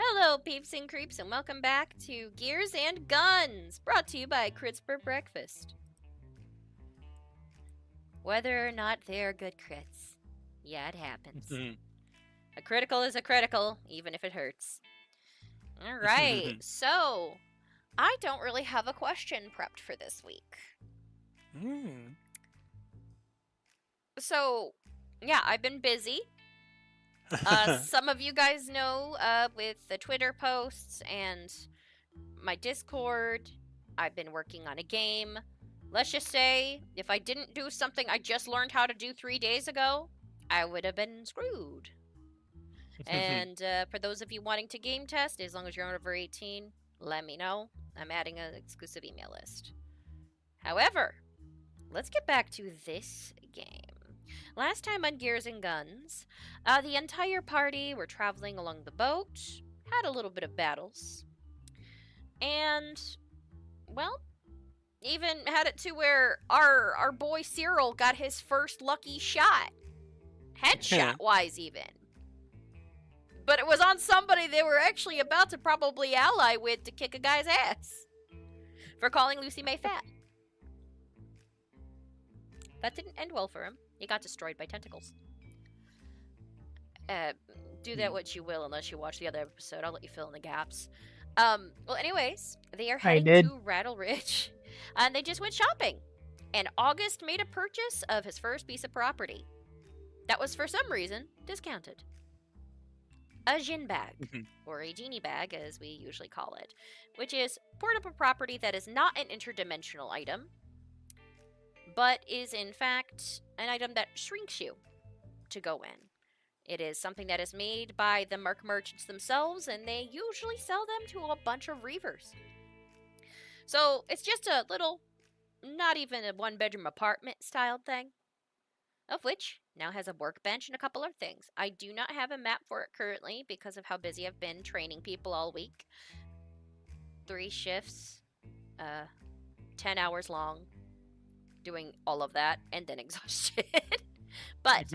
Hello, peeps and creeps, and welcome back to Gears and Guns, brought to you by Crits4Breakfast. Whether or not they're good crits. Yeah, it happens. A critical is a critical, even if it hurts. Alright, so, I don't really have a question prepped for this week. So, yeah, I've been busy. Some of you guys know, with the Twitter posts and my Discord, I've been working on a game. Let's just say, if I didn't do something I just learned how to do 3 days ago, I would have been screwed. And for those of you wanting to game test, as long as you're over 18, let me know. I'm adding an exclusive email list. However, let's get back to this game. Last time on Gears and Guns, the entire party were traveling along the boat, had a little bit of battles, and, well, even had it to where our boy Cyril got his first lucky shot. Headshot-wise, even. But it was on somebody they were actually about to probably ally with to kick a guy's ass. For calling Lucy May fat. That didn't end well for him. He got destroyed by tentacles. Do that what you will unless you watch the other episode. I'll let you fill in the gaps. Well, anyways, they are heading to Rattle Ridge. And they just went shopping. And August made a purchase of his first piece of property. That was, for some reason, discounted. A Jin bag, or a genie bag, as we usually call it, which is portable property that is not an interdimensional item, but is, in fact, an item that shrinks you to go in. It is something that is made by the Merc merchants themselves, and they usually sell them to a bunch of reavers. So, it's just a little, not even a one-bedroom apartment style thing, of which now has a workbench and a couple of things. I do not have a map for it currently because of how busy I've been training people all week. 3 shifts, 10 hours long, doing all of that, and then exhausted. But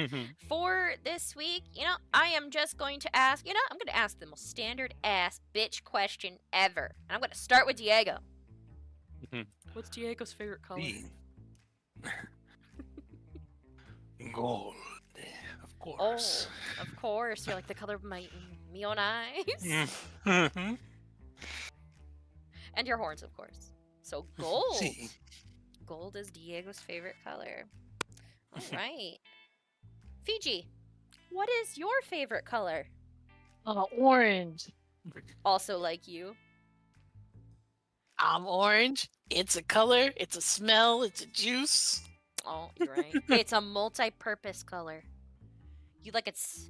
for this week, I am just going to ask, I'm going to ask the most standard ass bitch question ever. And I'm going to start with Diego. What's Diego's favorite color? Gold, of course. Oh, of course. You're like the color of my own eyes. And your horns, of course. So gold. See. Gold is Diego's favorite color. All right. Fiji, what is your favorite color? Orange. Also like you. I'm orange. It's a color. It's a smell. It's a juice. Oh, you're right. It's a multi-purpose color. You like its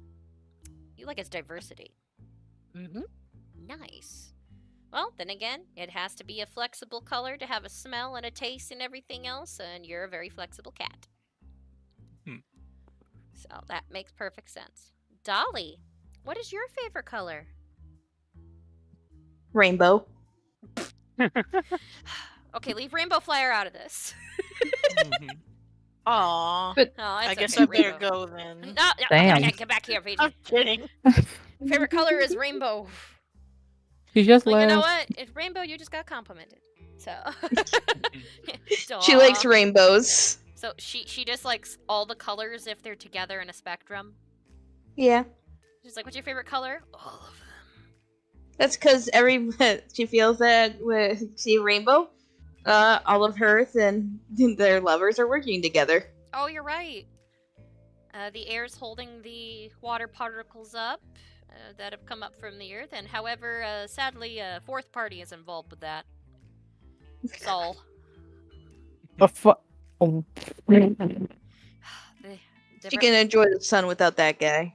diversity. Nice. Well, then again, it has to be a flexible color to have a smell and a taste and everything else, and you're a very flexible cat. So that makes perfect sense. Dolly, what is your favorite color? Rainbow. Okay, leave Rainbow Flyer out of this. Aw. But I guess okay, I better Rainbow. go then. No, Damn. okay, get back here, Fiji. I'm kidding. Favorite color is rainbow. She just Well, left. you know what? It's rainbow. You just got complimented. So She likes rainbows. So she just likes all the colors if they're together in a spectrum. Yeah. She's like, "What's your favorite color?" All of them. That's because she feels that when she see rainbow, all of Earth and their lovers are working together. Oh, you're right. The air's holding the water particles up that have come up from the Earth, and however, sadly, a fourth party is involved with that. Sol. She can enjoy the sun without that guy.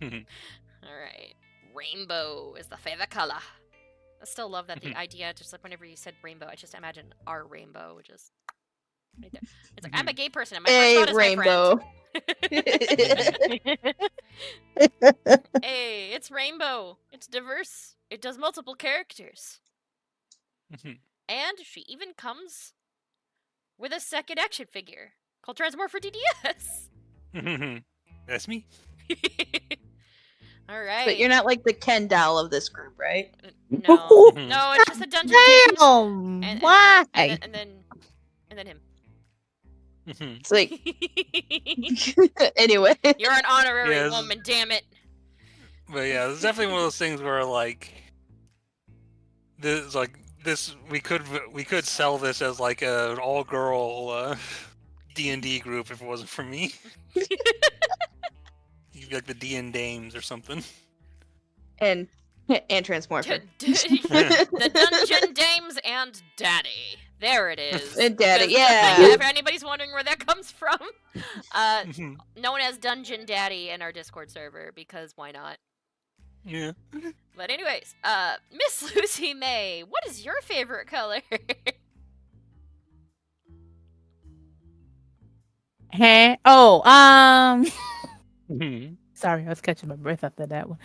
Alright. Rainbow is the favorite color. I still love that the idea, just like whenever you said rainbow, I just imagine our rainbow, which is right there. It's like, I'm a gay person, and my first thought is rainbow. my friend. Hey, it's rainbow. It's diverse. It does multiple characters. And she even comes with a second action figure called Transmorph for DDS. That's me. All right. But you're not like the Ken doll of this group, right? No, no, it's just a dungeon. Damn! Why? And then him. It's like anyway. You're an honorary woman, damn it. But yeah, it's definitely one of those things where like this we could sell this as like an all girl D&D group if it wasn't for me. You'd be like the D&D Dames or something. And Transmorpher. The Dungeon Dames and Daddy. There it is. And Daddy, yeah. If anybody's wondering where that comes from, known as Dungeon Daddy in our Discord server, because why not? Yeah. But anyways, Miss Lucy May, what is your favorite color? Hey, sorry, I was catching my breath after that one.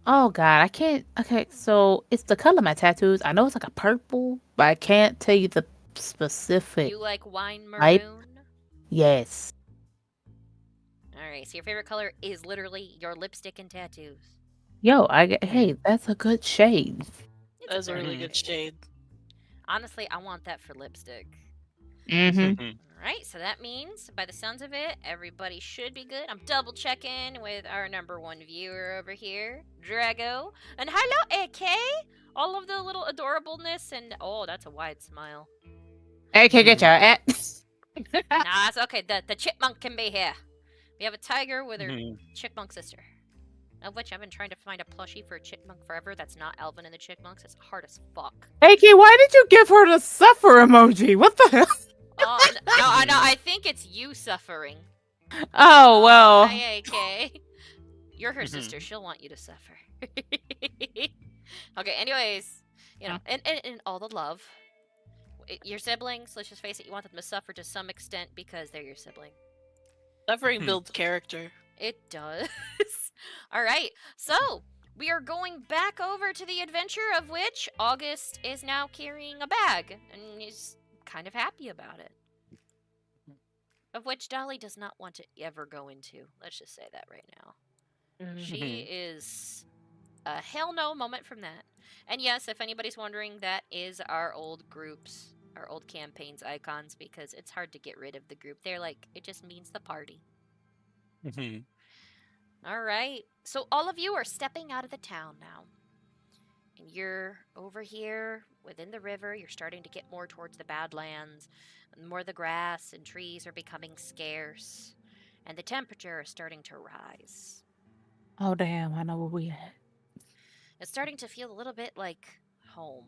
Oh God, I can't. Okay, so it's the color of my tattoos. I know it's like a purple, but I can't tell you the specific. You like wine maroon? Type? Yes. Alright, so your favorite color is literally your lipstick and tattoos. Yo, hey, that's a good shade. That's a really good shade. Honestly, I want that for lipstick. Mm-hmm. Alright, so that means, by the sounds of it, everybody should be good. I'm double checking with our #1 viewer over here, Drago. And hello, A.K.A. All of the little adorableness and... Oh, that's a wide smile. A.K.A. get your ass. Nah, it's okay. The chipmunk can be here. We have a tiger with her chipmunk sister. Of which I've been trying to find a plushie for a chipmunk forever that's not Alvin and the Chipmunks. It's hard as fuck. A.K.A., why did you give her the suffer emoji? What the hell? Oh, no, I think it's you suffering. Oh, well. Hi, A.K.A. You're her sister. She'll want you to suffer. Okay, anyways. You know, and all the love. Your siblings, let's just face it, you want them to suffer to some extent because they're your sibling. Suffering builds character. It does. Alright, so we are going back over to the adventure of which August is now carrying a bag. And he's kind of happy about it. Of which Dolly does not want to ever go into. Let's just say that right now. She is a hell no moment from that. And yes, if anybody's wondering, that is our old groups, our old campaigns icons, because it's hard to get rid of the group. They're like, it just means the party. Alright, so all of you are stepping out of the town now. And you're over here within the river. You're starting to get more towards the Badlands. More of the grass and trees are becoming scarce. And the temperature is starting to rise. Oh, damn. I know where we at. It's starting to feel a little bit like home.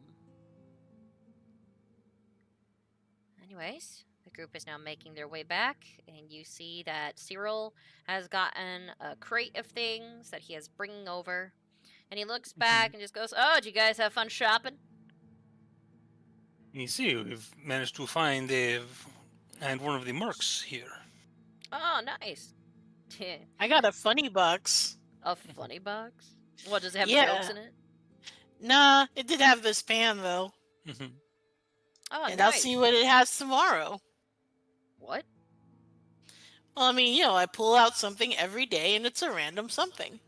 Anyways, the group is now making their way back. And you see that Cyril has gotten a crate of things that he is bringing over. And he looks back and just goes, "Oh, did you guys have fun shopping?" You see, we've managed to find one of the mercs here. Oh, nice. I got a funny box. A funny box? What, does it have jokes in it? Nah, it did have this pan, though. Oh, and nice. I'll see what it has tomorrow. What? Well, I mean, I pull out something every day, and it's a random something.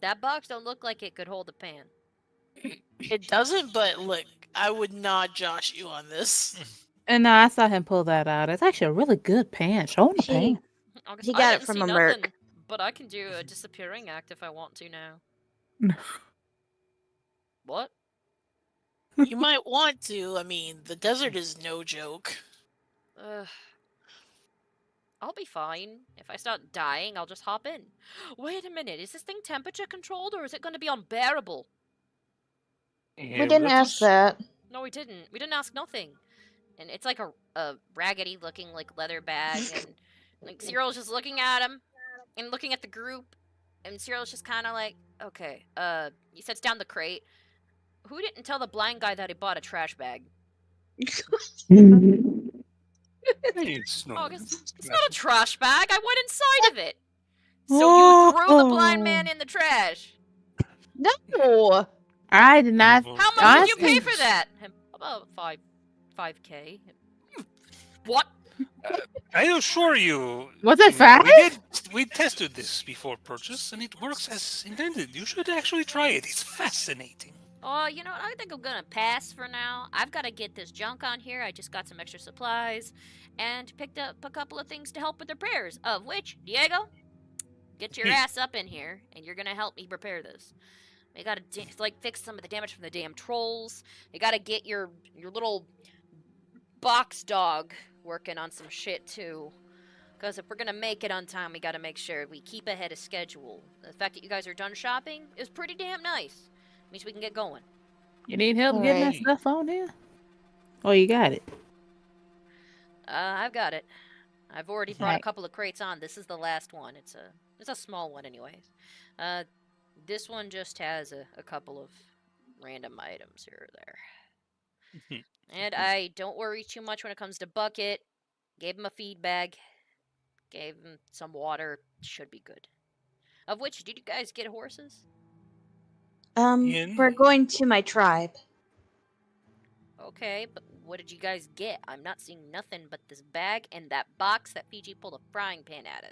That box don't look like it could hold a pan. It doesn't, but look, I would not josh you on this. And no, I saw him pull that out. It's actually a really good pan. Show him the pan. He got it from a merc. But I can do a disappearing act if I want to now. What? You might want to. I mean, the desert is no joke. I'll be fine. If I start dying, I'll just hop in. Wait a minute, is this thing temperature controlled or is it going to be unbearable? We didn't ask that. No, we didn't. We didn't ask nothing. And it's like a raggedy looking like leather bag and like Cyril's just looking at him and looking at the group and Cyril's just kind of like, okay, he sets down the crate. Who didn't tell the blind guy that he bought a trash bag? It's not a trash bag. I went inside of it. So you threw the blind man in the trash. No. I did not. How much did you pay for that? About 5K. What? I assure you. Was it We tested this before purchase, and it works as intended. You should actually try it. It's fascinating. Oh, you know what? I think I'm gonna pass for now. I've got to get this junk on here. I just got some extra supplies and picked up a couple of things to help with repairs. Of which, Diego, get your ass up in here, and you're gonna help me repair this. We gotta fix some of the damage from the damn trolls. We gotta get your little box dog working on some shit too. Because if we're gonna make it on time, we gotta make sure we keep ahead of schedule. The fact that you guys are done shopping is pretty damn nice. Means we can get going. You need help getting that stuff on there? Oh, you got it. I've got it. I've already brought a couple of crates on. This is the last one. It's a small one, anyways. This one just has a couple of random items here or there. And I don't worry too much when it comes to bucket. Gave him a feed bag. Gave him some water. Should be good. Of which, did you guys get horses? We're going to my tribe. Okay, but what did you guys get? I'm not seeing nothing but this bag and that box that Fiji pulled a frying pan out of.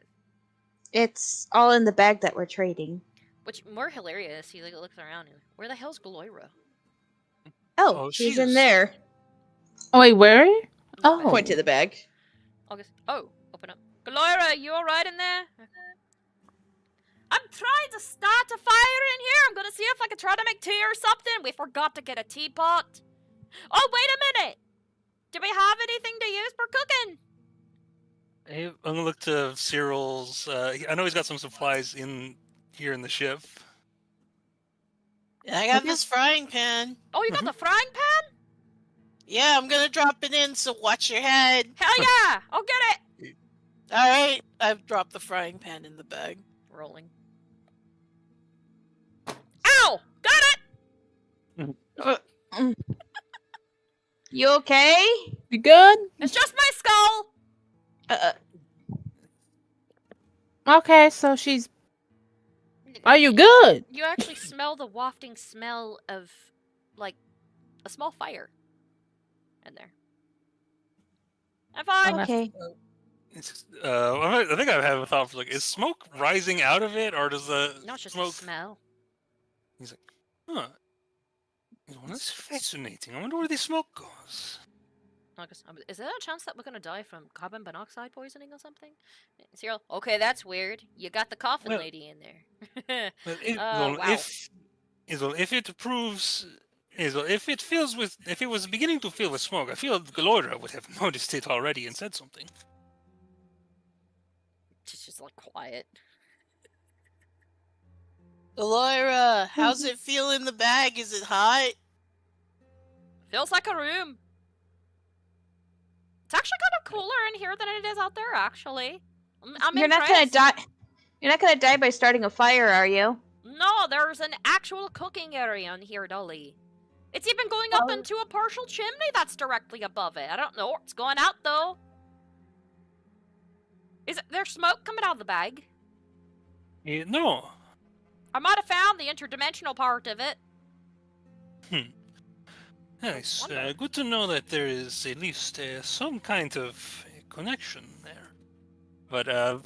It's all in the bag that we're trading. Which, more hilarious, he looks around and, where the hell's Gloira? Oh, she's in there. Oh, wait, where? Oh. Point to the bag. August. Oh, open up. Gloira, you alright in there? I'm trying to start a fire in here. I'm gonna see if I can try to make tea or something. We forgot to get a teapot. Oh, wait a minute. Do we have anything to use for cooking? Hey, I'm gonna look to Cyril's. I know he's got some supplies in here in the ship. I got this frying pan. Oh, you got the frying pan? Yeah, I'm gonna drop it in, so watch your head. Hell yeah! I'll get it! Alright, I've dropped the frying pan in the bag. Rolling. Ow! Got it! You okay? You good? It's just my skull! Okay, so she's... Are you good? You actually smell the wafting smell of, like, a small fire in there. I'm fine. Okay. I think I have a thought for, like, is smoke rising out of it, or does the No, it's just smoke... a smell. He's like, huh. Well, that's fascinating. I wonder where the smoke goes. Is there a chance that we're gonna die from carbon monoxide poisoning or something? Cyril, okay, that's weird. You got the coffin lady in there. Well, wow. If it proves... if it was beginning to fill with smoke, I feel Gloria would have noticed it already and said something. She's just like quiet. Gloira, how's it feel in the bag? Is it hot? Feels like a room. It's actually kind of cooler in here than it is out there, actually. I'm You're not gonna die. You're not gonna die by starting a fire, are you? No, there's an actual cooking area in here, Dolly. It's even going up into a partial chimney that's directly above it. I don't know what's going out, though. Is there smoke coming out of the bag? No. I might have found the interdimensional part of it. Nice. Good to know that there is at least some kind of connection there. But I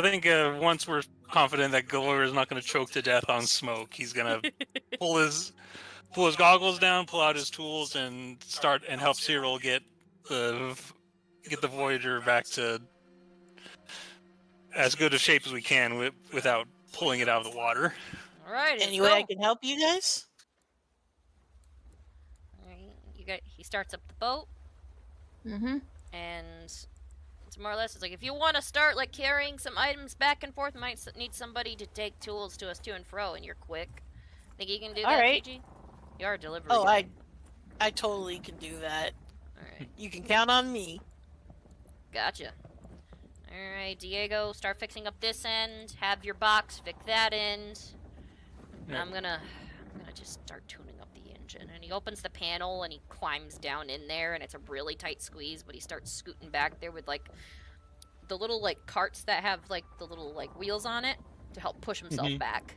think once we're confident that Gloria is not going to choke to death on smoke, he's going to pull his goggles down, pull out his tools, and help Cyril get the Voyager back to as good a shape as we can without pulling it out of the water. All right. Any way I can help you guys? He starts up the boat. Mm-hmm. And it's more or less, it's like, if you want to start, like, carrying some items back and forth, might need somebody to take tools to us to and fro, and you're quick. Think you can do that, Fiji? You are a delivery guy. I totally can do that. Alright. You can count on me. Gotcha. Alright, Diego, start fixing up this end. Have your box, fix that end. Yeah. I'm gonna just start tuning up the engine. And he opens the panel and he climbs down in there, and it's a really tight squeeze, but he starts scooting back there with, like, the little, like, carts that have, like, the little, like, wheels on it to help push himself back.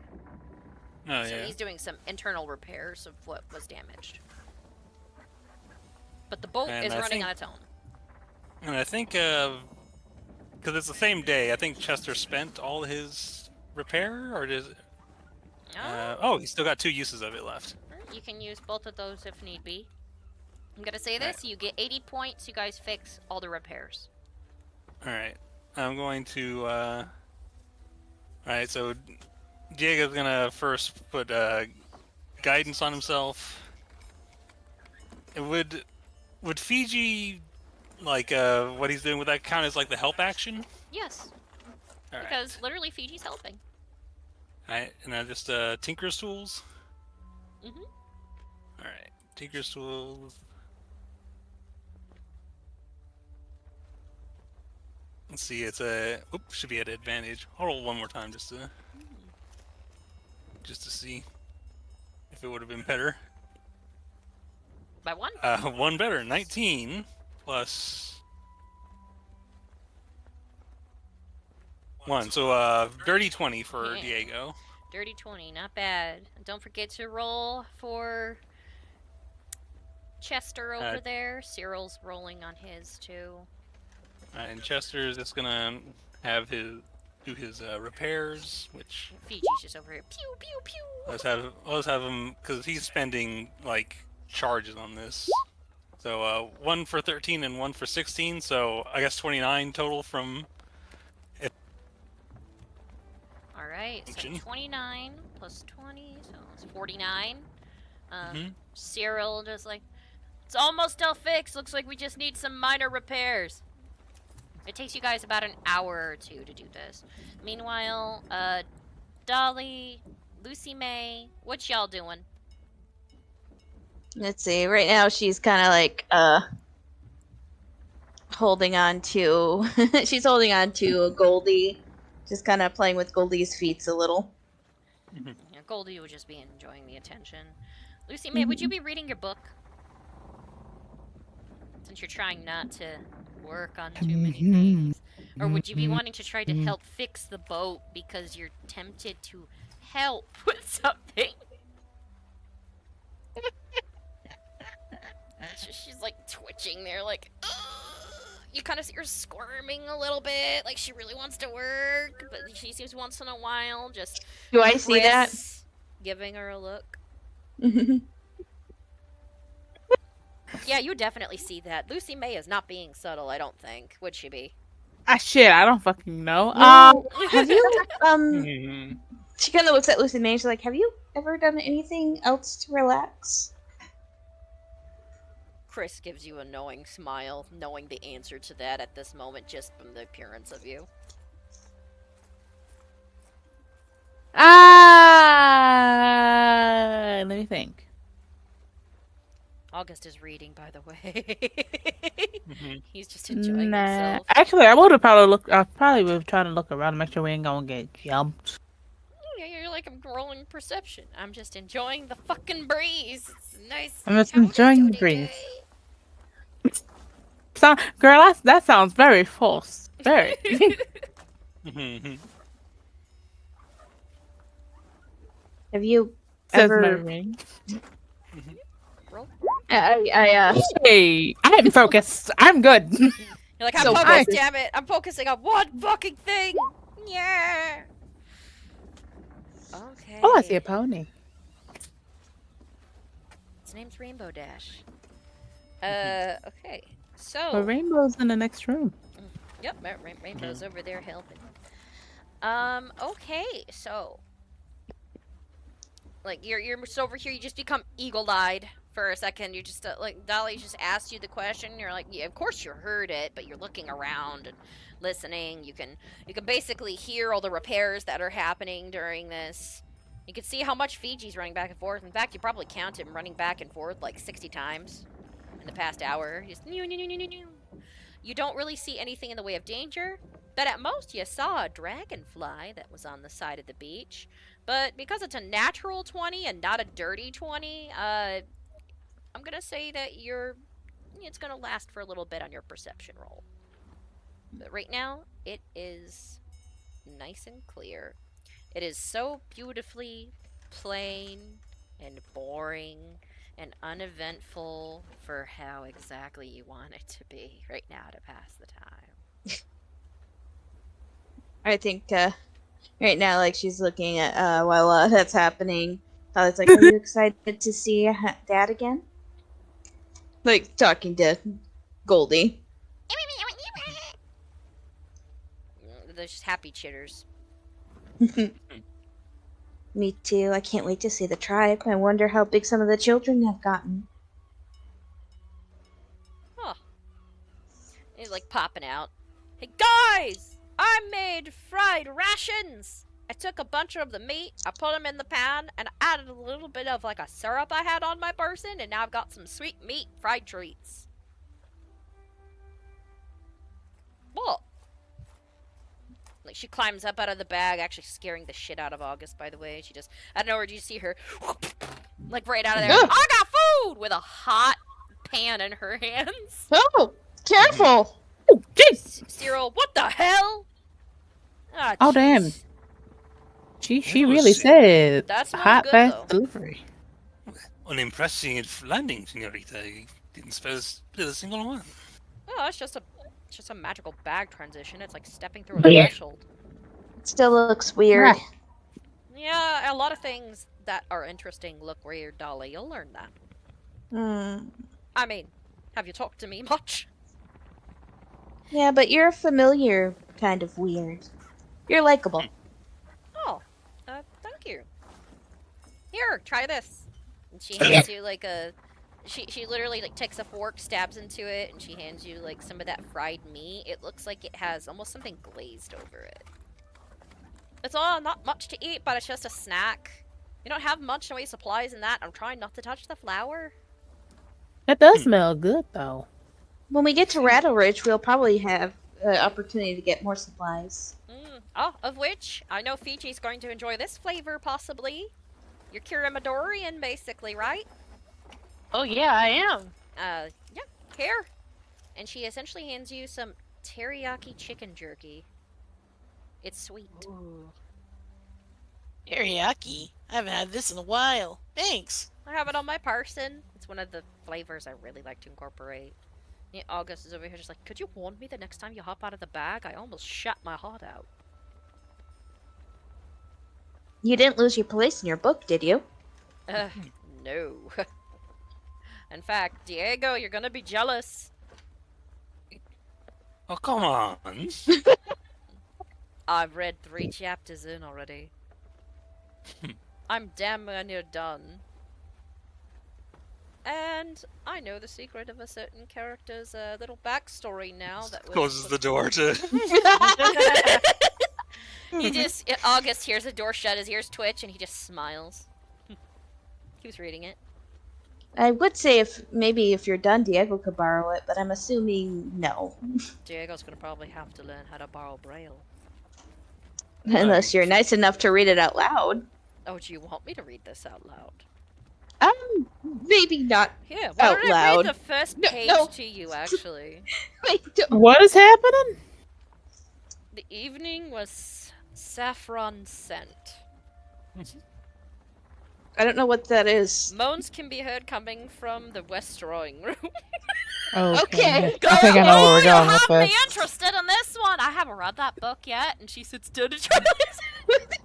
Oh, So yeah. he's doing some internal repairs of what was damaged. But the boat is running on its own. And I think, because it's the same day, I think Chester spent all his repair, or does it? Oh, he's still got 2 uses of it left. You can use both of those if need be. I'm gonna say this: Right. you get 80 points. You guys fix all the repairs. All right. I'm going to. All right. So Diego's gonna first put guidance on himself. Would Fiji, like what he's doing with that, count as like the help action? Yes. All right. Because literally Fiji's helping. Alright, and then just Tinker's Tools. Mhm. Alright, Tinker's Tools. Let's see, it's a. Oops, should be at advantage. I'll roll one more time just to see if it would have been better. By 1? One better. 19 plus 1. So dirty 20 for Diego. Dirty 20, not bad. Don't forget to roll for Chester over there. Cyril's rolling on his too. And Chester's just gonna have do his repairs, which Fiji's just over here. Pew pew pew. let's have him, because he's spending like charges on this. So 1 for 13 and 1 for 16. So I guess 29 total from. All right, so 29 plus 20, so it's 49. Cyril just like, it's almost all fixed. Looks like we just need some minor repairs. It takes you guys about an hour or 2 to do this. Meanwhile, Dolly, Lucy May, what y'all doing? Let's see. Right now, she's kind of like holding on to. She's holding on to Goldie, just kind of playing with Goldie's feet a little. Yeah, Goldie would just be enjoying the attention. Lucy May, would you be reading your book? Since you're trying not to work on too many things. Or would you be wanting to try to help fix the boat because you're tempted to help with something? She's like twitching there, like, ugh. You kind of see her squirming a little bit, like she really wants to work, but she seems once in a while just. Do I see that? Giving her a look. Yeah, you definitely see that. Lucy May is not being subtle, I don't think. Would she be? Shit, I don't fucking know. Have you, she kind of looks at Lucy May, she's like, have you ever done anything else to relax? Chris gives you a knowing smile, knowing the answer to that at this moment just from the appearance of you. Let me think. August is reading, by the way. He's just enjoying himself. Actually, I would have probably would have tried to look around to make sure we ain't gonna get jumped. Yeah, you're like, I'm rolling perception. I'm just enjoying the fucking breeze. It's nice. I'm just enjoying the breeze. Girl, that sounds very false. Very. Have you ever? Roll. Hey, I'm focused. I'm good. You're like, I'm focused, damn it. I'm focusing on one fucking thing. Yeah. Okay. Oh, I see a pony. Its name's Rainbow Dash. Okay. So. Well, Rainbow's in the next room. Yep, Rainbow's over there helping. Okay, so. Like, you're just over here, you just become eagle-eyed for a second. You just, like, Dolly just asked you the question. You're like, yeah, of course you heard it, but you're looking around and listening. You can basically hear all the repairs that are happening during this. You can see how much Fiji's running back and forth. In fact, you probably count him running back and forth like 60 times in the past hour. Just You don't really see anything in the way of danger, but at most you saw a dragonfly that was on the side of the beach. But because it's a natural 20 and not a dirty 20, I'm gonna say that it's gonna last for a little bit on your perception roll. But right now, it is nice and clear. It is so beautifully plain and boring and uneventful for how exactly you want it to be right now to pass the time. I think right now, like she's looking at while that's happening. It's like, are you excited to see Dad again? Like talking to Goldie. They're just happy chitters. Me too. I can't wait to see the tribe. I wonder how big some of the children have gotten. Huh. He's like popping out. Hey guys! I made fried rations! I took a bunch of the meat, I put them in the pan, and I added a little bit of like a syrup I had on my person, and now I've got some sweet meat fried treats. What? Like, she climbs up out of the bag, actually scaring the shit out of August, by the way. She just, I don't know, where do you see her? Like, right out of there. I got food! With a hot pan in her hands. Oh, careful! Oh, jeez! Cyril, what the hell? Oh, damn. She really said That's hot good, fast though. delivery. Unimpressive landing, senorita. You didn't spell a single one. Oh, it's just a magical bag transition. It's like stepping through a threshold. It still looks weird. Yeah, a lot of things that are interesting look weird, Dolly. You'll learn that. I mean, have you talked to me much? Yeah, but you're familiar kind of weird. You're likable. Oh, thank you. Here, try this. And she hands you like a... She literally like takes a fork, stabs into it, and she hands you like some of that fried meat. It looks like it has almost something glazed over it. It's all not much to eat, but it's just a snack. You don't have much in the way of supplies in that. I'm trying not to touch the flour. That does smell good, though. When we get to Rattle Ridge, we'll probably have an opportunity to get more supplies. Oh, of which I know Fiji's going to enjoy this flavor, possibly. You're Kirimadorian, basically, right? Oh yeah, I am. Yeah, here. And she essentially hands you some teriyaki chicken jerky. It's sweet. Ooh. Teriyaki. I haven't had this in a while. Thanks. I have it on my person. It's one of the flavors I really like to incorporate. Yeah, August is over here just like, could you warn me the next time you hop out of the bag? I almost shut my heart out. You didn't lose your place in your book, did you? No. In fact, Diego, you're gonna be jealous. Oh, come on. I've read 3 chapters in already. I'm damn near done. And I know the secret of a certain character's little backstory now. That was Closes the door to... He just... August hears the door shut, his ears twitch, and he just smiles. Keeps reading it. I would say if you're done, Diego could borrow it, but I'm assuming no. Diego's gonna probably have to learn how to borrow Braille. Unless you're nice enough to read it out loud. Oh, do you want me to read this out loud? Maybe not Here, why out don't I loud. read the first No, page no. to you, actually? What is happening? The evening was saffron scent. I don't know what that is. Moans can be heard coming from the west drawing room. Okay. I think I know where we're going with You have me this. interested in this one. I haven't read that book yet, and she sits down to try to listen.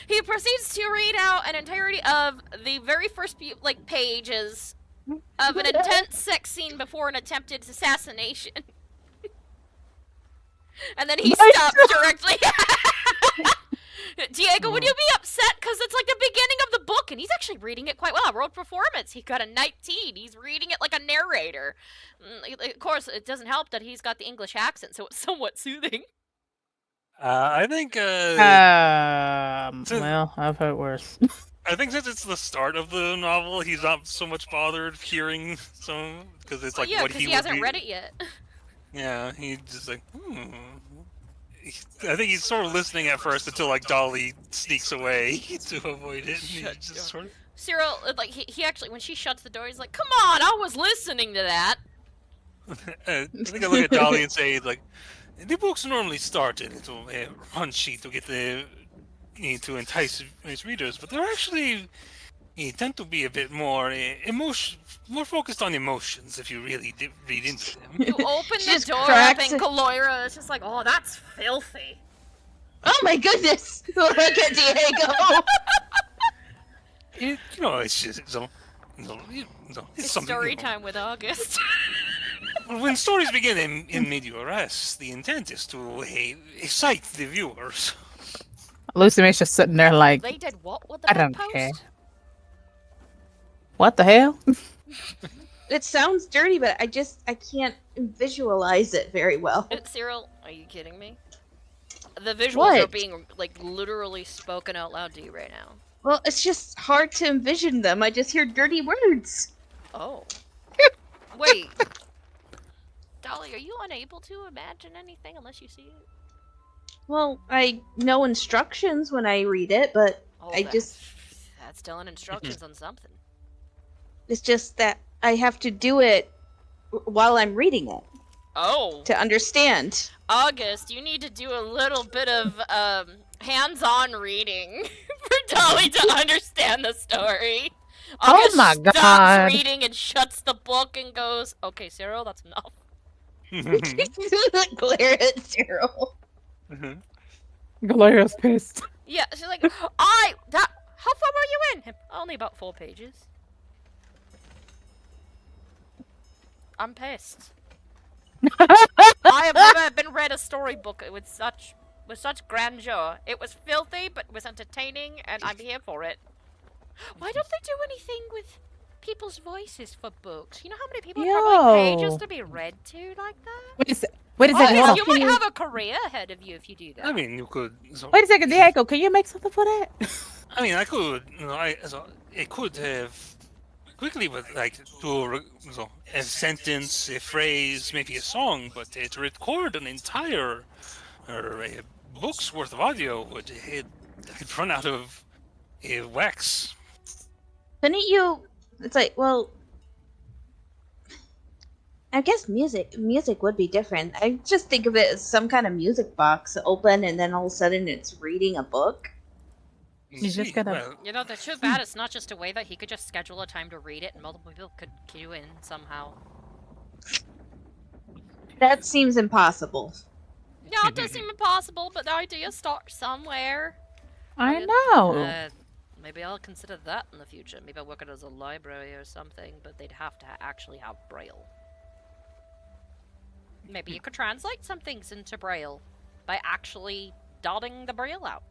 He proceeds to read out an entirety of the very first few, pages of an intense sex scene before an attempted assassination. And then he stops directly. Diego, would you be upset? Because it's like the beginning of the book, and he's actually reading it quite well. I wrote performance. He got a 19. He's reading it like a narrator. Of course, it doesn't help that he's got the English accent, so it's somewhat soothing. I think, well, I've heard worse. I think since it's the start of the novel, he's not so much bothered hearing some, because it's like yeah, what because he would hasn't be. read it yet. Yeah, he's just like, I think he's sort of listening at first until like Dolly sneaks away to avoid it. And he just sort of... Cyril, he actually, when she shuts the door, he's like, "Come on, I was listening to that." I think I look at Dolly and say, like, the books normally start in a run sheet to get to entice its readers, but they're actually tend to be a bit more more focused on emotions if you really read into them. You open the Just door up cracks and it. Kaloira is just like, oh, that's filthy. Oh my goodness! Look at Diego! It's just it's It's something. story time with August. When stories begin in medio res, the intent is to excite the viewers. Lucy May's just sitting there like, They did what with the I don't post? care. What the hell? It sounds dirty, but I can't visualize it very well. Cyril, are you kidding me? The visuals are What? being, like, literally spoken out loud to you right now. Well, it's just hard to envision them. I just hear dirty words. Oh. Wait. Dolly, are you unable to imagine anything unless you see it? Well, I know instructions when I read it, but Oh, that's telling instructions on something. it's just that I have to do it while I'm reading it Oh. to understand. August, you need to do a little bit of hands-on reading for Dolly to understand the story. August Oh my stops God. reading and shuts the book and goes, "Okay, Cyril, that's enough." Glare at Cyril. Gloria's pissed. Yeah, she's like, how far were you in? Only about 4 pages. I'm pissed. I have never been read a storybook with such grandeur. It was filthy, but it was entertaining, and I'm here for it. Why don't they do anything with people's voices for books? You know how many people have probably pages to be read to like that? Wait a second. August, you Hold might on. have a career ahead of you if you do that. I mean, you could. Wait a second, Diego. Can you make something for that? I mean, I could. It could have quickly, but like a sentence, a phrase, maybe a song, but to record an entire or a book's worth of audio would it'd run out of wax. Couldn't you? It's like, well, I guess music would be different. I just think of it as some kind of music box open, and then all of a sudden it's reading a book. You just gotta- Well, You know, that's too bad it's not just a way that he could just schedule a time to read it and multiple people could queue in somehow. That seems impossible. Yeah, it does seem impossible, but the idea starts somewhere. I know. Maybe I'll consider that in the future. Maybe I'll work it as a library or something, but they'd have to actually have Braille. Maybe you could translate some things into Braille by actually dotting the Braille out.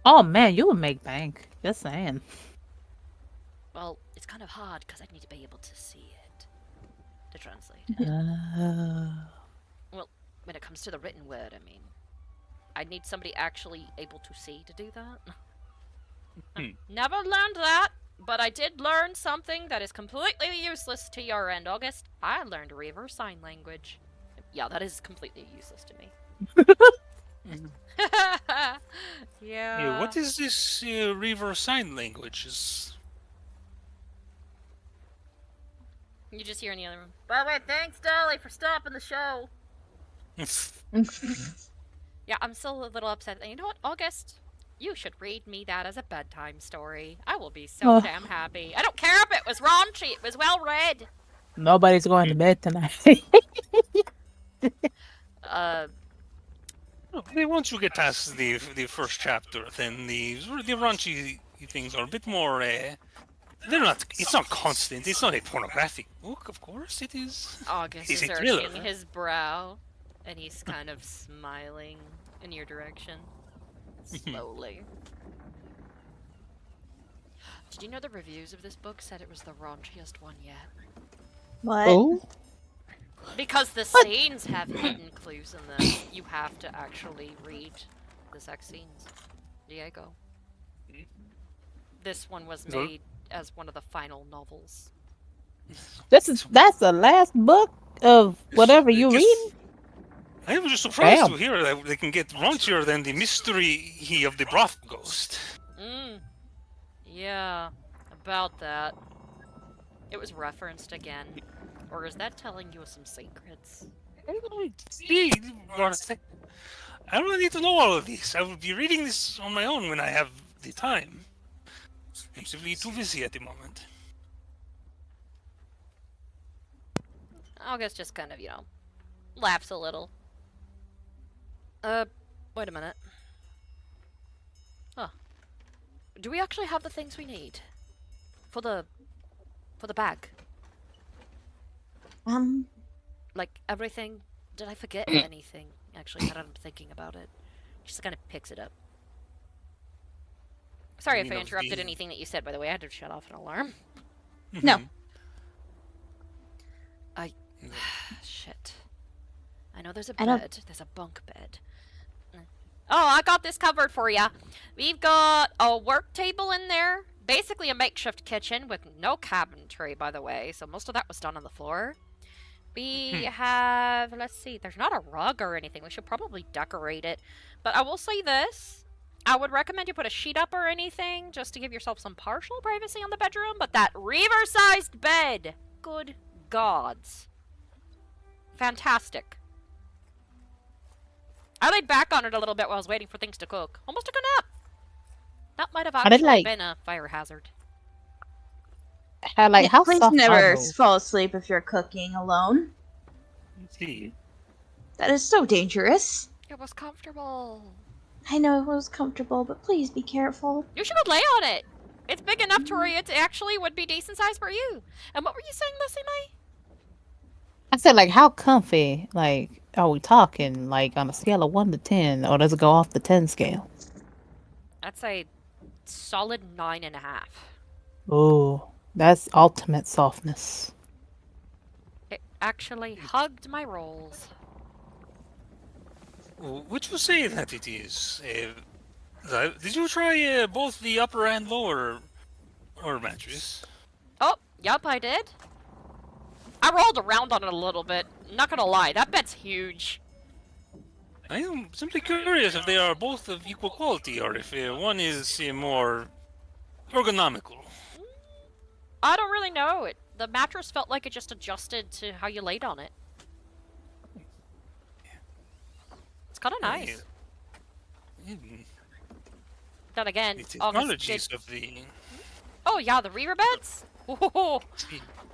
Oh man, you would make bank. Just saying. Well, it's kind of hard because I'd need to be able to see it to translate. Well, when it comes to the written word, I mean, I'd need somebody actually able to see to do that. Never learned that, but I did learn something that is completely useless to your end, August. I learned reverse sign language. Yeah, that is completely useless to me. Yeah. what is this reverse sign language? You just hear in the other room. By the way, thanks, Dolly, for stopping the show. Yeah, I'm still a little upset. And you know what, August? You should read me that as a bedtime story. I will be so damn happy. I don't care if it was raunchy. It was well read. Nobody's going to bed tonight. Once you get past the first chapter, then the raunchy things are a bit more. They're not. It's not constant. It's not a pornographic book, of course. It is. August It's is a thriller. arching his brow, and he's kind of smiling in your direction. Slowly. Did you know the reviews of this book said it was the raunchiest one yet? What? Oh? Because the scenes have hidden clues in them. You have to actually read the sex scenes. Diego. This one was made as one of the final novels. That's the last book of whatever you read. I was just surprised Damn. to hear that they can get raunchier than the mystery of the broth ghost. Yeah, about that. It was referenced again. Or is that telling you some secrets? I don't need to know all of these. I will be reading this on my own when I have the time. I'm simply too busy at the moment. August just kind of, laughs a little. Wait a minute. Huh. Do we actually have the things we need? For the bag? Like, everything? Did I forget anything? Actually, now that I'm thinking about it. Just kind of picks it up. Sorry if I interrupted anything that you said, by the way. I had to shut off an alarm. No. Shit. I know there's a bed. There's a bunk bed. Oh, I got this covered for ya. We've got a work table in there. Basically a makeshift kitchen with no cabinetry, by the way. So most of that was done on the floor. We have, let's see, there's not a rug or anything. We should probably decorate it. But I will say this. I would recommend you put a sheet up or anything just to give yourself some partial privacy on the bedroom. But that Reaver-sized bed, good gods. Fantastic. I laid back on it a little bit while I was waiting for things to cook. Almost took a nap. That might have actually been a fire hazard. How please soft never are those? fall asleep if you're cooking alone. See. That is so dangerous. It was comfortable. I know it was comfortable, but please be careful. You should lay on it. It's big enough to where it actually would be decent size for you. And what were you saying, Lissy May? I said, like, how comfy, like, are we talking? Like, on a scale of 1 to 10, or does it go off the 10 scale? I'd say solid 9.5. Oh, that's ultimate softness. It actually hugged my rolls. Would you say that it is? Did you try both the upper and lower mattress? Oh, yup, I did. I rolled around on it a little bit. I'm not gonna lie, that bed's huge. I am simply curious if they are both of equal quality, or if one is more ergonomical. I don't really know. The mattress felt like it just adjusted to how you laid on it. It's kind of nice. Then again, the technologies of the... Oh yeah, the Reaver beds? Ooh,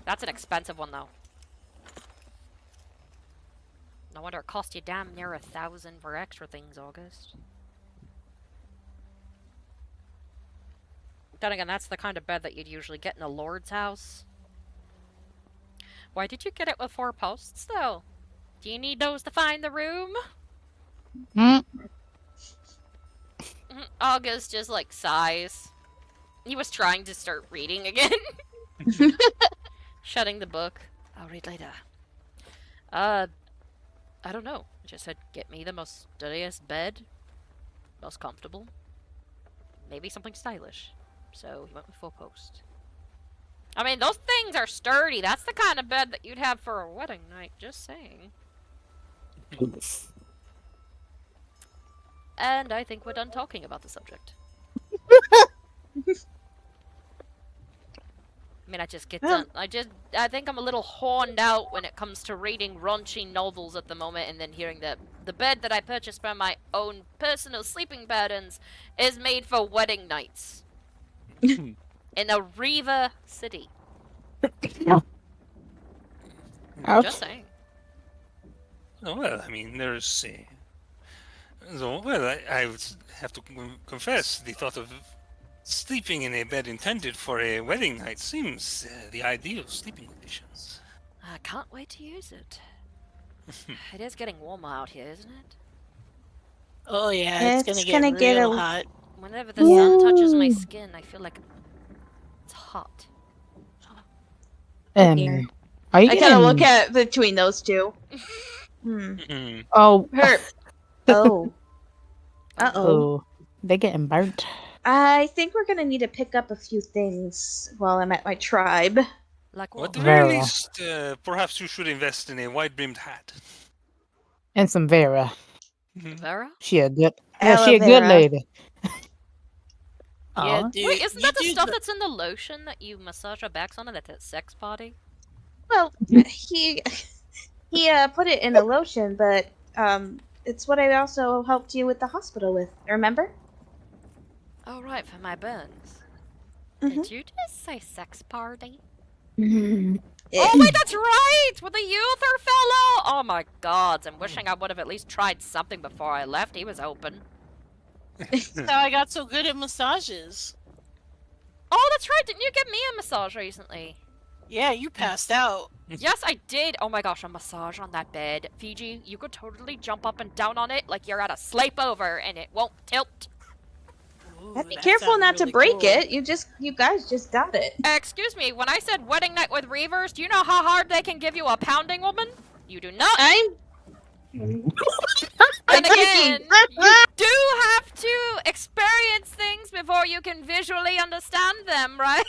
that's an expensive one though. No wonder it cost you damn near 1,000 for extra things, August. Then again, that's the kind of bed that you'd usually get in a lord's house. Why did you get it with 4 posts, though? Do you need those to find the room? August just, like, sighs. He was trying to start reading again. Shutting the book. I'll read later. I don't know. I just said, get me the most sturdiest bed. Most comfortable. Maybe something stylish. So he went with 4 post. I mean, those things are sturdy. That's the kind of bed that you'd have for a wedding night. Just saying. And I think we're done talking about the subject. I mean, I just get done. I think I'm a little horned out when it comes to reading raunchy novels at the moment, and then hearing that the bed that I purchased for my own personal sleeping patterns is made for wedding nights. In a Riva city. Just saying. Oh, well, I mean, there's... well, I would have to confess, the thought of sleeping in a bed intended for a wedding night seems the ideal sleeping conditions. I can't wait to use it. It is getting warmer out here, isn't it? Oh yeah, it's gonna get real hot. Whenever the sun touches my skin, I feel like it's hot. Are you I kind of look at between those two. Oh. Her. Oh. Uh-oh. They're getting burnt. I think we're gonna need to pick up a few things while I'm at my tribe. Like Well, what? at the very least, perhaps you should invest in a wide-brimmed hat. And some Vera. Vera? She a good Vera. lady. Yeah, dude. Wait, isn't that the stuff that's in the lotion that you massage our backs on at that sex party? Well, he put it in a lotion, but it's what I also helped you with the hospital with. Remember? Oh right, for my burns. Did you just say sex party? Mhm. Oh wait, that's right! With the Uther fellow! Oh my god, I'm wishing I would have at least tried something before I left. He was open. That's how I got so good at massages. Oh, that's right, didn't you give me a massage recently? Yeah, you passed out. Yes, I did! Oh my gosh, a massage on that bed. Fiji, you could totally jump up and down on it like you're at a sleepover and it won't tilt. Ooh, Be that careful sounds not to really break cool. it. You guys just got it. Excuse me, when I said wedding night with Reavers, do you know how hard they can give you a pounding, woman? You do not. I'm And taking. again, you do have to experience things before you can visually understand them, right?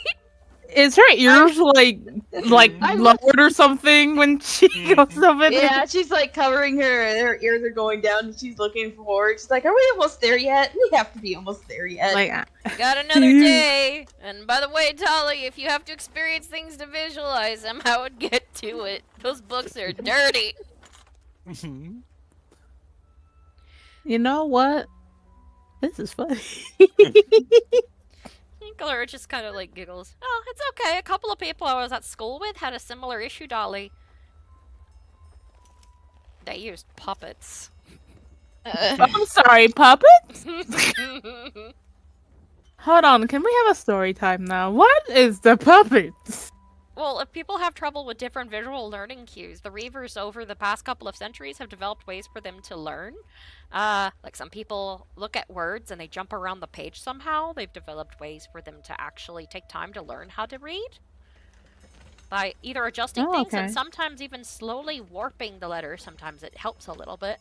Is her ears like lowered or something when she goes over there? Yeah, she's like covering her ears are going down and she's looking forward. She's like, are we almost there yet? We have to be almost there yet. Like, Got another day. And by the way, Tolly, if you have to experience things to visualize them, I would get to it. Those books are dirty. you know what? This is funny. Gloria just kind of like giggles. Oh, it's okay. A couple of people I was at school with had a similar issue, Dolly. They used puppets. I'm sorry, puppet? Hold on, can we have a story time now? What is the puppets? Well, if people have trouble with different visual learning cues, the Reavers over the past couple of centuries have developed ways for them to learn. Like some people look at words and they jump around the page somehow. They've developed ways for them to actually take time to learn how to read. By either adjusting things and sometimes even slowly warping the letters. Sometimes it helps a little bit.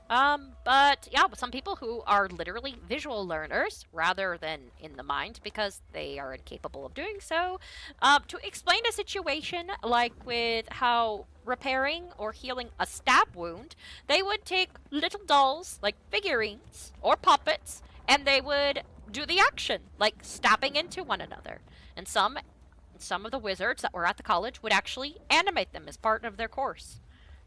But yeah, some people who are literally visual learners rather than in the mind because they are incapable of doing so. To explain a situation like with how repairing or healing a stab wound, they would take little dolls like figurines or puppets and they would do the action like stabbing into one another. And some of the wizards that were at the college would actually animate them as part of their course.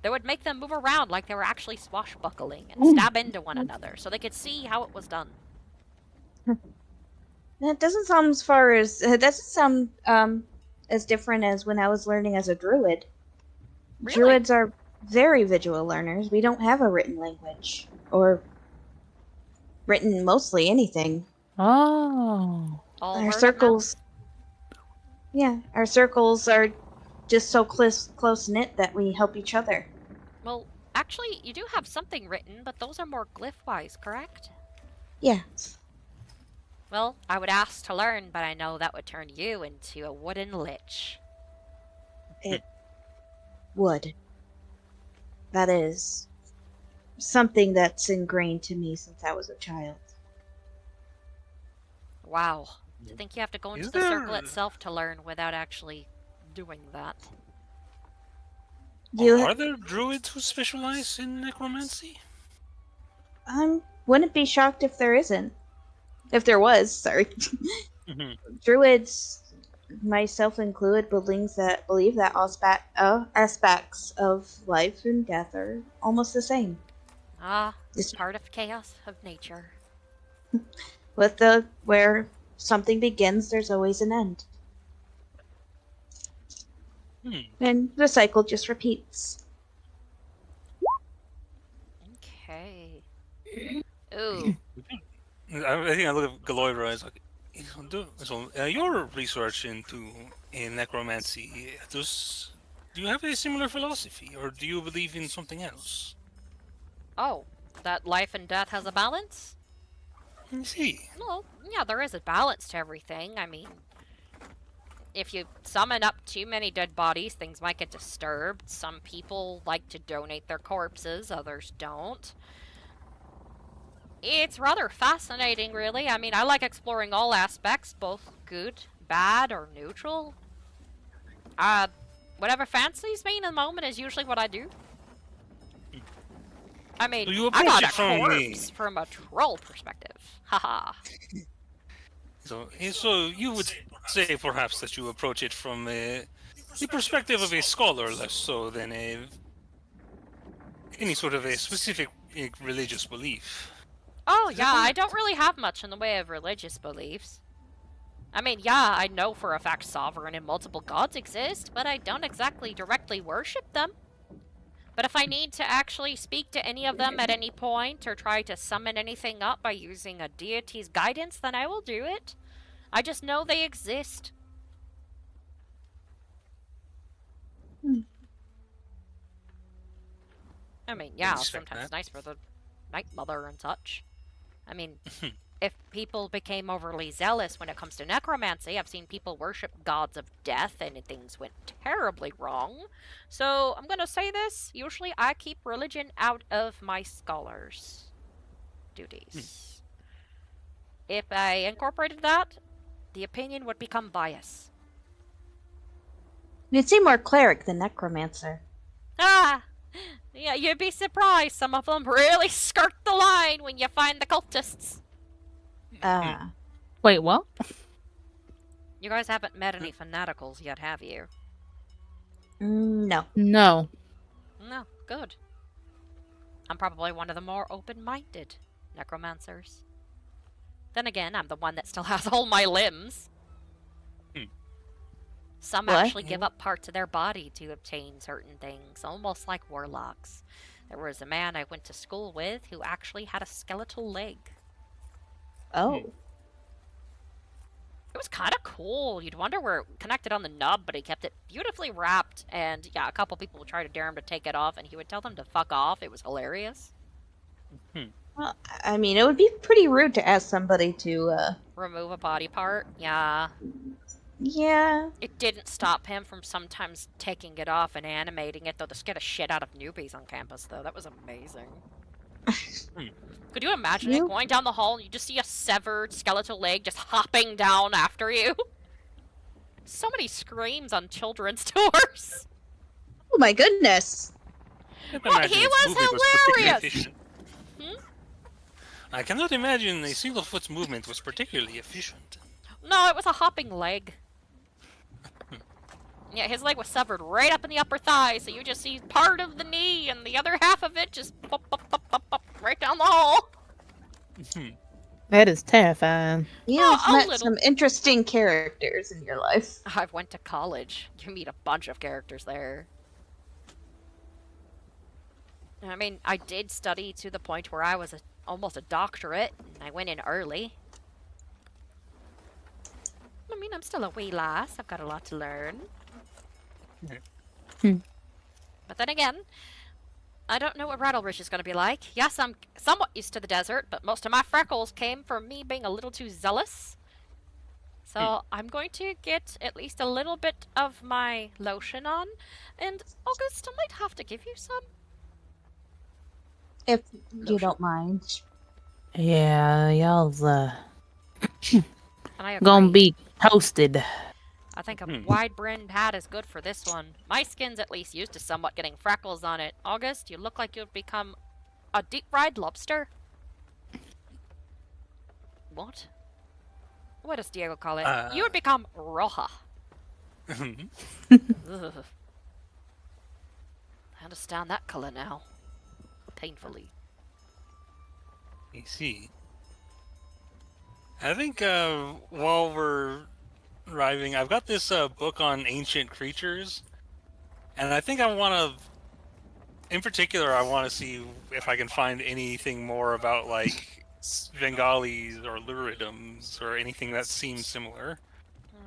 They would make them move around like they were actually swashbuckling and stab into one another so they could see how it was done. That doesn't sound as different as when I was learning as a druid. Really? Druids are very visual learners. We don't have a written language or written mostly anything. Oh. Our circles. Yeah, our circles are just so close knit that we help each other. Well, actually, you do have something written, but those are more glyph-wise, correct? Yeah. Well, I would ask to learn, but I know that would turn you into a wooden lich. It would. That is something that's ingrained to me since I was a child. Wow. To think you have to go into the circle itself to learn without actually doing that. Are there druids who specialize in necromancy? I wouldn't be shocked if there isn't. If there was, sorry. Druids, myself included, believe that aspects of life and death are almost the same. It's part of chaos of nature. Where something begins, there's always an end. And the cycle just repeats. Okay. Ooh. I think I look at Galoira as like, your research into necromancy, do you have a similar philosophy, or do you believe in something else? Oh, that life and death has a balance? I see. Well, yeah, there is a balance to everything. I mean, if you summon up too many dead bodies, things might get disturbed. Some people like to donate their corpses, others don't. It's rather fascinating, really. I mean, I like exploring all aspects, both good, bad, or neutral. Whatever fancies me in the moment is usually what I do. I mean, So I got a corpse from a troll perspective. Haha. So you would say perhaps that you approach it from the perspective of a scholar, less so than any sort of a specific religious belief. Oh, yeah, I don't really have much in the way of religious beliefs. I mean, yeah, I know for a fact sovereign and multiple gods exist, but I don't exactly directly worship them. But if I need to actually speak to any of them at any point, or try to summon anything up by using a deity's guidance, then I will do it. I just know they exist. I mean, yeah, sometimes it's nice for the Night Mother and such. I mean, if people became overly zealous when it comes to necromancy, I've seen people worship gods of death and things went terribly wrong. So I'm gonna say this, usually I keep religion out of my scholars' duties. If I incorporated that, the opinion would become bias. You'd seem more cleric than necromancer. Ah! Yeah, you'd be surprised. Some of them really skirt the line when you find the cultists. Wait, what? You guys haven't met any fanaticals yet, have you? No. No. No, good. I'm probably one of the more open-minded necromancers. Then again, I'm the one that still has all my limbs. Some actually give up parts of their body to obtain certain things, almost like warlocks. There was a man I went to school with who actually had a skeletal leg. Oh. It was kind of cool. You'd wonder where it connected on the nub, but he kept it beautifully wrapped. And yeah, a couple people would try to dare him to take it off, and he would tell them to fuck off. It was hilarious. Well, I mean, it would be pretty rude to ask somebody to, remove a body part? Yeah. Yeah. It didn't stop him from sometimes taking it off and animating it, though. This scared the shit out of newbies on campus, though. That was amazing. Could you imagine it going down the hall and you just see a severed skeletal leg just hopping down after you? So many screams on children's tours. Oh my goodness. Well, he was hilarious. I cannot imagine a single foot's movement was particularly efficient. No, it was a hopping leg. Yeah, his leg was severed right up in the upper thigh, so you just see part of the knee and the other half of it just pop, right down the hall. That is terrifying. You've met some interesting characters in your life. I've went to college. You meet a bunch of characters there. I mean, I did study to the point where I was almost a doctorate, and I went in early. I mean, I'm still a wee lass. I've got a lot to learn. But then again, I don't know what Rattleridge is going to be like. Yes, I'm somewhat used to the desert, but most of my freckles came from me being a little too zealous. So I'm going to get at least a little bit of my lotion on. And August, I might have to give you some. If you don't mind. Yeah, y'all's And I gonna be toasted. I think a wide-brimmed hat is good for this one. My skin's at least used to somewhat getting freckles on it. August, you look like you've become a deep-fried lobster. What? What does Diego call it? You would become roja. Ugh. I understand that color now. Painfully. I see. I think while we're driving, I've got this book on ancient creatures, and I think I want to, in particular, I want to see if I can find anything more about like Svengalis or Luridums or anything that seems similar.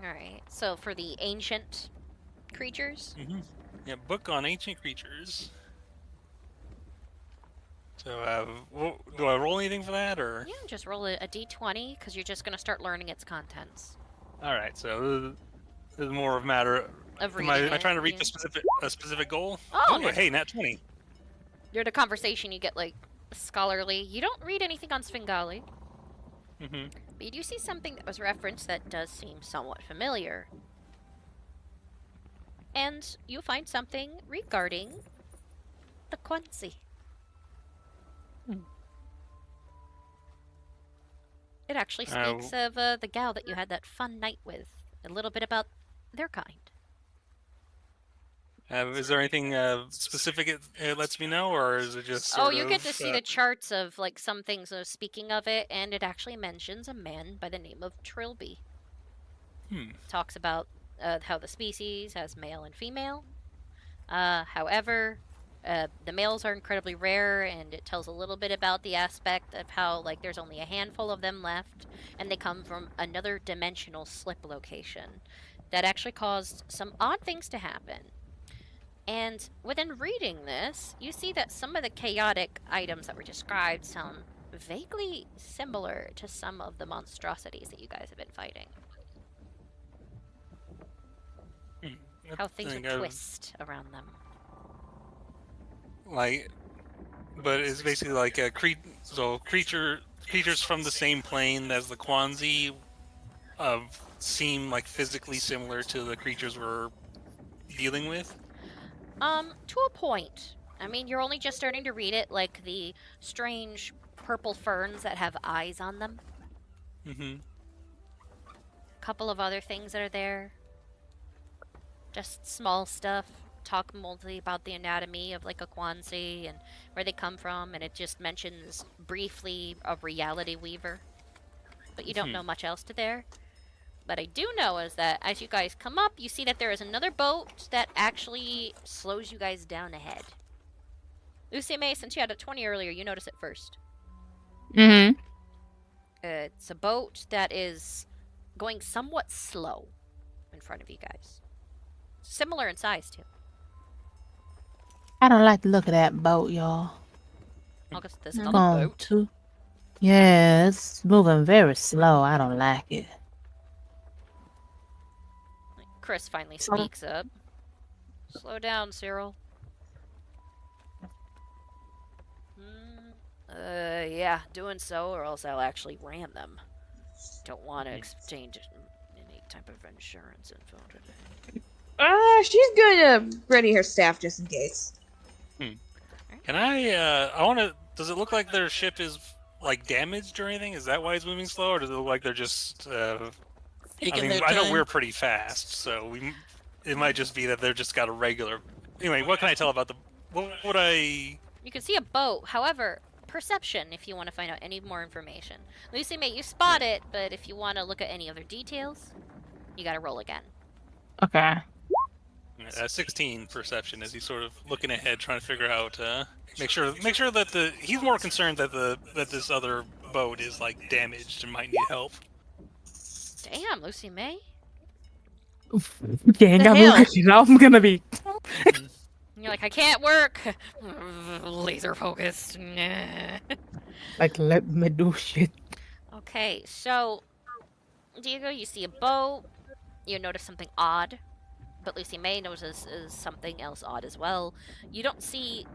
Alright, so for the ancient creatures? Yeah, book on ancient creatures. So, do I roll anything for that, or? Yeah, just roll a d20, because you're just going to start learning its contents. Alright, so this is more of a matter of reading. Am I trying to reach a specific goal? Oh, hey, nat 20. During the conversation, you get, like, scholarly. You don't read anything on Svengali. But you do see something that was referenced that does seem somewhat familiar. And you find something regarding the Quincy. It actually speaks of the gal that you had that fun night with. A little bit about their kind. Is there anything specific it lets me know, or is it just you get to see the charts of like some things speaking of it, and it actually mentions a man by the name of Trilby. Talks about how the species has male and female. However, the males are incredibly rare, and it tells a little bit about the aspect of how, like, there's only a handful of them left, and they come from another dimensional slip location that actually caused some odd things to happen. And within reading this, you see that some of the chaotic items that were described sound vaguely similar to some of the monstrosities that you guys have been fighting. How things would twist around them. Like, but it's basically like a creatures from the same plane as the Kwanzi seem like physically similar to the creatures we're dealing with. To a point. I mean, you're only just starting to read it, like the strange purple ferns that have eyes on them. Mm-hmm. Couple of other things that are there. Just small stuff. Talk mostly about the anatomy of like a Kwanzi and where they come from, and it just mentions briefly a reality weaver. But you don't know much else to there. But I do know is that as you guys come up, you see that there is another boat that actually slows you guys down ahead. Lucy May, since you had a 20 earlier, you notice it first. Mm-hmm. It's a boat that is going somewhat slow in front of you guys. Similar in size, too. I don't like the look of that boat, y'all. August, there's another boat. Yeah, it's moving very slow. I don't like it. Chris finally speaks up. Slow down, Cyril. Yeah, doing so, or else I'll actually ram them. Don't want to exchange any type of insurance info today. She's going to ready her staff just in case. Can I want to... Does it look like their ship is, like, damaged or anything? Is that why it's moving slow, or does it look like they're just... I know we're pretty fast, so it might just be that they're just got a regular... Anyway, what can I tell about the... What would I... You can see a boat, however, perception if you want to find out any more information. Lucy, mate, you spot it, but if you want to look at any other details, you gotta roll again. Okay. 16 perception as he's sort of looking ahead, trying to figure out, make sure that he's more concerned that this other boat is like damaged and might need help. Damn, Lucy May. Gang, I'm gonna be. You're like, I can't work. Laser focused. Like, let me do shit. Okay, so Diego, you see a boat. You notice something odd. But Lucy May notices something else odd as well. You don't see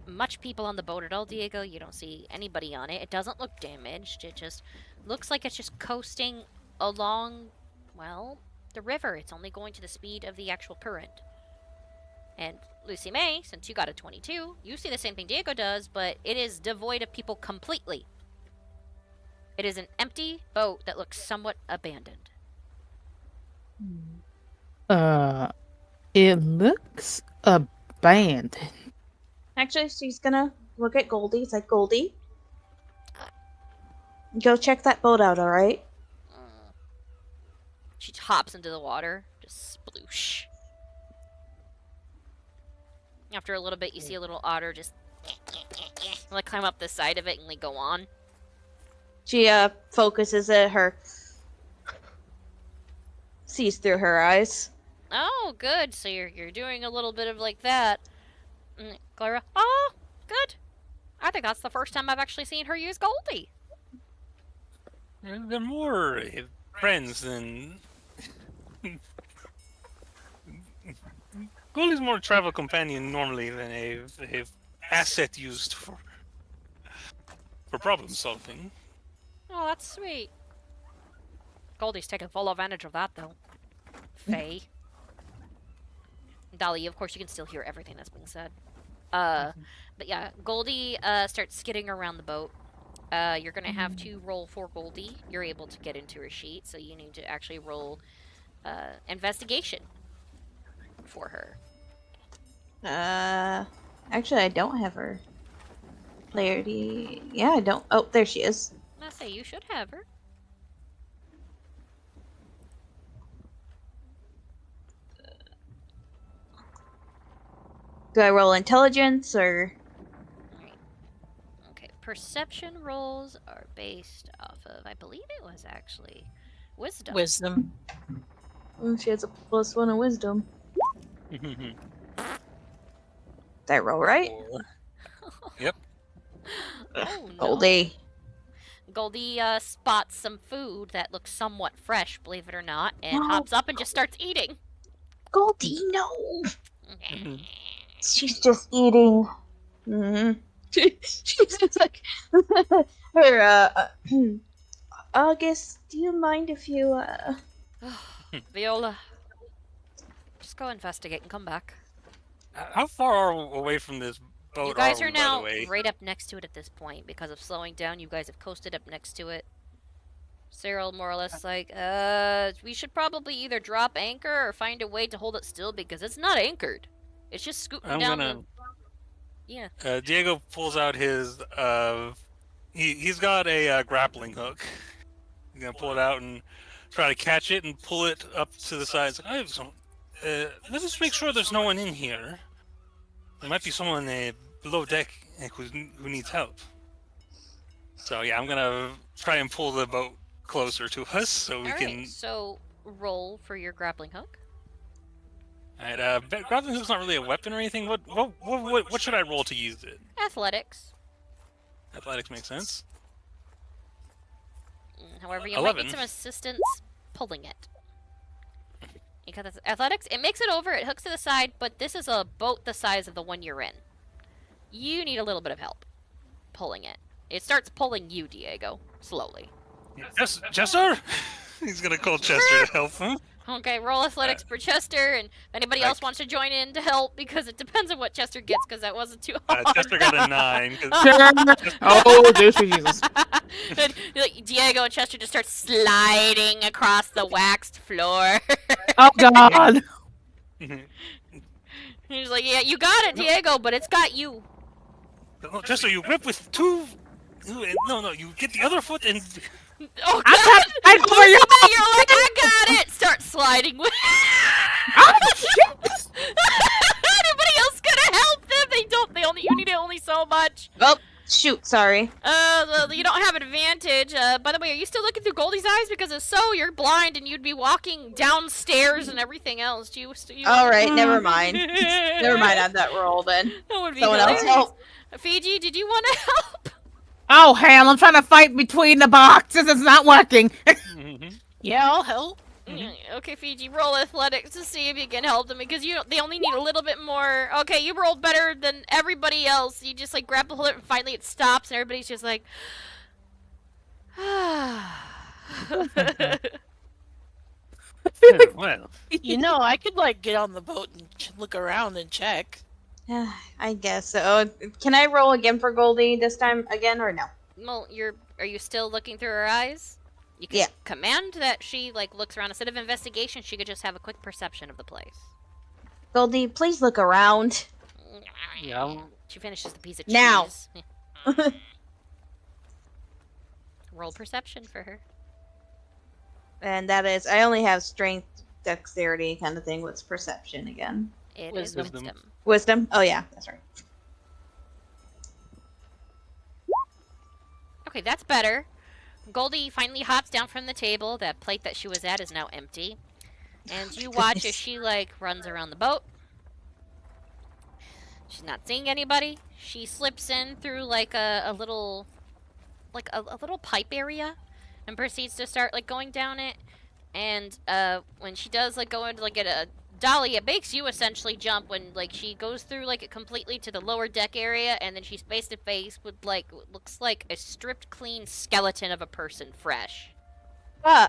much people on the boat at all, Diego. You don't see anybody on it. It doesn't look damaged. It just looks like it's just coasting along, well, the river. It's only going to the speed of the actual current. And Lucy May, since you got a 22, you see the same thing Diego does, but it is devoid of people completely. It is an empty boat that looks somewhat abandoned. It looks abandoned. Actually, she's gonna look at Goldie. It's like, Goldie, go check that boat out, alright? She hops into the water. Just sploosh. After a little bit, you see a little otter just like climb up the side of it and like go on. She focuses at her. Sees through her eyes. Oh, good. So you're doing a little bit of like that. Clara, oh, good. I think that's the first time I've actually seen her use Goldie. They're more friends than... Goldie's more a travel companion normally than a asset used for problem solving. Oh, that's sweet. Goldie's taking full advantage of that, though. Faye. Dolly, of course, you can still hear everything that's being said. But yeah, Goldie starts skidding around the boat. You're gonna have to roll for Goldie. You're able to get into her sheet, so you need to actually roll investigation for her. Actually, I don't have her. Clarity. Yeah, I don't. Oh, there she is. I say you should have her. Do I roll intelligence or? Alright. Okay, perception rolls are based off of, I believe it was actually wisdom. Wisdom. Oh, she has a +1 in wisdom. Did I roll right? Yep. Oh no. Goldie. Goldie spots some food that looks somewhat fresh, believe it or not, and No. hops up and just starts eating. Goldie, no. She's just eating. Mm-hmm. She's just like her. August, do you mind if you Viola, just go investigate and come back. How far away from this boat You guys are are we, by now the way? right up next to it at this point because of slowing down. You guys have coasted up next to it. Cyril more or less like, we should probably either drop anchor or find a way to hold it still because it's not anchored. It's just scooting I'm down gonna. Yeah. Diego pulls out his. He's got a grappling hook. He's gonna pull it out and try to catch it and pull it up to the side. It's like, I have some. Let's just make sure there's no one in here. There might be someone below deck who needs help. So yeah, I'm gonna try and pull the boat closer to us so we can. So roll for your grappling hook. Alright, grappling hook's not really a weapon or anything. What should I roll to use it? Athletics. Athletics makes sense. However, you 11. might need some assistance pulling it. Because it's athletics, it makes it over, it hooks to the side, but this is a boat the size of the one you're in. You need a little bit of help pulling it. It starts pulling you, Diego, slowly. Yes, Chester? He's gonna call Chester to help him. Okay, roll athletics for Chester, and if anybody else wants to join in to help, because it depends on what Chester gets, because that wasn't too hard. Chester got a 9. Oh, Jesus. And, like, Diego and Chester just start sliding across the waxed floor. Oh, God. He's like, yeah, you got it, Diego, but it's got you. No, Chester, you grip with two. No, you get the other foot and. Oh, I'm God! trying to fight for you. You're like, I got it! Start sliding with Oh, shit. Anybody else gonna help them? You need it only so much. Oh, shoot, sorry. Well, you don't have an advantage. By the way, are you still looking through Goldie's eyes? Because if so, you're blind and you'd be walking downstairs and everything else. Do you Alright, never mind. Never mind on that roll then. That would be Someone else hilarious. help. Fiji, did you want to help? Oh, hell, I'm trying to fight between the boxes. It's not working. Yeah, I'll help. Okay, Fiji, roll athletics to see if you can help them because they only need a little bit more. Okay, you rolled better than everybody else. You just like grab the hold and finally it stops and everybody's just like, Well, You know, I could like get on the boat and look around and check. I guess so. Can I roll again for Goldie this time again or no? well, are you still looking through her eyes? You can command that she like looks around instead of investigation. She could just have a quick perception of the place. Goldie, please look around. yeah. She finishes the piece of cheese. Now. Roll perception for her. And that is, I only have strength, dexterity kind of thing. What's perception again? It is Wisdom. wisdom. Wisdom? Oh yeah, that's right. Okay, that's better. Goldie finally hops down from the table. That plate that she was at is now empty. And you watch as she, like, runs around the boat. She's not seeing anybody. She slips in through, like, a little... like, a little pipe area. And proceeds to start, like, going down it. And, when she does, like, go into, like, get a dolly, it makes you essentially jump when, like, she goes through, like, it completely to the lower deck area, and then she's face to face with, like, what looks like a stripped clean skeleton of a person fresh. Sure.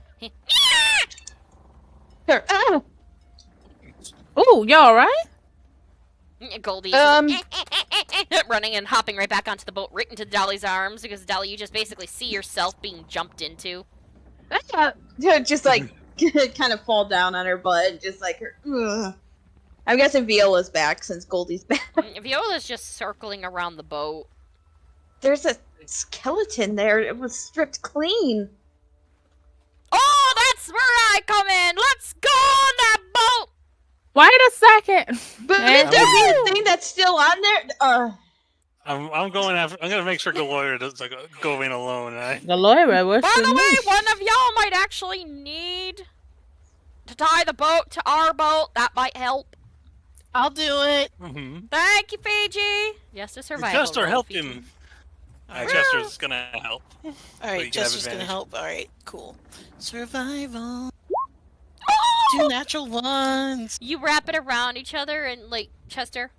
Ah! Ooh, you alright? Goldie running and hopping right back onto the boat, right into Dolly's arms, because Dolly, you just basically see yourself being jumped into. Just like kind of fall down on her butt, just like her. Ugh. I'm guessing Viola's back since Goldie's back. Viola's just circling around the boat. There's a skeleton there. It was stripped clean. Oh, that's where I come in. Let's go on that boat. Wait a second. But Yeah. didn't there be a thing that's still on there? I'm going after. I'm gonna make sure Galoira doesn't go in alone. Right? Galoira, what's By the the way, niche? one of y'all might actually need to tie the boat to our boat. That might help. I'll do it. Mm-hmm. Thank you, Fiji. Yes, to survival. Chester roll, helped Fiji. him. Chester's gonna help. All So you right, can have Chester's gonna advantage. help. All right, cool. Survival. 2 natural ones. You wrap it around each other and like Chester,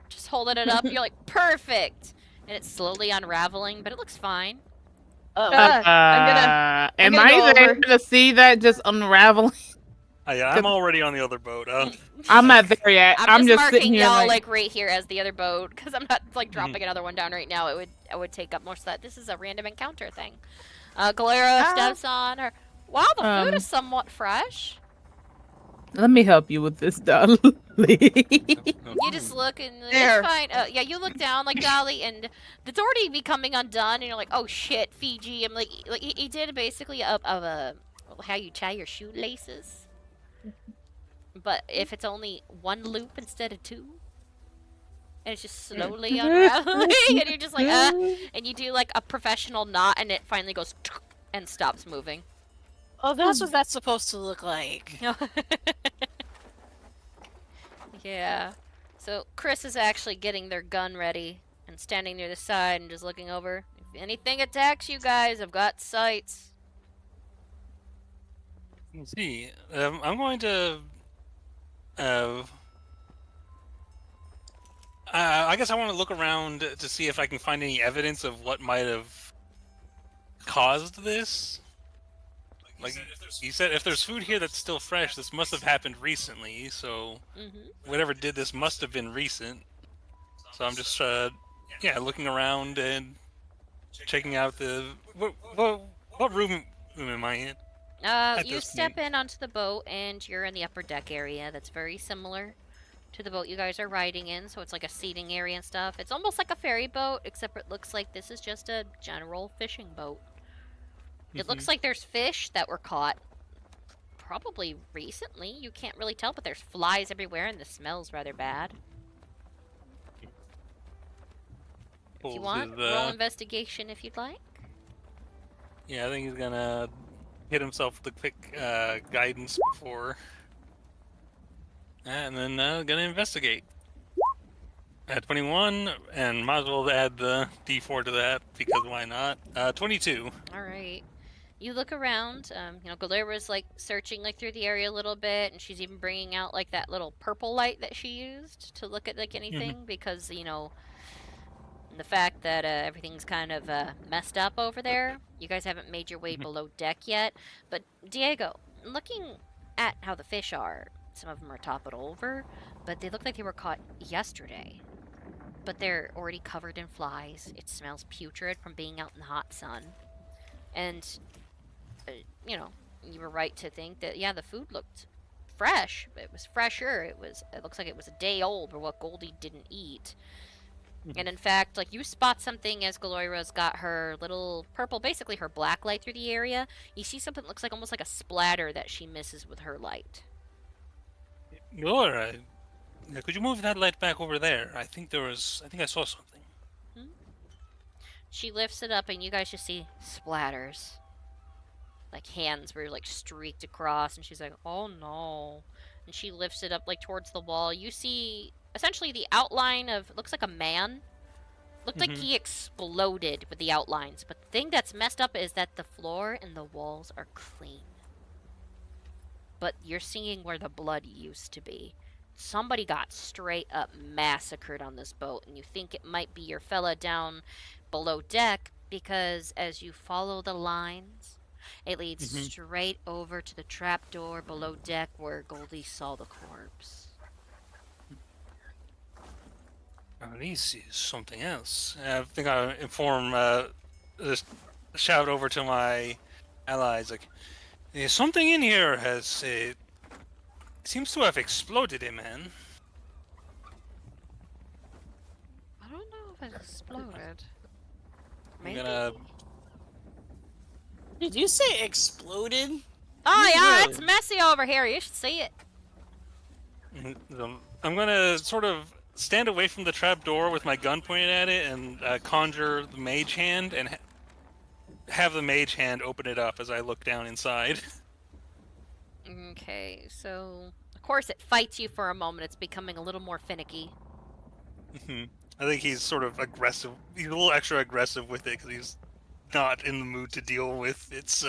just holding it up. You're like perfect, and it's slowly unraveling, but it looks fine. Oh, I'm Am gonna I go there over. to see that just unraveling? Yeah, I'm already on the other boat. I'm not there yet. I'm just sitting marking here y'all like, right here as the other boat because I'm not like dropping another one down right now. It would take up most of that. This is a random encounter thing. Galera steps on her. Wow, the food is somewhat fresh. let me help you with this, darling. You just look and There. it's fine. Yeah, you look down like Dolly, and it's already becoming undone, and you're like, oh shit, Fiji. I'm like he did basically of a how you tie your shoelaces, but if it's only one loop instead of 2, and it's just slowly unraveling, and you're just like, and you do like a professional knot, and it finally goes and stops moving. oh, that's what that's supposed to look like. Yeah. So Chris is actually getting their gun ready and standing near the side and just looking over. If anything attacks you guys, I've got sights. Let's see. I'm going to. I guess I want to look around to see if I can find any evidence of what might have caused this. Like you said, if there's food here that's still fresh, this must have happened recently. So whatever did this must have been recent. So I'm just looking around and checking out the what room am I in? You step in onto the boat and you're in the upper deck area. That's very similar to the boat you guys are riding in. So it's like a seating area and stuff. It's almost like a ferry boat, except it looks like this is just a general fishing boat. It looks like there's fish that were caught probably recently. You can't really tell, but there's flies everywhere and the smell's rather bad. If you want, roll investigation if you'd like. Yeah, I think he's gonna hit himself with a quick guidance before. And then gonna investigate. At 21, and might as well add the D4 to that, because why not? 22. Alright. You look around, Galera's like searching like through the area a little bit, and she's even bringing out like that little purple light that she used to look at like anything, because, the fact that everything's kind of messed up over there. You guys haven't made your way below deck yet, but Diego, looking at how the fish are, some of them are toppled over, but they look like they were caught yesterday. But they're already covered in flies. It smells putrid from being out in the hot sun. And, you were right to think that, yeah, the food looked fresh. It was fresher. It looks like it was a day old, or what Goldie didn't eat. And in fact, like, you spot something as Galoira's got her little purple, basically her black light through the area. You see something that looks like almost like a splatter that she misses with her light. Alright. Could you move that light back over there? I think I saw something. She lifts it up and you guys just see splatters. Like hands were like streaked across, and she's like, oh no. And she lifts it up like towards the wall. You see essentially the outline of, looks like a man. Looked like he exploded with the outlines. But the thing that's messed up is that the floor and the walls are clean. But you're seeing where the blood used to be. Somebody got straight up massacred on this boat, and you think it might be your fella down below deck, because as you follow the lines, it leads straight over to the trapdoor below deck where Goldie saw the corpse. This is something else. I think I inform, just shout over to my allies, like, there's something in here has, seems to have exploded, man. I don't know if it exploded. I'm Maybe. gonna... Did you say exploded? Oh yeah, Really? it's messy over here. You should see it. I'm gonna sort of stand away from the trap door with my gun pointed at it and conjure the mage hand and have the mage hand open it up as I look down inside. Okay, so of course it fights you for a moment. It's becoming a little more finicky. I think he's sort of aggressive. He's a little extra aggressive with it because he's not in the mood to deal with its.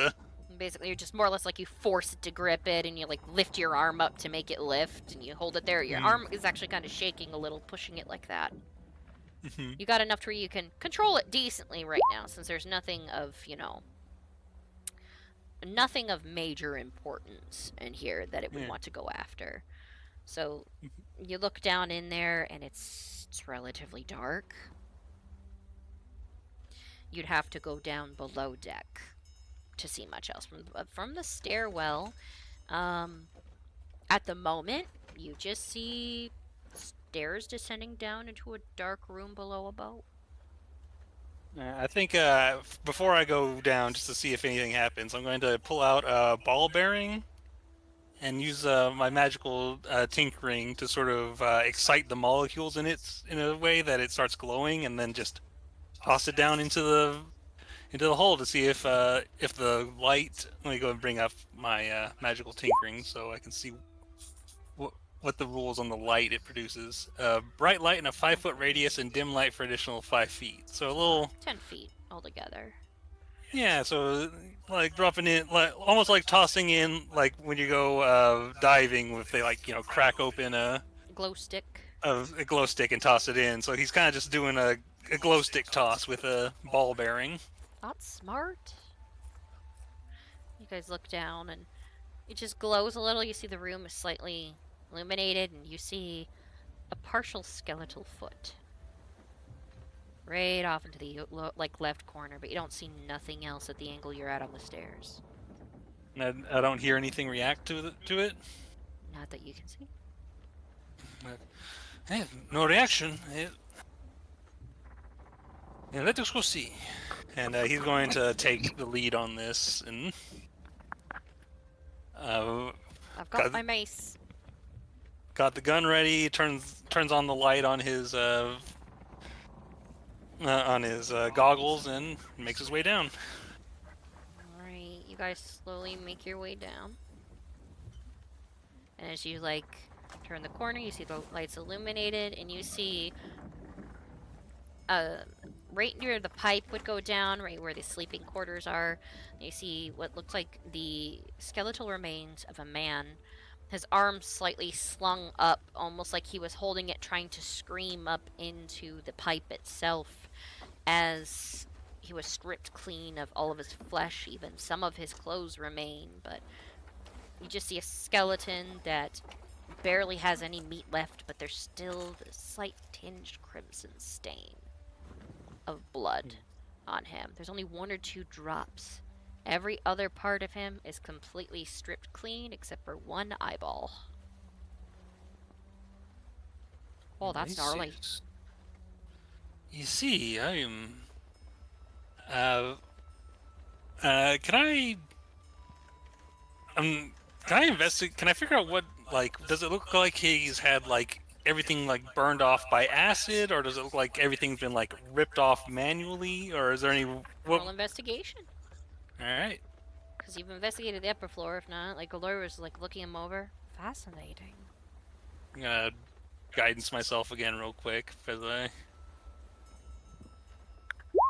Basically, you're just more or less like you force it to grip it, and you like lift your arm up to make it lift, and you hold it there. Your arm is actually kind of shaking a little, pushing it like that. You got enough to where you can control it decently right now, since there's nothing of, you know, nothing of major importance in here that it would want to go after. So you look down in there, and it's relatively dark. You'd have to go down below deck to see much else. From the stairwell, at the moment, you just see stairs descending down into a dark room below a boat. I think before I go down, just to see if anything happens, I'm going to pull out a ball bearing and use my magical tinkering to sort of excite the molecules in it in a way that it starts glowing, and then just toss it down into the hole to see if the light. Let me go and bring up my magical tinkering so I can see what the rules on the light it produces. Bright light in a 5-foot radius and dim light for additional 5 feet. So a little 10 feet altogether. Yeah, so like dropping in, like almost like tossing in, like when you go diving, if they like crack open a glow stick, a glow stick and toss it in. So he's kind of just doing a glow stick toss with a ball bearing. That's smart. You guys look down and it just glows a little. You see the room is slightly illuminated, and you see a partial skeletal foot right off into the left corner, but you don't see nothing else at the angle you're at on the stairs. I don't hear anything react to it. Not that you can see. Hey, no reaction. Yeah, let us go see. And he's going to take the lead on this, and I've got my mace. Got the gun ready. Turns on the light on his goggles and makes his way down. Alright, you guys slowly make your way down. And as you turn the corner, you see the lights illuminated, and you see right near the pipe would go down, right where the sleeping quarters are. You see what looks like the skeletal remains of a man. His arms slightly slung up, almost like he was holding it, trying to scream up into the pipe itself, as he was stripped clean of all of his flesh. Even some of his clothes remain, but you just see a skeleton that barely has any meat left, but there's still the slight tinged crimson stain of blood on him. There's only 1 or 2 drops. Every other part of him is completely stripped clean except for 1 eyeball. Oh, that's gnarly. You see, I am. Can I investigate? Can I figure out what, does it look like he's had everything burned off by acid, or does it look like everything's been ripped off manually, or is there any roll investigation? All right. Because you've investigated the upper floor. If not, Galore was looking him over. Fascinating. I'm gonna guidance myself again real quick because I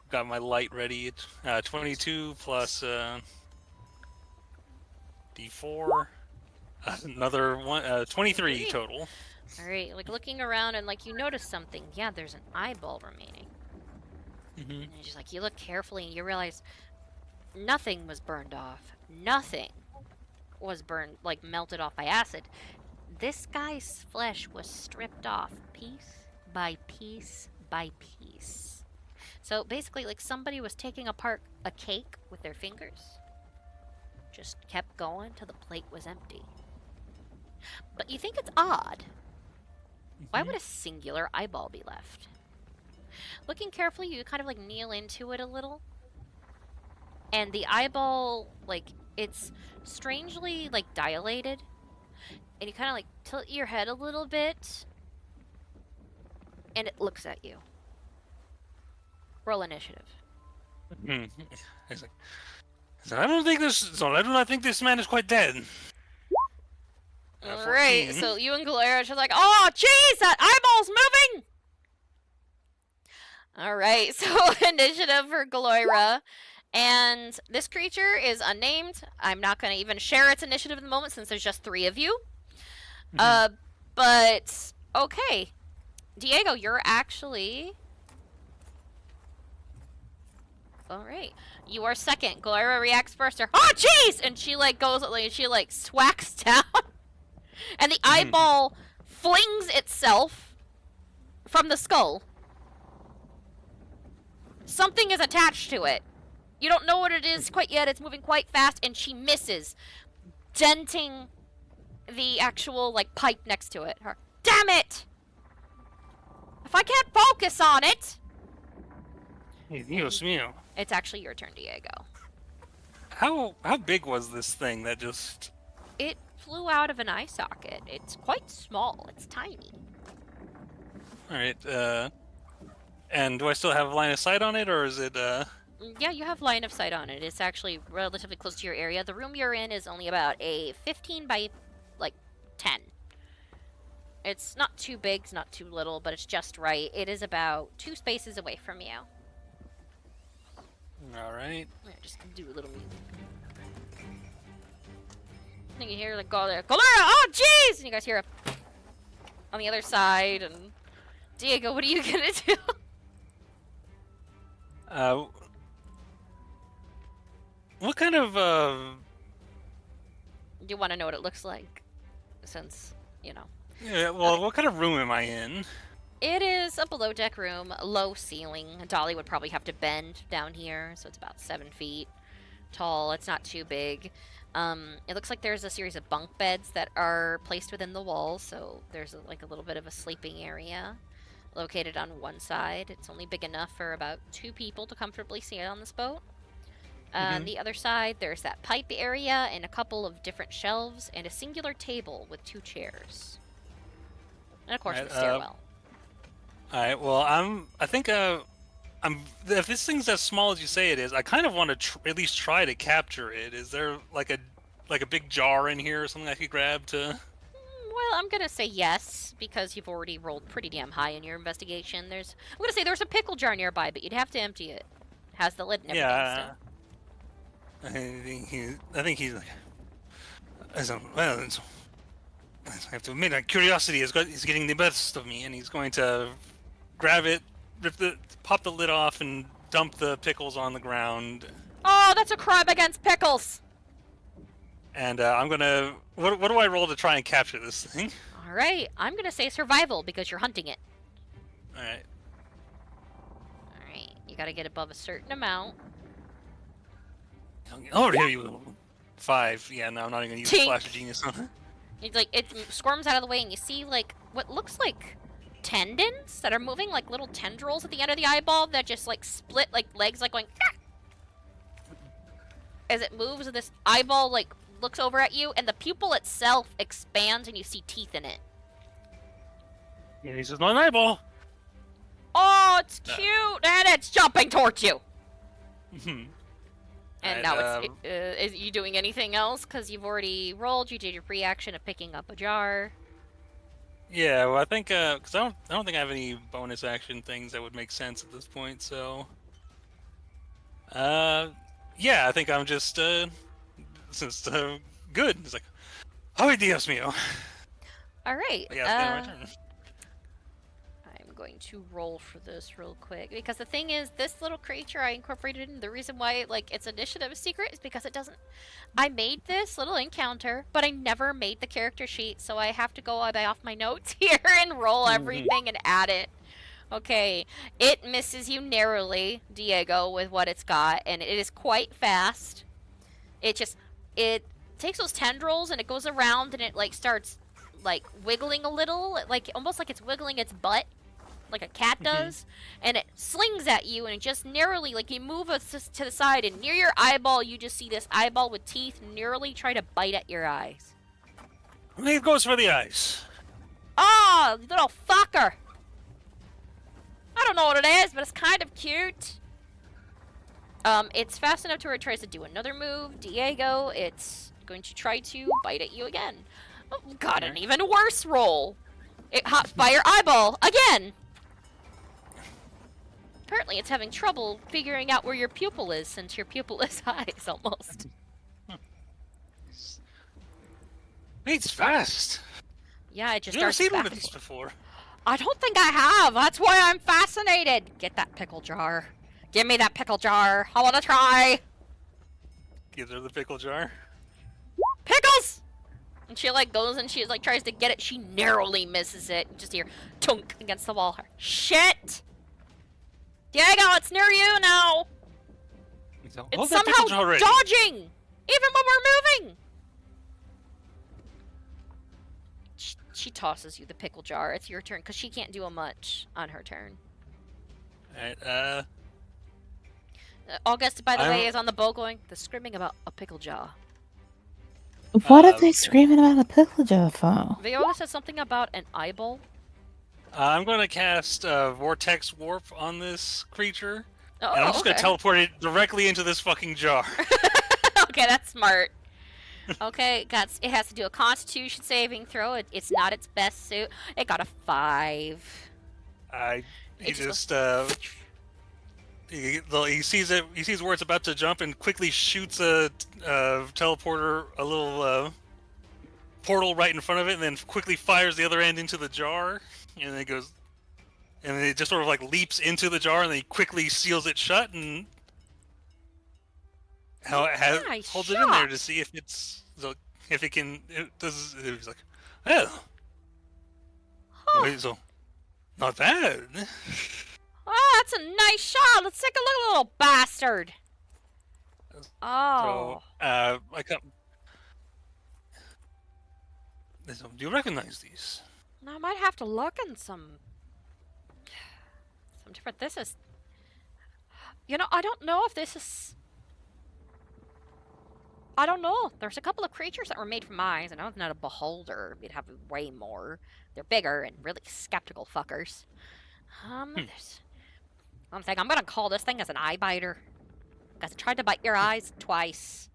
got my light ready. 22 plus D4, another one, 23 total. All right, looking around and you notice something. Yeah, there's an eyeball remaining. And you're just you look carefully and you realize nothing was burned off. Nothing was burned, melted off by acid. This guy's flesh was stripped off piece by piece by piece. So basically, somebody was taking apart a cake with their fingers. Just kept going till the plate was empty. But you think it's odd. Why would a singular eyeball be left? Looking carefully, you kind of kneel into it a little. And the eyeball, it's strangely, dilated. And you kind of, tilt your head a little bit. and it looks at you. Roll initiative. He's like, I do not think this man is quite dead. All right, so you and Galera are like, oh, jeez, that eyeball's moving! All right, so initiative for Galera. And this creature is unnamed. I'm not going to even share its initiative at the moment since there's just 3 of you. But, okay. Diego, you're actually... Alright. You are second. Galera reacts first. Oh, jeez! And she, like, goes, like, she, like, swacks down. And the eyeball flings itself from the skull. Something is attached to it. You don't know what it is quite yet. It's moving quite fast, and she misses, denting the actual, like, pipe next to it. Damn it! If I can't focus on it! Hey, Dios mío. It's actually your turn, Diego. How big was this thing that just... It flew out of an eye socket. It's quite small. It's tiny. Alright, and do I still have line of sight on it, or is it, Yeah, you have line of sight on it. It's actually relatively close to your area. The room you're in is only about a 15 by, like, 10. It's not too big, it's not too little, but it's just right. It is about 2 spaces away from you. Alright. Yeah, just do a little music. And you hear, like, go there, Galera, oh, jeez! And you guys hear a on the other side, and Diego, what are you gonna do? What kind of, You want to know what it looks like, since, you know. Yeah, well, what kind of room am I in? It is a below-deck room, low ceiling. Dolly would probably have to bend down here, so it's about 7 feet tall. It's not too big. It looks like there's a series of bunk beds that are placed within the walls, so there's like a little bit of a sleeping area located on one side. It's only big enough for about 2 people to comfortably sit on this boat. On the other side, there's that pipe area and a couple of different shelves and a singular table with 2 chairs. And of course, the stairwell. Alright, well, if this thing's as small as you say it is, I kind of want to at least try to capture it. Is there like a big jar in here or something I could grab to? Well, I'm gonna say yes because you've already rolled pretty damn high in your investigation. I'm gonna say there's a pickle jar nearby, but you'd have to empty it. It has the lid and everything. Yeah. So. I think he's like, well, I have to admit, curiosity is getting the best of me, and he's going to grab it, pop the lid off, and dump the pickles on the ground. Oh, that's a crime against pickles! And I'm gonna... What do I roll to try and capture this thing? Alright, I'm gonna say survival because you're hunting it. Alright. Alright, you gotta get above a certain amount. Oh, here you go. 5. Yeah, no, I'm not even gonna use Tink. Flash of Genius on it. It's like, it squirms out of the way and you see, like, what looks like tendons that are moving, like little tendrils at the end of the eyeball that just, like, split, like, legs, like, going... As it moves, and this eyeball, like, looks over at you, and the pupil itself expands and you see teeth in it. Yeah, this is my eyeball. Oh, it's cute! And it's jumping towards you! And Right, now is you doing anything else? Because you've already rolled, you did your pre-action of picking up a jar. Yeah, well, I think, because I don't think I have any bonus action things that would make sense at this point, so... yeah, I think I'm just, good. It's like, oh, Dios mío. Alright, Yeah, it's my turn. I'm going to roll for this real quick, because the thing is, this little creature I incorporated in, the reason why, like, its initiative is secret is because it doesn't... I made this little encounter, but I never made the character sheet, so I have to go off my notes here and roll everything and add it. Okay, it misses you narrowly, Diego, with what it's got, and it is quite fast. It takes those tendrils and it goes around and it, like, starts, like, wiggling a little, like, almost like it's wiggling its butt, like a cat does, and it slings at you, and it just narrowly, like, you move to the side, and near your eyeball, you just see this eyeball with teeth narrowly try to bite at your eyes. I think it goes for the eyes. Oh, little fucker! don't know what it is, but it's kind of cute. It's fast enough to where it tries to do another move. Diego, it's going to try to bite at you again. Oh, got an even worse roll. It hot fire eyeball again. Apparently, it's having trouble figuring out where your pupil is, since your pupil is eyes almost. It's fast. Yeah, it just Have you ever starts seen back one of and these forth. before? I don't think I have. That's why I'm fascinated. Get that pickle jar. Give me that pickle jar. I want to try. Gives her the pickle jar. Pickles! And she like goes and she like tries to get it. She narrowly misses it. You just hear tunk against the wall. Shit! Diego, it's near you now. So, It's hold that pickle jar somehow ready. dodging, even when we're moving. She tosses you the pickle jar. It's your turn because she can't do a much on her turn. Alright, August, by the way, is on the boat going. They're screaming about a pickle jar. What are they screaming about a pickle jar for? Viola said something about an eyeball. I'm going to cast Vortex Warp on this creature. Oh, and I'm just going okay. to teleport it directly into this fucking jar. Okay, that's smart. Okay, it has to do a Constitution saving throw. It's not its best suit. It got a 5. He sees it. He sees where it's about to jump and quickly shoots a teleporter, a little portal right in front of it, and then quickly fires the other end into the jar. And then it goes, and then it just sort of like leaps into the jar, and then he quickly seals it shut and Nice holds it in there to see if if it can. It does. It was like, oh, wait, so not bad. Oh, that's a nice shot. Let's take a look at the little bastard. Oh. So, I got. Do you recognize these? I might have to look in some different. This is. You know, I don't know if this is. I don't know. There's a couple of creatures that were made from eyes. I know it's not a beholder. We'd have way more. They're bigger and really skeptical fuckers. I'm thinking I'm gonna call this thing as an eye biter. Because it tried to bite your eyes twice.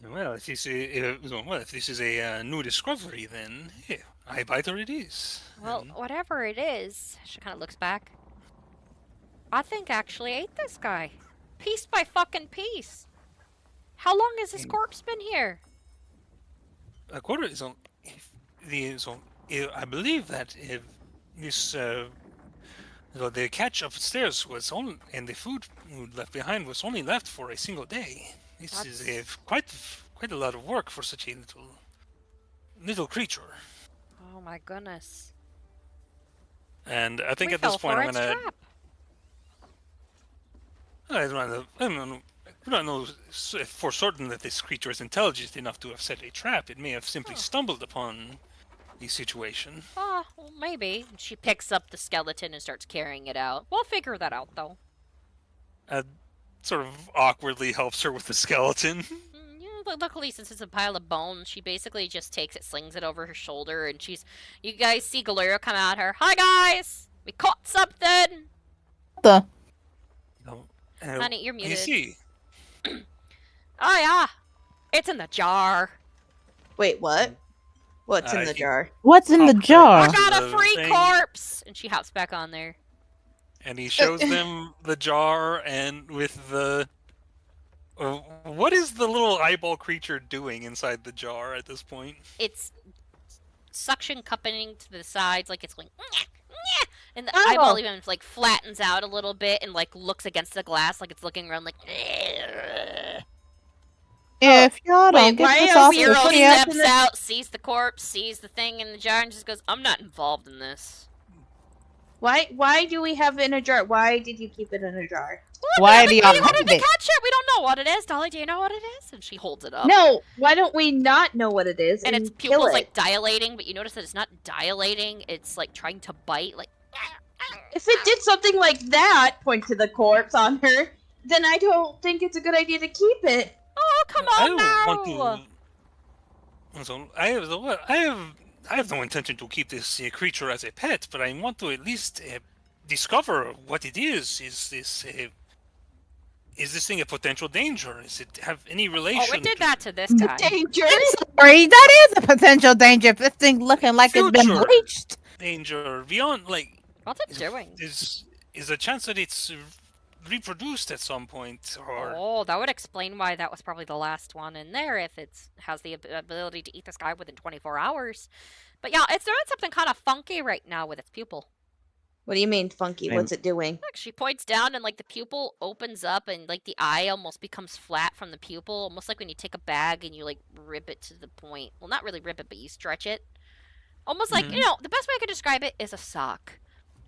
Well, if this is a new discovery, then yeah, eye biter it is. Well, whatever it is, she kind of looks back. I think I actually ate this guy. Piece by fucking piece. How long has this corpse been here? A quarter is on. I believe that if this the catch upstairs was on, and the food left behind was only left for a single day. This is quite a lot of work for such a little creature. Oh my goodness. And I think We at this fell point for I'm its gonna. trap. I don't know for certain that this creature is intelligent enough to have set a trap. It may have simply stumbled upon the situation. Oh, well, maybe. She picks up the skeleton and starts carrying it out. We'll figure that out, though. Sort of awkwardly helps her with the skeleton. Yeah, but luckily, since it's a pile of bones, she basically just takes it, slings it over her shoulder, and you guys see Galera come out her. Hi, guys! We caught something! The Honey, you're muted. You see? Oh, yeah! It's in the jar. Wait, what? What's in the jar? What's in the jar? I got a free thing. corpse! And she hops back on there. And he shows them the jar, and with the... what is the little eyeball creature doing inside the jar at this point? It's suction cupping to the sides, like it's going... And the eyeball even like flattens out a little bit and like looks against the glass, like it's looking around like... If y'all don't get this off Zero the ship, steps out, sees the corpse, sees the thing in the jar, and just goes, I'm not involved in this. Why do we have it in a jar? Why did you keep it in a jar? why do y'all We have wanted to it? catch it. We don't know what it is. Dolly, do you know what it is? And she holds it up. No, why don't we not know what it is And its kill pupil's it? like dilating, but you notice that it's not dilating. It's like trying to bite. Like, If it did something like that, point to the corpse on her, then I don't think it's a good idea to keep it. oh, come on now. So I have no intention to keep this creature as a pet, but I want to at least discover what it is. Is this thing a potential danger? Does it have any relation? Oh, it did that to this guy. Danger. Sorry, that is a potential danger if this thing looking like it's been Future bleached. danger beyond like. What's it doing? Is a chance that it's reproduced at some point, or Oh, that would explain why that was probably the last one in there, if it has the ability to eat this guy within 24 hours. But yeah, it's doing something kind of funky right now with its pupil. What do you mean funky? What's it doing? Look, she points down and like the pupil opens up and like the eye almost becomes flat from the pupil, almost like when you take a bag and you like rip it to the point. Well, not really rip it, but you stretch it. Almost like, you know, the best way I could describe it is a sock.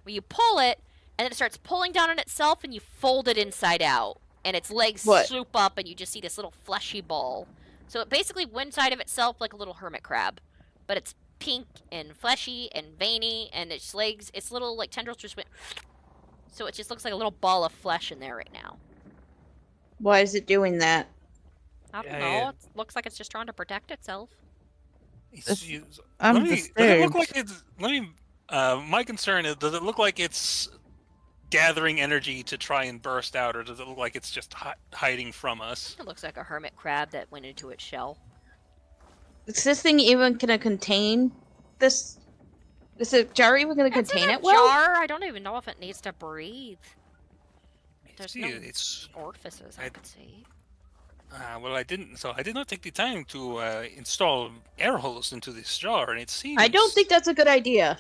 Where you pull it, and then it starts pulling down on itself, and you fold it inside out. And its legs swoop up, and you just see this little fleshy ball. So it basically went inside of itself like a little hermit crab. But it's pink and fleshy and veiny, and its legs, its little like tendrils just went... So it just looks like a little ball of flesh in there right now. Why is it doing that? I don't know. It looks like it's just trying to protect itself. I'm does disturbed. it look like it's... my concern is, does it look like it's gathering energy to try and burst out, or does it look like it's just hiding from us? It looks like a hermit crab that went into its shell. Is this thing even gonna contain this? Is the jar even gonna contain it well? Jar? I don't even know if it needs to breathe. There's no orifices I could see. Well, I did not take the time to install air holes into this jar, and it seems... I don't think that's a good idea.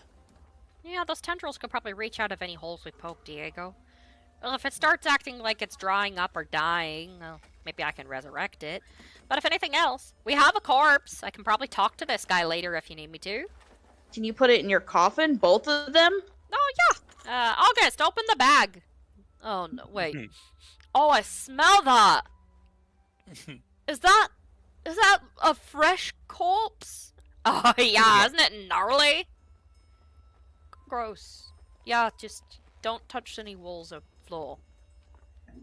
Yeah, those tendrils could probably reach out of any holes we poke, Diego. Well, if it starts acting like it's drying up or dying, well, maybe I can resurrect it. But if anything else, we have a corpse. I can probably talk to this guy later if you need me to. Can you put it in your coffin, both of them? Oh, yeah. August, open the bag. Oh, no, wait. Oh, I smell that. Is that a fresh corpse? Oh, yeah, isn't it gnarly? Gross. Yeah, just don't touch any walls or floor.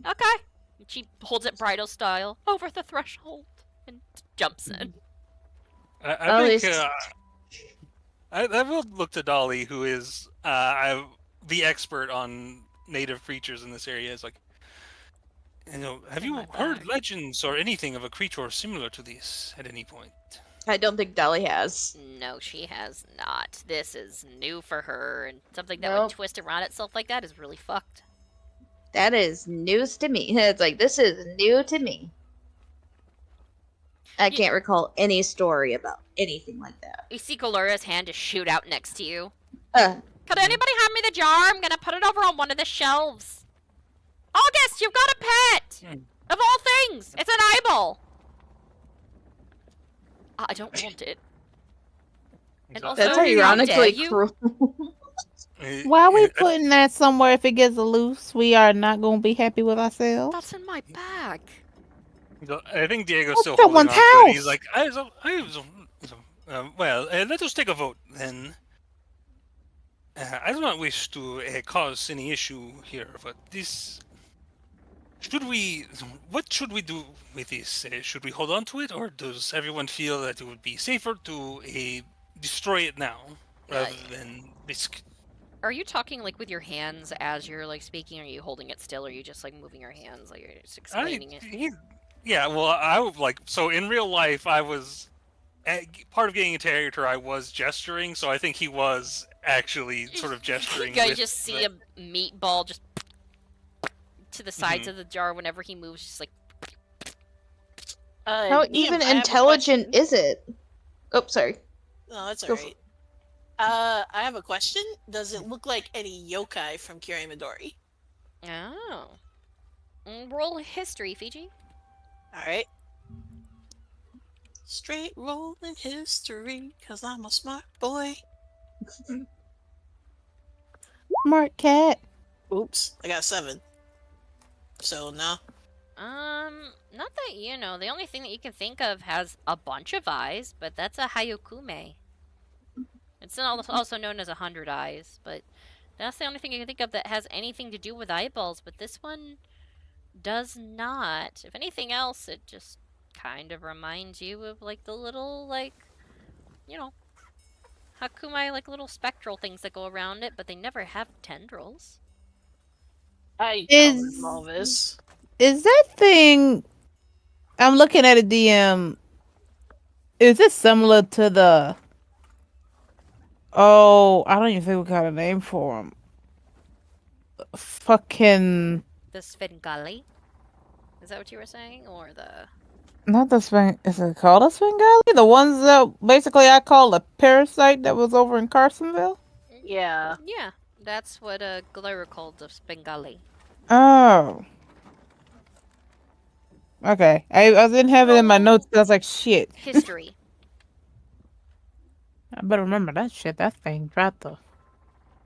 Okay. She holds it bridal style over the threshold and jumps in. I think I will look to Dolly, who is the expert on native creatures in this area. Is like, you know, have you heard legends or anything of a creature similar to this at any point? I don't think Dolly has. No, she has not. This is new for her, and something that would twist around itself like that is really fucked. That is news to me. It's like, this is new to me. I can't recall any story about anything like that. You see Galura's hand just shoot out next to you. Could anybody hand me the jar? I'm gonna put it over on one of the shelves. August, you've got a pet! Of all things! It's an eyeball! I don't want it. And also, that's ironically cruel. Why are we putting that somewhere if it gets loose? We are not going to be happy with ourselves. That's in my bag. I think Diego's still holding on to it. He's like, well, let us take a vote then. I do not wish to cause any issue here, but this... What should we do with this? Should we hold on to it, or does everyone feel that it would be safer to destroy it now, rather than risk? Are you talking like with your hands as you're like speaking? Or are you holding it still, or are you just like moving your hands like you're just explaining it? Yeah, well, I would like, so in real life, I was, part of getting into character, I was gesturing, so I think he was actually sort of gesturing. You guys just see a meatball just to the sides of the jar whenever he moves, just like... How even intelligent is it? Oh, sorry. No, that's alright. I have a question. Does it look like any yokai from Kirai Midori? Oh. Roll history, Fiji. Alright. Straight rolling history, cause I'm a smart boy. Smart cat. Oops, I got 7. So, no. Not that you know. The only thing that you can think of has a bunch of eyes, but that's a Hayokume. It's also known as 100 eyes, but that's the only thing you can think of that has anything to do with eyeballs, but this one does not. If anything else, it just kind of reminds you of, like, the little, like, you know, Hakume, like, little spectral things that go around it, but they never have tendrils. I don't recall this. Is that thing? I'm looking at a DM. Is it similar to the? Oh, I don't even think we got a name for him. Fucking. The Svengali? Is that what you were saying? Or the... Not the Sven. Is it called a Svengali? The ones that basically I call a parasite that was over in Carsonville? Yeah. Yeah, that's what Gloria called the Svengali. Oh. Okay. I didn't have it in my notes. I was like, shit. History. I better remember that shit. That thing tried to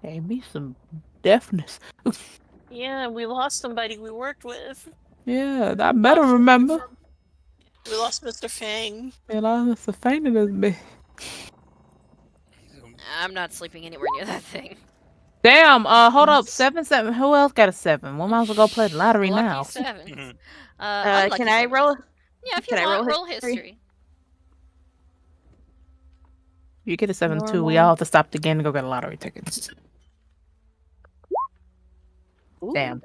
gave me some deafness. Yeah, we lost somebody we worked with. Yeah, I better remember. We lost Mr. Fang. And I was fainted as me. I'm not sleeping anywhere near that thing. Damn, hold up. 7. Who else got a 7? We might as well go play the lottery Lucky now. 7. Can I roll? Yeah, if you Can I want, roll roll history? history. You get a 7 too. We Normal. all have to stop the game to go get a lottery tickets. Ooh. Damn.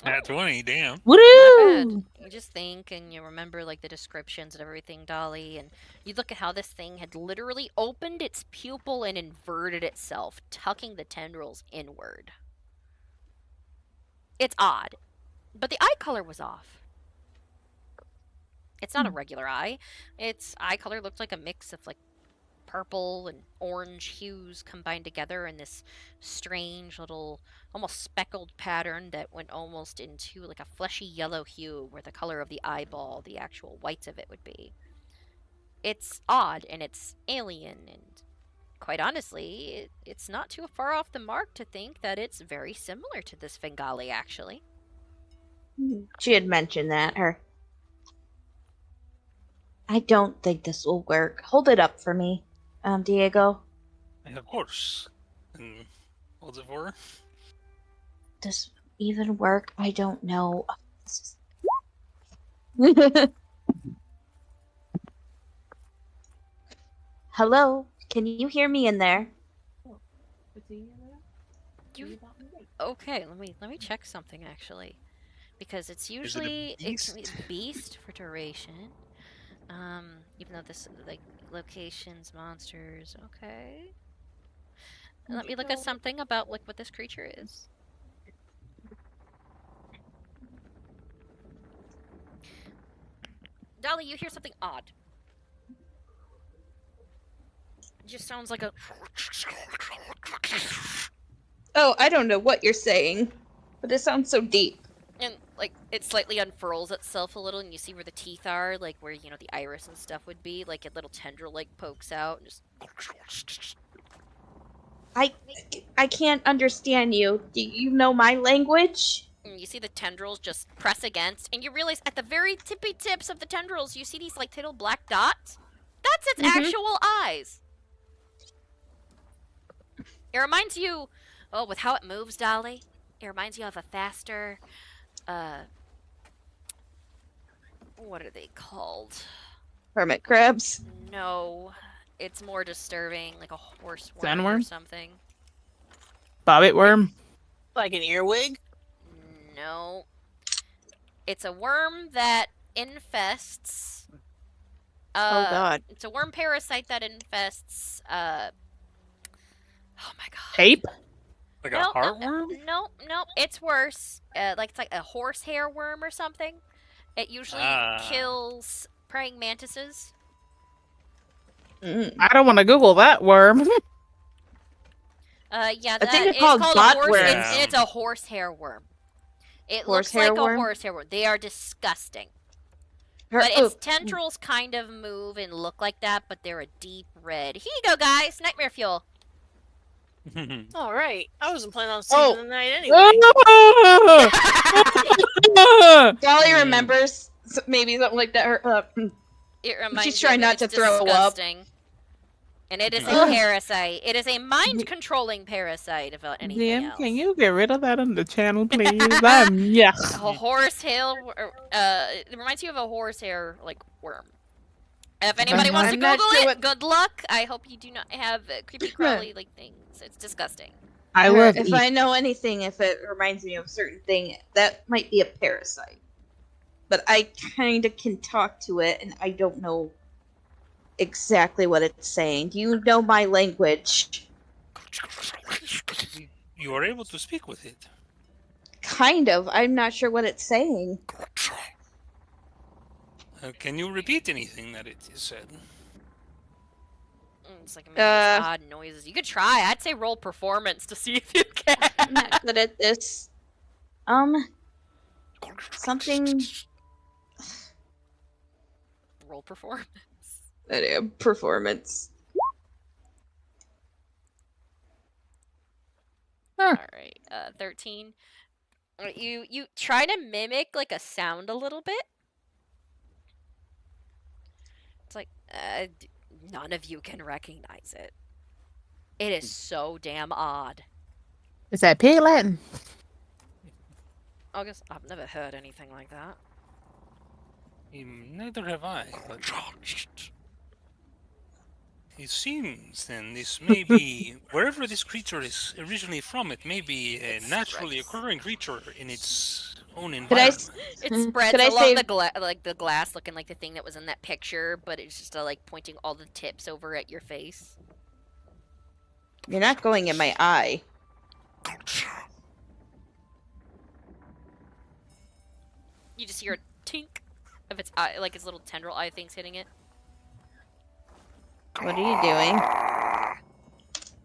At 20, damn. Not bad. Woo! You just think and you remember like the descriptions and everything, Dolly, and you look at how this thing had literally opened its pupil and inverted itself, tucking the tendrils inward. It's odd, but the eye color was off. It's not a regular eye. Its eye color looked like a mix of like purple and orange hues combined together in this strange little almost speckled pattern that went almost into like a fleshy yellow hue where the color of the eyeball, the actual whites of it would be. It's odd and it's alien, and quite honestly, it's not too far off the mark to think that it's very similar to this Svengali, actually. She had mentioned that. I don't think this will work. Hold it up for me, Diego. And of course. And hold it for her. Does it even work? I don't know. Hello? Can you hear me in there? Okay, let me check something actually, because it's usually it's beast for duration. Even though this like locations, monsters. Okay. Let me look at something about like what this creature is. Dolly, you hear something odd. It just sounds like a... Oh, I don't know what you're saying, but it sounds so deep. And, like, it slightly unfurls itself a little, and you see where the teeth are, like, where, you know, the iris and stuff would be. Like, a little tendril, like, pokes out, and just... I can't understand you. Do you know my language? And you see the tendrils just press against, and you realize at the very tippy tips of the tendrils, you see these, like, little black dots? That's its actual eyes! It reminds you... Oh, with how it moves, Dolly, it reminds you of a faster... what are they called? Hermit crabs. No, it's more disturbing, like a horse worm or Sandworm? something. Bobbit worm? Like an earwig? No. It's a worm that infests... Oh god. It's a worm parasite that infests, oh my god. Ape? Like a heartworm? No, it's worse. It's like a horsehair worm or something. It usually kills praying mantises. I don't want to Google that worm. Yeah, I think it's it's called a bot horse. worm. It's a horsehair worm. It looks Horsehair like a worm? horsehair worm. They are disgusting. But its tendrils kind of move and look like that, but they're a deep red. Here you go, guys. Nightmare fuel. All right. I wasn't planning on sleeping the night anyway. Dolly remembers maybe something like that. It reminds She's you trying of it. not to It's throw up. disgusting. And it is a parasite. It is a mind-controlling parasite, if anything Jim, else. can you get rid of that on the channel, please? Yeah. A horsehair. It reminds you of a horsehair like worm. If anybody wants to I'm not Google sure it, good luck. I hope you do not have creepy crawly like things. It's disgusting. I Or love if I know anything, if it reminds me of a certain thing, that might be a parasite. But I kind of can talk to it, and I don't know exactly what it's saying. Do you know my language? You are able to speak with it. Kind of. I'm not sure what it's saying. Can you repeat anything that it is said? It's like making these odd noises. You could try. I'd say roll performance to see if you can. I'm not good at this. Something. Roll performance. Performance. All right, 13. You try to mimic like a sound a little bit. It's like none of you can recognize it. It is so damn odd. Is that pig Latin? August, I've never heard anything like that. Neither have I, but it seems then this may be wherever this creature is originally from. It may be a naturally occurring creature in its own environment. It spreads along the glass, looking like the thing that was in that picture, but it's just like pointing all the tips over at your face. You're not going in my eye. You just hear a tink of its eye, like its little tendril eye things hitting it. What are you doing?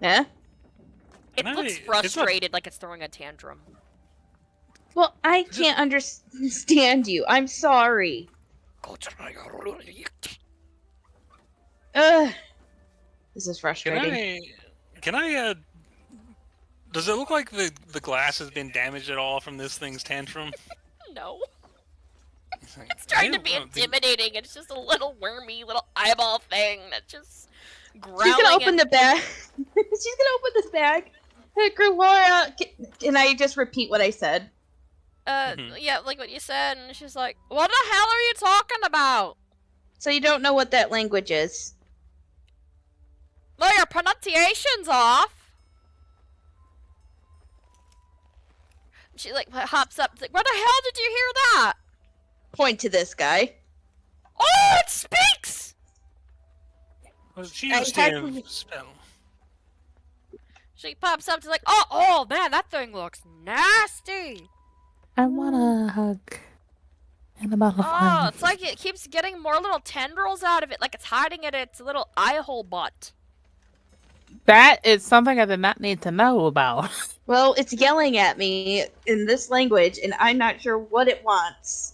Yeah? It looks frustrated, like it's throwing a tantrum. Well, I can't understand you. I'm sorry. This is frustrating. Can I does it look like the glass has been damaged at all from this thing's tantrum? No. It's trying to be intimidating. It's just a little wormy little eyeball thing that's just growling. She's gonna open the bag. She's gonna open this bag. Hey, Laura, can I just repeat what I said? Yeah, like what you said, and she's like, "What the hell are you talking about?" So you don't know what that language is? Well, your pronunciation's off. She like hops up, like, "What the hell did you hear that?" Point to this guy. Oh, it speaks! Well, she used a spell. She pops up to like, oh man, that thing looks nasty. I want a hug. And a bottle of wine. Oh, it's like it keeps getting more little tendrils out of it, like it's hiding it in its little eye hole butt. That is something I did not need to know about. Well, it's yelling at me in this language, and I'm not sure what it wants.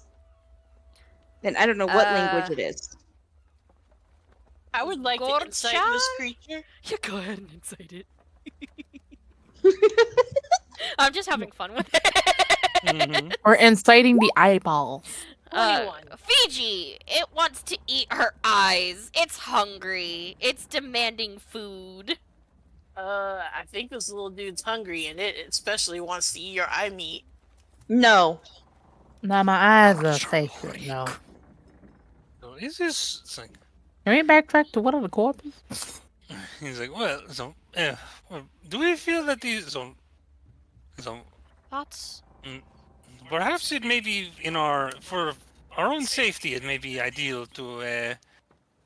And I don't know what language it is. I would like to incite this creature. You go ahead and incite it. I'm just having fun with it. Or inciting the eyeballs. Fiji! It wants to eat her eyes. It's hungry. It's demanding food. I think this little dude's hungry, and it especially wants to eat your eye meat. No. Now my eyes are sacred, no. So is this thing? Can we backtrack to what are the corpses? He's like, well, do we feel that these Thoughts? Perhaps it may be for our own safety, it may be ideal to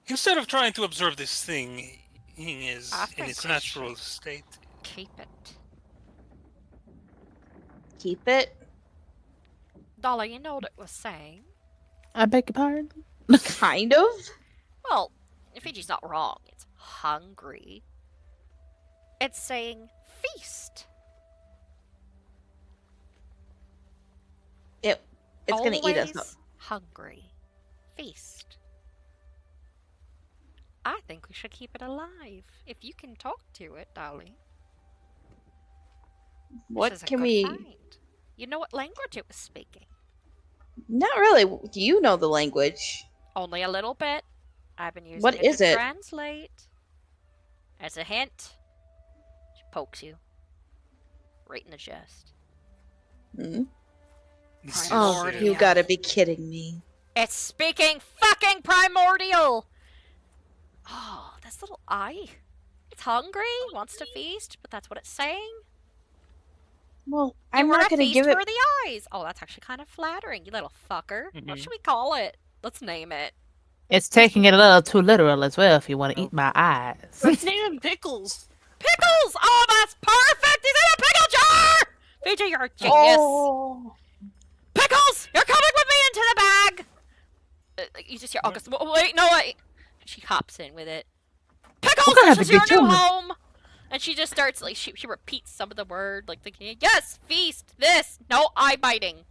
instead of trying to observe this thing in its natural state. Keep it. Keep it? Dolly, you know what it was saying. I beg your pardon? Kind of? Well, Fiji's not wrong. It's hungry. It's saying feast. It's gonna eat us up. Hungry. Feast. I think we should keep it alive. If you can talk to it, Dolly. What can we... Find. You know what language it was speaking? Not really. Do you know the language? Only a little bit. I've been using What it is to it? translate. As a hint, she pokes you. Right in the chest. Hmm? Oh, you gotta be kidding me. It's speaking fucking primordial! Oh, this little eye. It's hungry, wants to feast, but that's what it's saying. Well, You I'm were not a gonna feast give it. for the eyes. Oh, that's actually kind of flattering, you little fucker. What should we call it? Let's name it. It's taking it a little too literal as well. If you want to eat my eyes. Let's name him Pickles. Pickles! Oh, that's perfect! He's in a pickle jar! Vijay, you're a genius. Oh. Pickles! You're coming with me into the bag! You just hear August. Wait, no, wait. She hops in with it. Pickles, this is your new home! And she just starts, like, she repeats some of the word, like, thinking, yes, feast, this, no eye biting.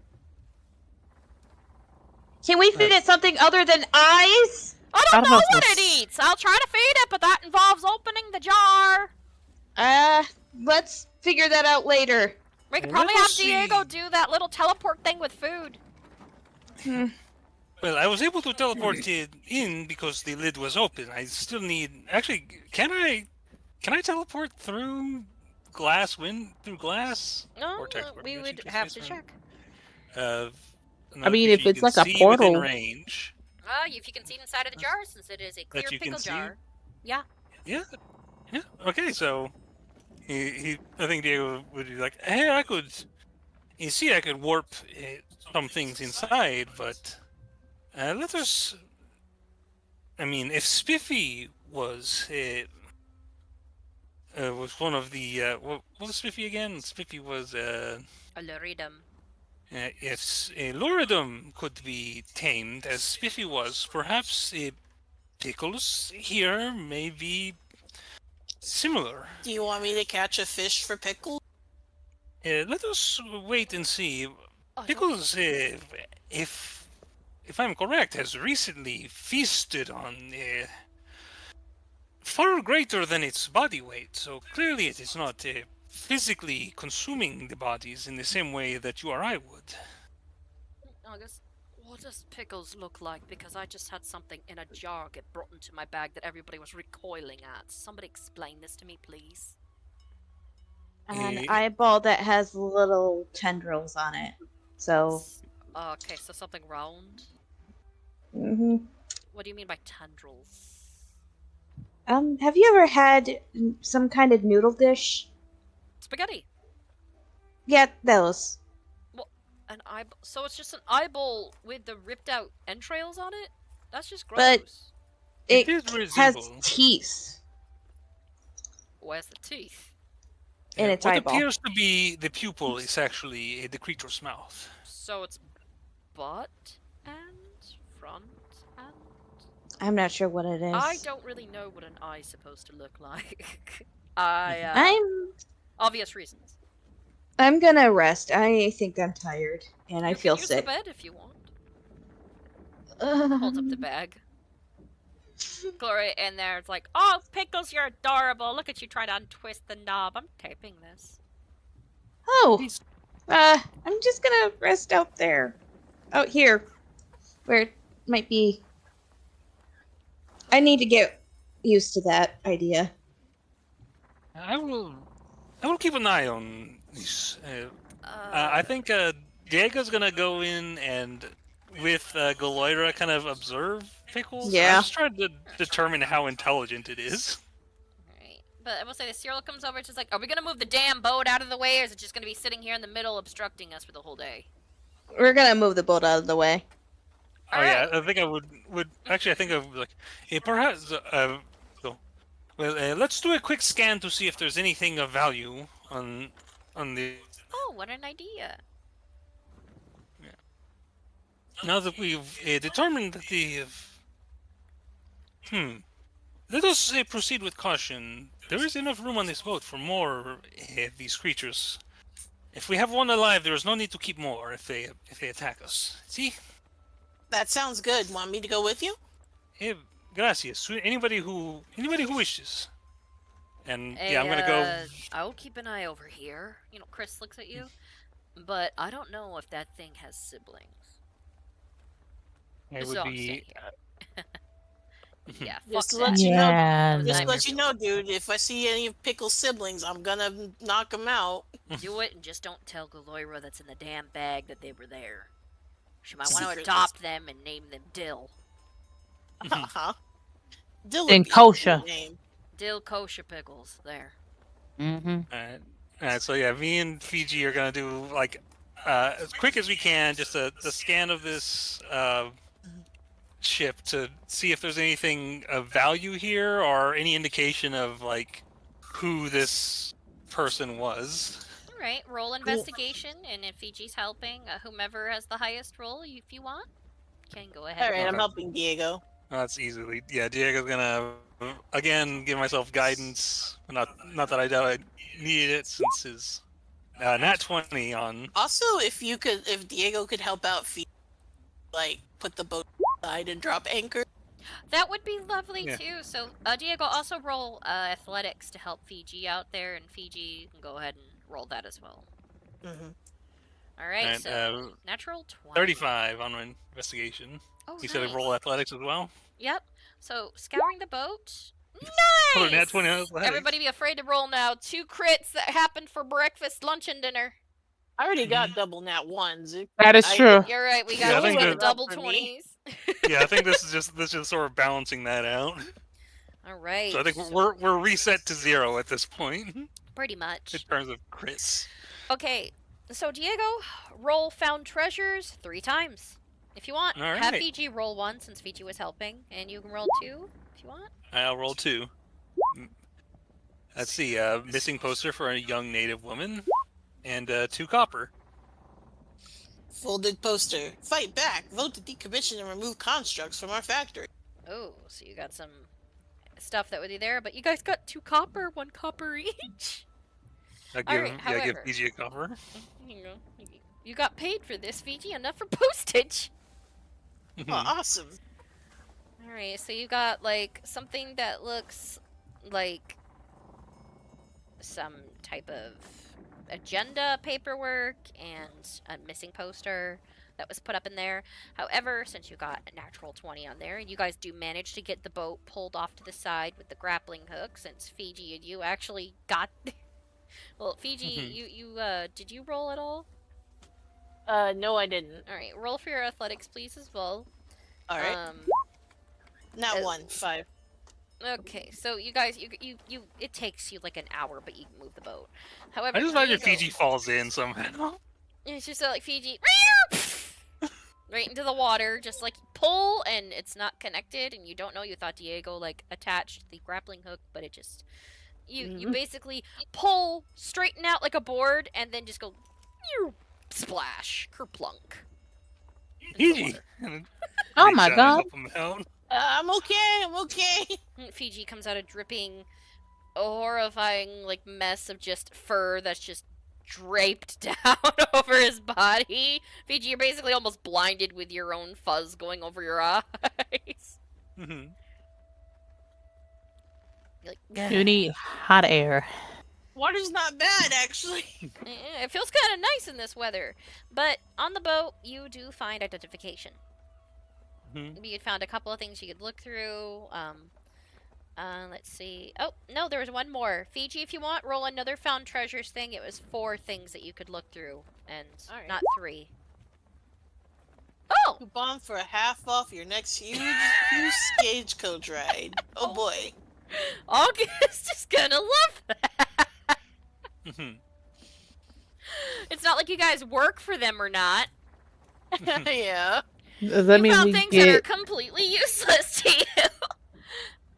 Can we feed it something other than eyes? I don't know what it eats. I'll try to feed it, but that involves opening the jar. Let's figure that out later. We could probably have Diego do that little teleport thing with food. Well, I was able to teleport it in because the lid was open. I still need... Actually, can I teleport through glass? Through glass? No, we would have to check. I mean, if it's like a portal. Within range. If you can see inside of the jar, since it is a clear pickle jar. Yeah. Yeah. Okay, so I think Diego would be like, hey, I could warp some things inside, but let us. I mean, if Spiffy was one of the what was Spiffy again? Spiffy was a Luridum. If Luridum could be tamed as Spiffy was, perhaps Pickles here may be similar. Do you want me to catch a fish for Pickles? Let us wait and see. Pickles, if I'm correct, has recently feasted on far greater than its body weight, so clearly it is not physically consuming the bodies in the same way that you or I would. August, what does Pickles look like? Because I just had something in a jar get brought into my bag that everybody was recoiling at. Somebody explain this to me, please. An eyeball that has little tendrils on it. So. Okay, so something round. What do you mean by tendrils? Have you ever had some kind of noodle dish? Spaghetti. Yeah, those. Well, an eyeball. So it's just an eyeball with the ripped out entrails on it? That's just gross. But it has teeth. Where's the teeth? In its what eyeball. What appears to be the pupil is actually the creature's mouth. So it's butt and front and... I'm not sure what it is. I don't really know what an eye's supposed to look like. Obvious reasons. I'm gonna rest. I think I'm tired, and I feel sick. You can use the bed if you want. Holds up the bag. Gloria in there is like, oh, Pickles, you're adorable. Look at you try to untwist the knob. I'm taping this. Oh, I'm just gonna rest out there. Out here. Where it might be. I need to get used to that idea. I will keep an eye on this. I think Diego's gonna go in and with Galoira kind of observe Pickles. Yeah. I'm just trying to determine how intelligent it is. Alright. But I will say the Cyril comes over, it's just like, are we gonna move the damn boat out of the way, or is it just gonna be sitting here in the middle obstructing us for the whole day? We're gonna move the boat out of the way. Yeah, I think I would actually. I think I would be like, hey, perhaps. Let's do a quick scan to see if there's anything of value on the. Oh, what an idea! Yeah. Now that we've determined that let us proceed with caution. There is enough room on this boat for more of these creatures. If we have one alive, there is no need to keep more if they attack us. See? That sounds good. Want me to go with you? Gracias. Anybody who wishes. And yeah, I'm gonna go. I'll keep an eye over here. You know, Chris looks at you, but I don't know if that thing has siblings. It would be. Yeah. Just to fuck let that. you Yeah, know, just to no. let you know, dude. If I see any of Pickle's siblings, I'm gonna knock them out. Do it and just don't tell Galoira that's in the damn bag that they were there. She might want to Secret adopt them and name them Dill. Dill And would be a kosher. good name. Dill kosher Pickles. There. Mm-hmm. Alright, so yeah, me and Fiji are gonna do like as quick as we can, just a scan of this ship to see if there's anything of value here or any indication of like who this person was. All right, roll investigation, and if Fiji's helping, whomever has the highest roll, if you want, can go ahead. All right, Okay. I'm helping Diego. That's easily. Yeah, Diego's gonna again give myself guidance. Not that I doubt I need it since his nat 20 on. Also, if Diego could help out, like put the boat aside and drop anchor. That would be lovely Yeah. too. So, Diego, also roll athletics to help Fiji out there, and Fiji can go ahead and roll that as well. Mm-hmm. All right, And, so natural 20. 35 on my investigation. Oh, You said I roll athletics as well? Yep. So, scouring the boat. Oh, Nice! nat 20 on athletics. Everybody be afraid to roll now. 2 crits that happened for breakfast, lunch, and dinner. I already got double nat ones. That is true. You're right, we Yeah, got I think the that- double for me. 20s. Yeah, I think this is just sort of balancing that out. All right. So I think we're reset to 0 at this point pretty much. in terms of crits. Okay, so Diego, roll found treasures 3 times. If you want, All have right. Fiji roll 1 since Fiji was helping, and you can roll 2 if you want. I'll roll 2. Let's see, missing poster for a young native woman, and 2 copper. Folded poster. Fight back. Vote to decommission and remove constructs from our factory. Oh, so you got some stuff that would be there, but you guys got 2 copper, 1 copper each. I give, Alright, give however- Fiji a copper. You know, you got paid for this, Fiji, enough for postage. Oh, awesome. Alright, so you got like something that looks like some type of agenda paperwork and a missing poster that was put up in there. However, since you got a natural 20 on there, you guys do manage to get the boat pulled off to the side with the grappling hook, since Fiji and you actually got well, Fiji, you did you roll at all? No, I didn't. Alright, roll for your athletics please as well. All right. Not 1, 5. Okay, so you guys, you it takes you like an hour, but you can move the boat. However, I just imagine Diego- Fiji falls in somehow. It's just like Fiji, right into the water, just like pull, and it's not connected, and you don't know. You thought Diego like attached the grappling hook, but it just you basically pull, straighten out like a board, and then just go splash, kerplunk. into the Fiji. water. Oh my god. Help him out. I'm okay. I'm okay. Fiji comes out a dripping, horrifying like mess of just fur that's just draped down over his body. Fiji, you're basically almost blinded with your own fuzz going over your eyes. Mhm. You're like, You need hot air. Water's not bad, actually. It feels kind of nice in this weather. But on the boat, you do find identification. Mhm. You found a couple of things you could look through. Let's see. Oh, no, there was one more. Fiji, if you want, roll another found treasures thing. It was 4 things that you could look through, and Alright. not 3. Oh! Coupon for half off your next huge stagecoach ride. Oh boy. August is gonna love that! Mhm. It's not like you guys work for them or not. Yeah. Does that You mean found we things that are get? completely useless to you.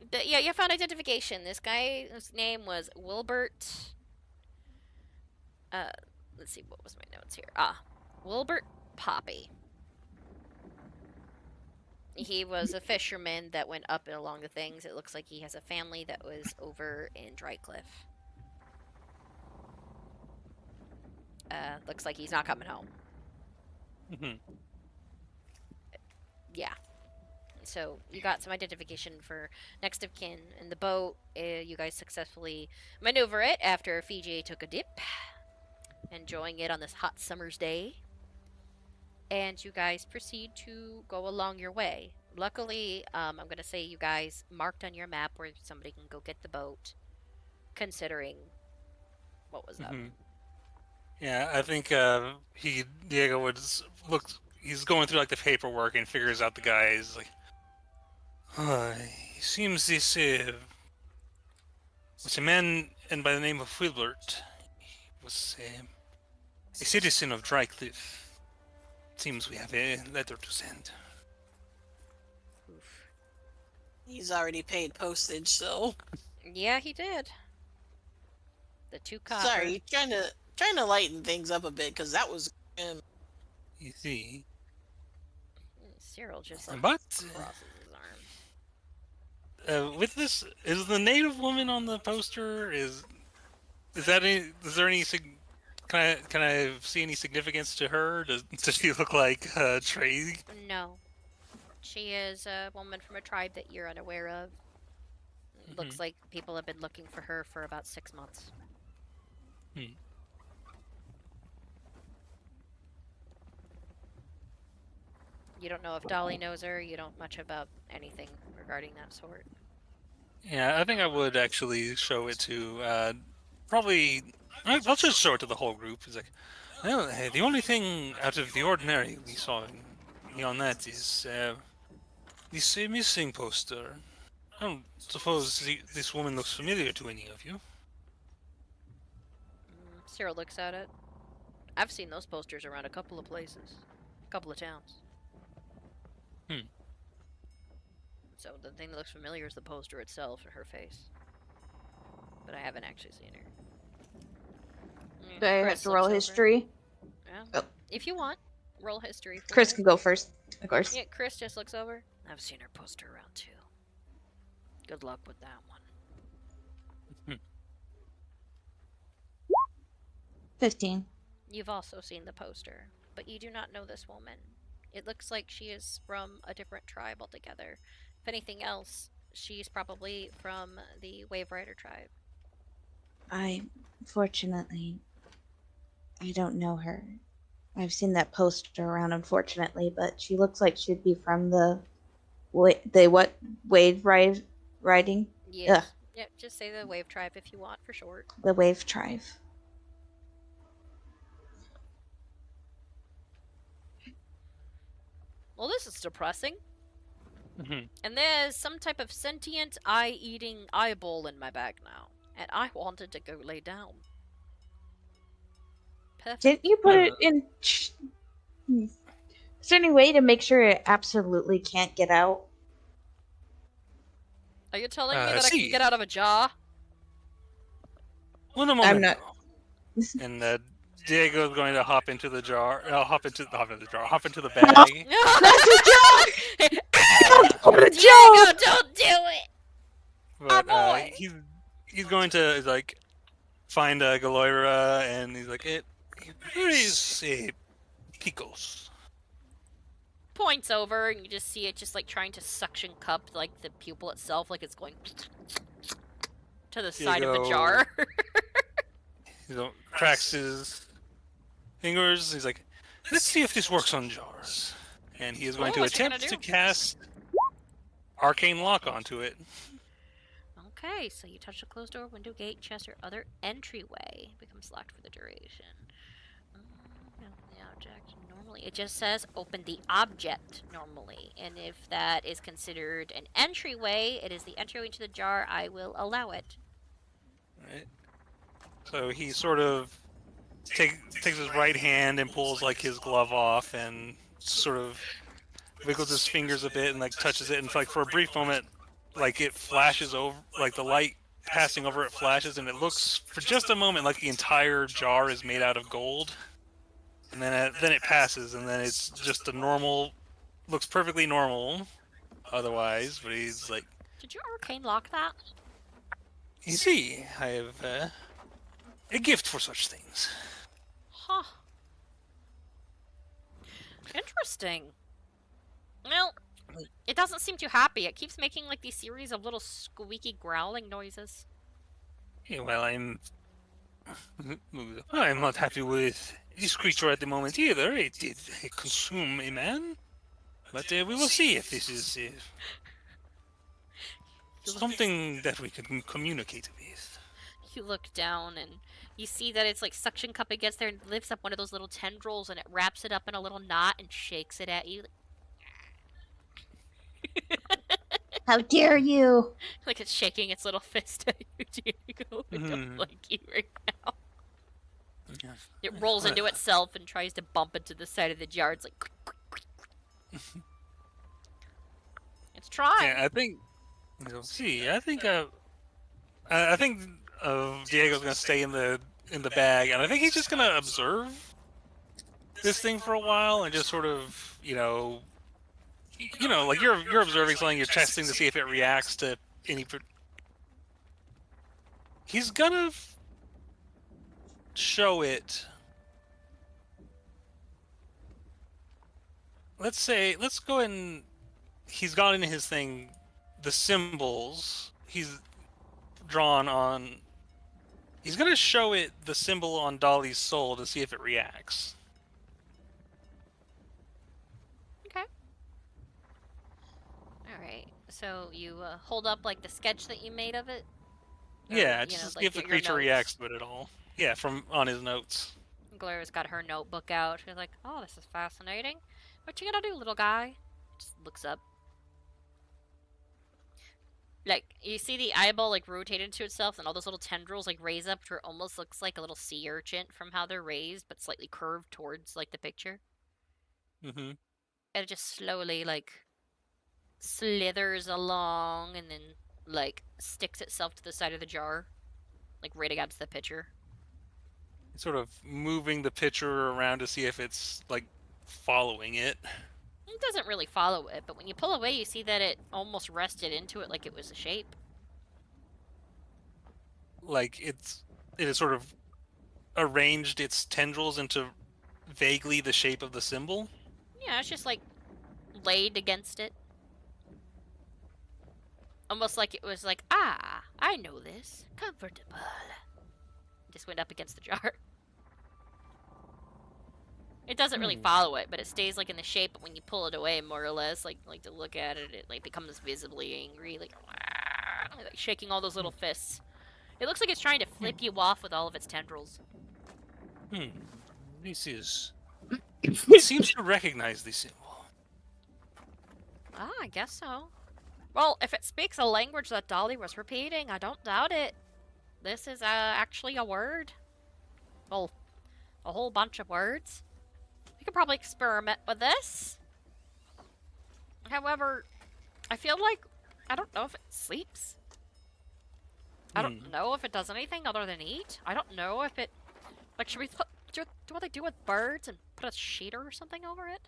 But yeah, you found identification. This guy's name was Wilbert. Let's see, what was my notes here? Wilbert Poppy. He was a fisherman that went up and along the things. It looks like he has a family that was over in Drycliff. Looks like he's not coming home. Mhm. Yeah. So you got some identification for next of kin in the boat. You guys successfully maneuver it after Fiji took a dip, enjoying it on this hot summer's day. And you guys proceed to go along your way. Luckily, I'm going to say you guys marked on your map where somebody can go get the boat, considering what was up. Mhm. Yeah, I think Diego would look. He's going through like the paperwork and figures out the guy is like, he seems this it's a man and by the name of Wilbert. was a citizen of Drycliff. Seems we have a letter to send. Oof. He's already paid postage, so. Yeah, he did. The 2 copper. Sorry, trying to lighten things up a bit, because that was You see. Cyril just like But crosses his arms. with this, is the native woman on the poster? Is there any? Can I see any significance to her? Does she look like Trey? No. She is a woman from a tribe that you're unaware of. Looks like people have been looking for her for about 6 months. You don't know if Dolly knows her. You don't much about anything regarding that sort. Yeah, I think I would actually show it to probably. I'll just show it to the whole group. It's like, well, the only thing out of the ordinary we saw on that is this missing poster. I don't suppose this woman looks familiar to any of you. Cyril looks at it. I've seen those posters around a couple of places. A couple of towns. So the thing that looks familiar is the poster itself and her face. But I haven't actually seen her. Do I have to roll history? Yeah. Oh. If you want, roll history. Chris can go first, of course. Yeah, Chris just looks over. I've seen her poster around too. Good luck with that one. 15. You've also seen the poster, but you do not know this woman. It looks like she is from a different tribe altogether. If anything else, she's probably from the Wave Rider tribe. Unfortunately, I don't know her. I've seen that poster around, unfortunately, but she looks like she'd be from the wave riding? Yes. Ugh. Yep, just say the Wave tribe if you want, for short. The wave tribe. Well, this is depressing. And there's some type of sentient eye-eating eyeball in my bag now. And I wanted to go lay down. Perfect. Didn't you put it in... Is there any way to make sure it absolutely can't get out? Are you telling me that I can get out of a jar? One moment. I'm not... And Diego's going to hop into the jar. Hop into the bag. That's a joke! Diego, don't do it! But he's going to like find Galoira, and he's like, where is Picos? Points over, and you just see it just like trying to suction cup like the pupil itself, like it's going to the side of the jar. He cracks his fingers. He's like, let's see if this works on jars. And he is going to attempt to cast Arcane Lock onto it. Okay, so you touch a closed door, window, gate, chest, or other entryway. Becomes locked for the duration. The object. Normally, it just says open the object normally. And if that is considered an entryway, it is the entryway to the jar, I will allow it. Right. So he sort of takes his right hand and pulls like his glove off and sort of wiggles his fingers a bit and like touches it, and like for a brief moment like it flashes over, like the light passing over it flashes, and it looks for just a moment like the entire jar is made out of gold, and then it passes, and then it's just a normal, looks perfectly normal otherwise, but he's like, did you arcane lock that? You see, I have a gift for such things. Huh. Interesting. Well, it doesn't seem too happy. It keeps making like these series of little squeaky growling noises. Yeah, well, I'm not happy with this creature at the moment either. It did consume a man, but we will see if this is something that we can communicate with. You look down and you see that it's like suction cup against there and lifts up one of those little tendrils and it wraps it up in a little knot and shakes it at you. How dare you! Like it's shaking its little fist at you, Diego. I don't like you right now. It rolls into itself and tries to bump into the side of the jar. It's like... It's trying. Yeah, I think... See, I think Diego's gonna stay in the bag, and I think he's just gonna observe this thing for a while and just sort of, like you're observing something, you're testing to see if it reacts to any. He's gonna show it. Let's go and he's got in his thing the symbols he's drawn on. He's gonna show it the symbol on Dolly's soul to see if it reacts. Okay. Alright, so you hold up like the sketch that you made of it? Or, Yeah, just like if the creature reacts to it at all. Yeah, from on his notes. Gloria's got her notebook out. She's like, oh, this is fascinating. What you gonna do, little guy? Just looks up. Like, you see the eyeball, like, rotate into itself, and all those little tendrils, like, raise up to where it almost looks like a little sea urchin from how they're raised, but slightly curved towards, like, the picture. Mm-hmm. And it just slowly, like, slithers along, and then, like, sticks itself to the side of the jar. Like, right against the picture. Sort of moving the picture around to see if it's, like, following it. It doesn't really follow it, but when you pull away, you see that it almost rested into it like it was a shape. Like, it has sort of arranged its tendrils into vaguely the shape of the symbol. Yeah, it's just, like, laid against it. Almost like it was like, ah, I know this. Comfortable. Just went up against the jar. It doesn't really follow it, but it stays like in the shape. But when you pull it away, more or less, like to look at it, it like becomes visibly angry, like shaking all those little fists. It looks like it's trying to flip you off with all of its tendrils. This is. It seems to recognize the symbol. Ah, I guess so. Well, if it speaks a language that Dolly was repeating, I don't doubt it. This is actually a word. Well, a whole bunch of words. We could probably experiment with this. However, I feel like I don't know if it sleeps. I don't know if it does anything other than eat. I don't know if it... Like, should we do what they do with birds and put a sheeter or something over it?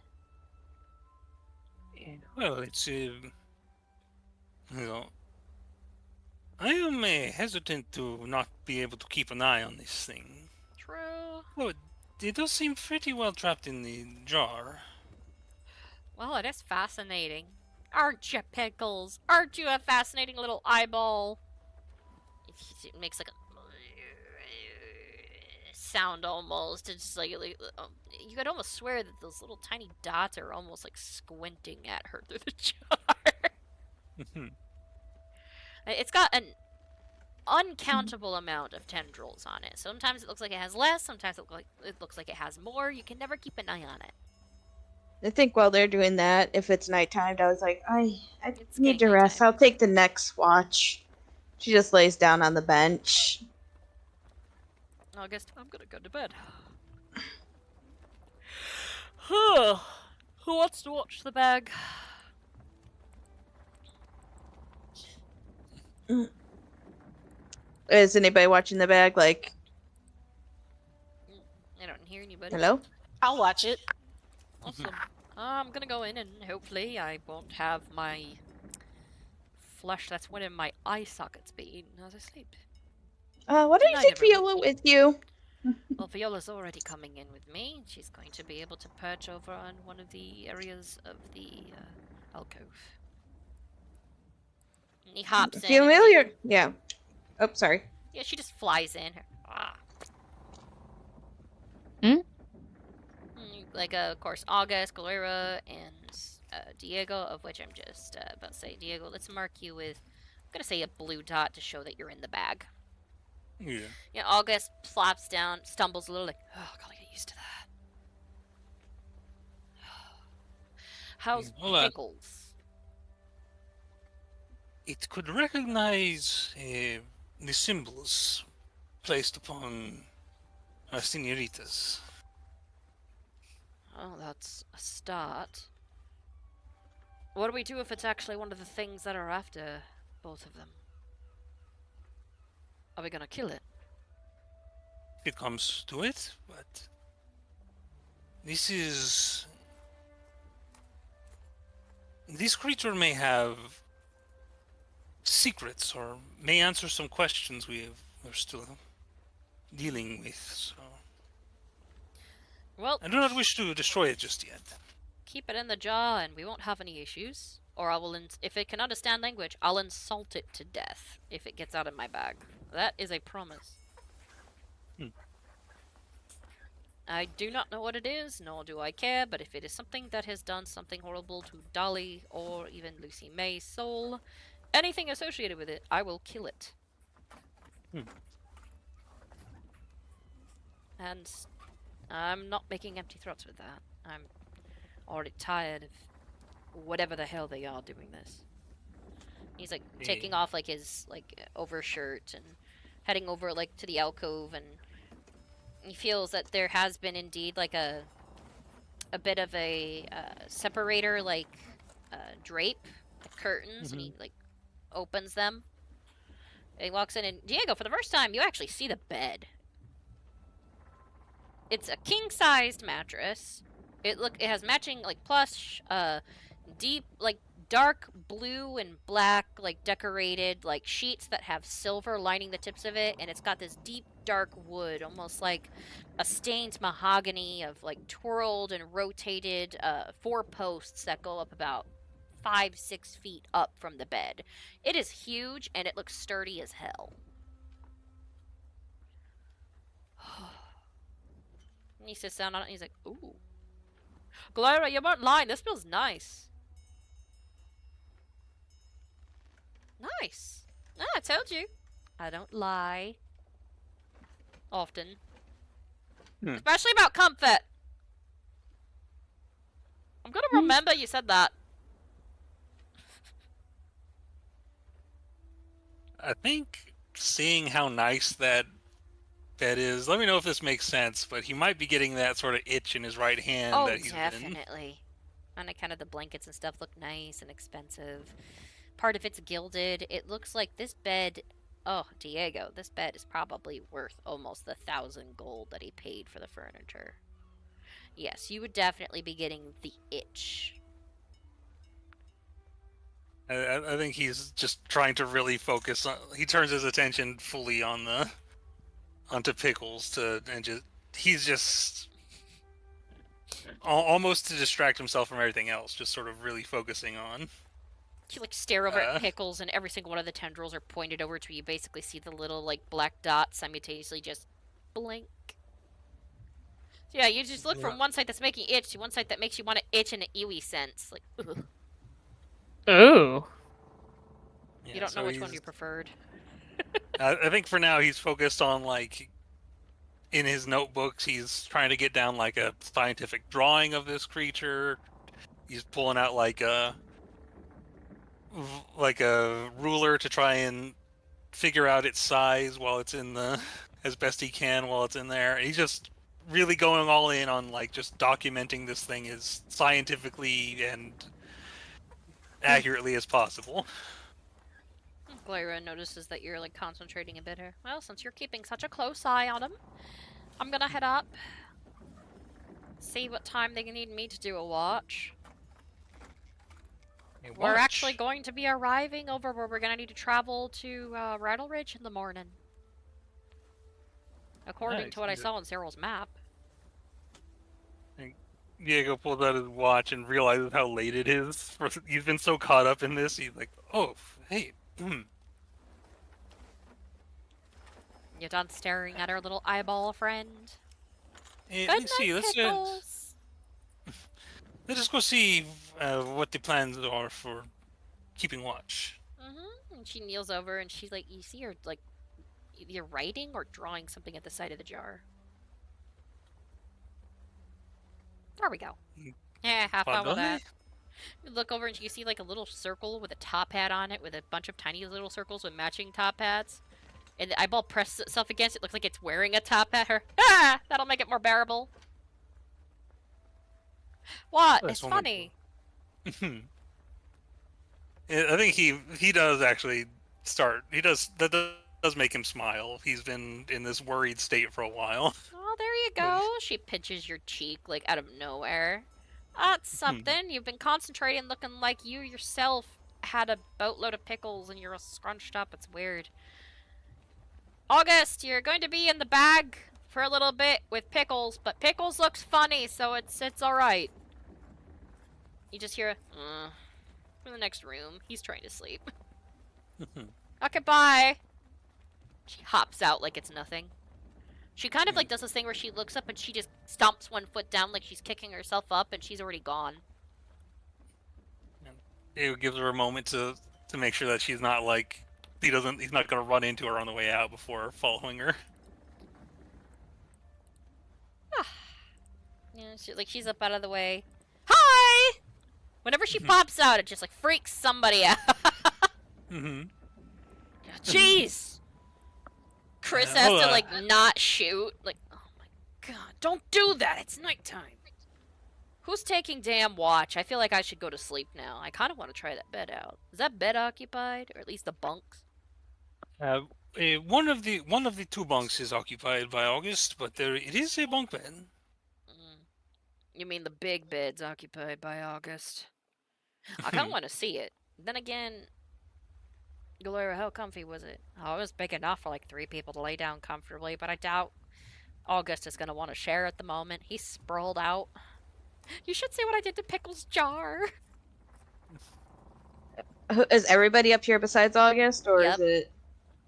Well, it's... I am hesitant to not be able to keep an eye on this thing. True. Well, it does seem pretty well trapped in the jar. Well, it is fascinating. Aren't you, Pickles? Aren't you a fascinating little eyeball? It makes like a sound almost. It's like you could almost swear that those little tiny dots are almost like squinting at her through the jar. It's got an uncountable amount of tendrils on it. Sometimes it looks like it has less, sometimes it looks like it has more. You can never keep an eye on it. I think while they're doing that, if it's nighttime, I was like, I need to rest. I'll take the next watch. She just lays down on the bench. August, I'm gonna go to bed. Who wants to watch the bag? Is anybody watching the bag? Like, I don't hear anybody. hello? I'll watch it. Awesome. I'm gonna go in and hopefully I won't have my flesh that's one of my eye sockets be eaten as I sleep. Why don't you take Viola with you? Well, Viola's already coming in with me. She's going to be able to perch over on one of the areas of the alcove. And he hops in. Familiar? Yeah. Oh, sorry. Yeah, she just flies in. Ah. Like, of course, August, Galera, and Diego, of which I'm just about to say, Diego, let's mark you with, I'm going to say a blue dot to show that you're in the bag. Yeah. Yeah, August plops down, stumbles a little, like, oh, gotta get used to that. How's Pickles? It could recognize the symbols placed upon senoritas. Oh, that's a start. What do we do if it's actually one of the things that are after both of them? Are we gonna kill it? If it comes to it, but this creature may have secrets or may answer some questions we're still dealing with, so Well, I do not wish to destroy it just yet. keep it in the jar and we won't have any issues. Or I will, if it can understand language, I'll insult it to death if it gets out of my bag. That is a promise. I do not know what it is, nor do I care, but if it is something that has done something horrible to Dolly or even Lucy May's soul, anything associated with it, I will kill it. And I'm not making empty threats with that. I'm already tired of whatever the hell they are doing this. He's like taking off like his overshirt and heading over like to the alcove, and he feels that there has been indeed like a bit of a separator drape, curtains, and he like opens them. And he walks in, and Diego, for the first time, you actually see the bed. It's a king-sized mattress. It has matching like plush, deep like dark blue and black like decorated like sheets that have silver lining the tips of it, and it's got this deep dark wood, almost like a stained mahogany of like twirled and rotated 4 posts that go up about 5-6 feet up from the bed. It is huge and it looks sturdy as hell. And he sits down on it and he's like, "Ooh, Gloria, you weren't lying. This feels nice." Nice. Ah, I told you. I don't lie. Often. Especially about comfort. I'm gonna remember you said that. I think seeing how nice that bed is, let me know if this makes sense, but he might be getting that sort of itch in his right hand Oh, that he's definitely. And kind of the blankets and stuff look nice and expensive. Part of it's gilded. It looks like this bed... Oh, Diego, this bed is probably worth almost 1,000 gold that he paid for the furniture. Yes, you would definitely be getting the itch. I think he's just trying to really focus on... He turns his attention fully onto Pickles he's just almost to distract himself from everything else, just sort of really focusing on. You like stare over at Pickles, and every single one of the tendrils are pointed over to you. Basically, see the little like black dots simultaneously just blink. So yeah, you just look from one side that's making itch to one side that makes you want to itch in an ewy sense. Like, ugh. Oh. Yeah, you don't know which one you preferred. I think for now he's focused on like in his notebooks. He's trying to get down like a scientific drawing of this creature. He's pulling out like a ruler to try and figure out its size while it's in the as best he can while it's in there. He's just really going all in on like just documenting this thing as scientifically and accurately as possible. Gloria notices that you're like concentrating a bit here. Well, since you're keeping such a close eye on him, I'm gonna head up, see what time they need me to do a watch. We're actually going to be arriving over where we're gonna need to travel to Rattle Ridge in the morning, according to what I saw on Cyril's map. Diego pulls out his watch and realizes how late it is. He's been so caught up in this. He's like, "Oh, hey." You're done staring at our little eyeball friend? Hey, Good let's see. night, Pickles. Let's just go see what the plans are for keeping watch. And she kneels over and she's like, you see her like either writing or drawing something at the side of the jar. There we go. Yeah, have fun with that. You look over and you see like a little circle with a top hat on it with a bunch of tiny little circles with matching top hats. And the eyeball presses itself against it. Looks like it's wearing a top at her. Ah! That'll make it more bearable. What? That's It's one way- funny. I think he does actually start. He does that does make him smile. He's been in this worried state for a while. Oh, there you go. She pinches your cheek, like, out of nowhere. That's something. You've been concentrating looking like you yourself had a boatload of pickles and you're all scrunched up. It's weird. August, you're going to be in the bag for a little bit with Pickles, but Pickles looks funny, so it's alright. You just hear a, from the next room. He's trying to sleep. Okay, bye. She hops out like it's nothing. She kind of like does this thing where she looks up and she just stomps one foot down like she's kicking herself up and she's already gone. It gives her a moment to make sure that she's not like he's not gonna run into her on the way out before following her. Yeah, she's up out of the way. Hi! Whenever she pops out, it just like freaks somebody out. Jeez! Chris has to like not shoot. Like, oh my god, don't do that! It's nighttime. Who's taking damn watch? I feel like I should go to sleep now. I kind of want to try that bed out. Is that bed occupied, or at least the bunks? One of the two bunks is occupied by August, but it is a bunk bed. You mean the big bed's occupied by August? I kind of want to see it. Then again, Gloria, how comfy was it? Oh, it was big enough for like 3 people to lay down comfortably, but I doubt August is going to want to share at the moment. He's sprawled out. You should see what I did to Pickle's jar. Is everybody up here besides August, or Yep. is it?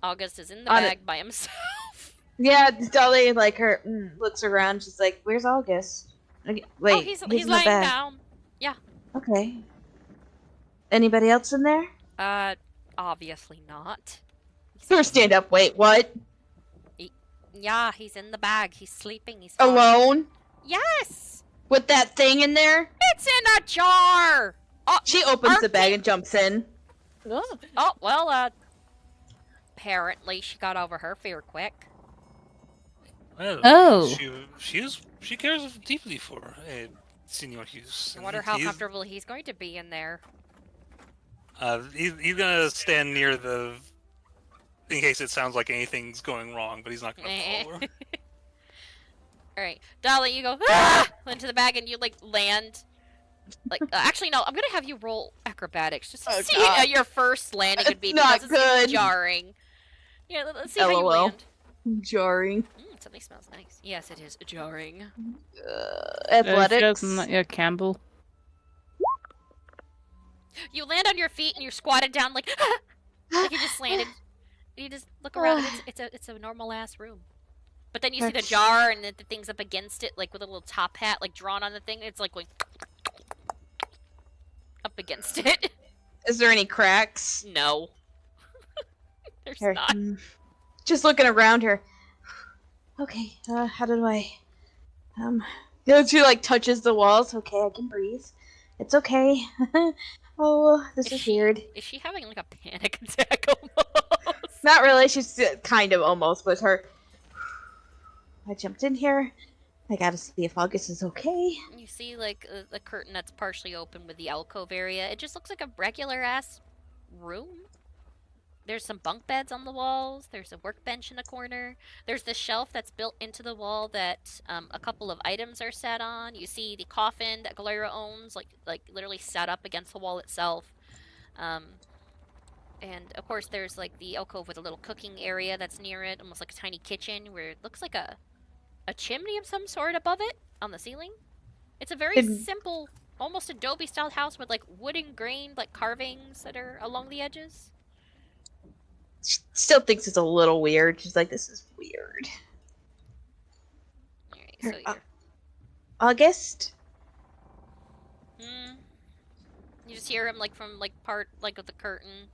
August is in the bag by himself. Yeah, Dolly like her looks around. She's like, "Where's August?" Wait, oh, he's in the laying bag. down. Yeah. Okay. Anybody else in there? Obviously not. Or stand up. Wait, what? Yeah, he's in the bag. He's sleeping. He's fine. Alone? Yes. With that thing in there? It's in a jar. Oh, She opens the bag and jumps in. Oh. Well, apparently she got over her fear quick. Well, Oh. she cares deeply for Senor Hughes. I wonder how comfortable he's going to be in there. He's gonna stand near in case it sounds like anything's going wrong, but he's not gonna follow her. Alright, Dolly, you go into the bag and you like land. Like, actually, no, I'm gonna have you roll acrobatics just to see how your first landing would be Not because it's good. jarring. Yeah, let's see how you LOL. land. Jarring. Something smells nice. Yes, it is jarring. Athletics. Campbell. You land on your feet and you're squatted down like you just landed. You just look around and it's a normal ass room. But then you see the jar and the thing's up against it, like with a little top hat, like drawn on the thing. It's like going up against it. Is there any cracks? No. There's Here, not. Just looking around her. Okay, how do I... She like touches the walls. Okay, I can breathe. It's okay. Oh, this is weird. Is she having like a panic attack almost? Not really, she's kind of almost, but her... I jumped in here. I gotta see if August is okay. You see like the curtain that's partially open with the alcove area. It just looks like a regular ass room. There's some bunk beds on the walls. There's a workbench in the corner. There's the shelf that's built into the wall that a couple of items are set on. You see the coffin that Gloria owns, like literally set up against the wall itself. And of course, there's like the alcove with a little cooking area that's near it, almost like a tiny kitchen where it looks like a chimney of some sort above it on the ceiling. It's a very simple, almost adobe-style house with like wooden grained like carvings that are along the edges. She still thinks it's a little weird. She's like, this is weird. Alright, so you're... August? You just hear him like from like part like of the curtain.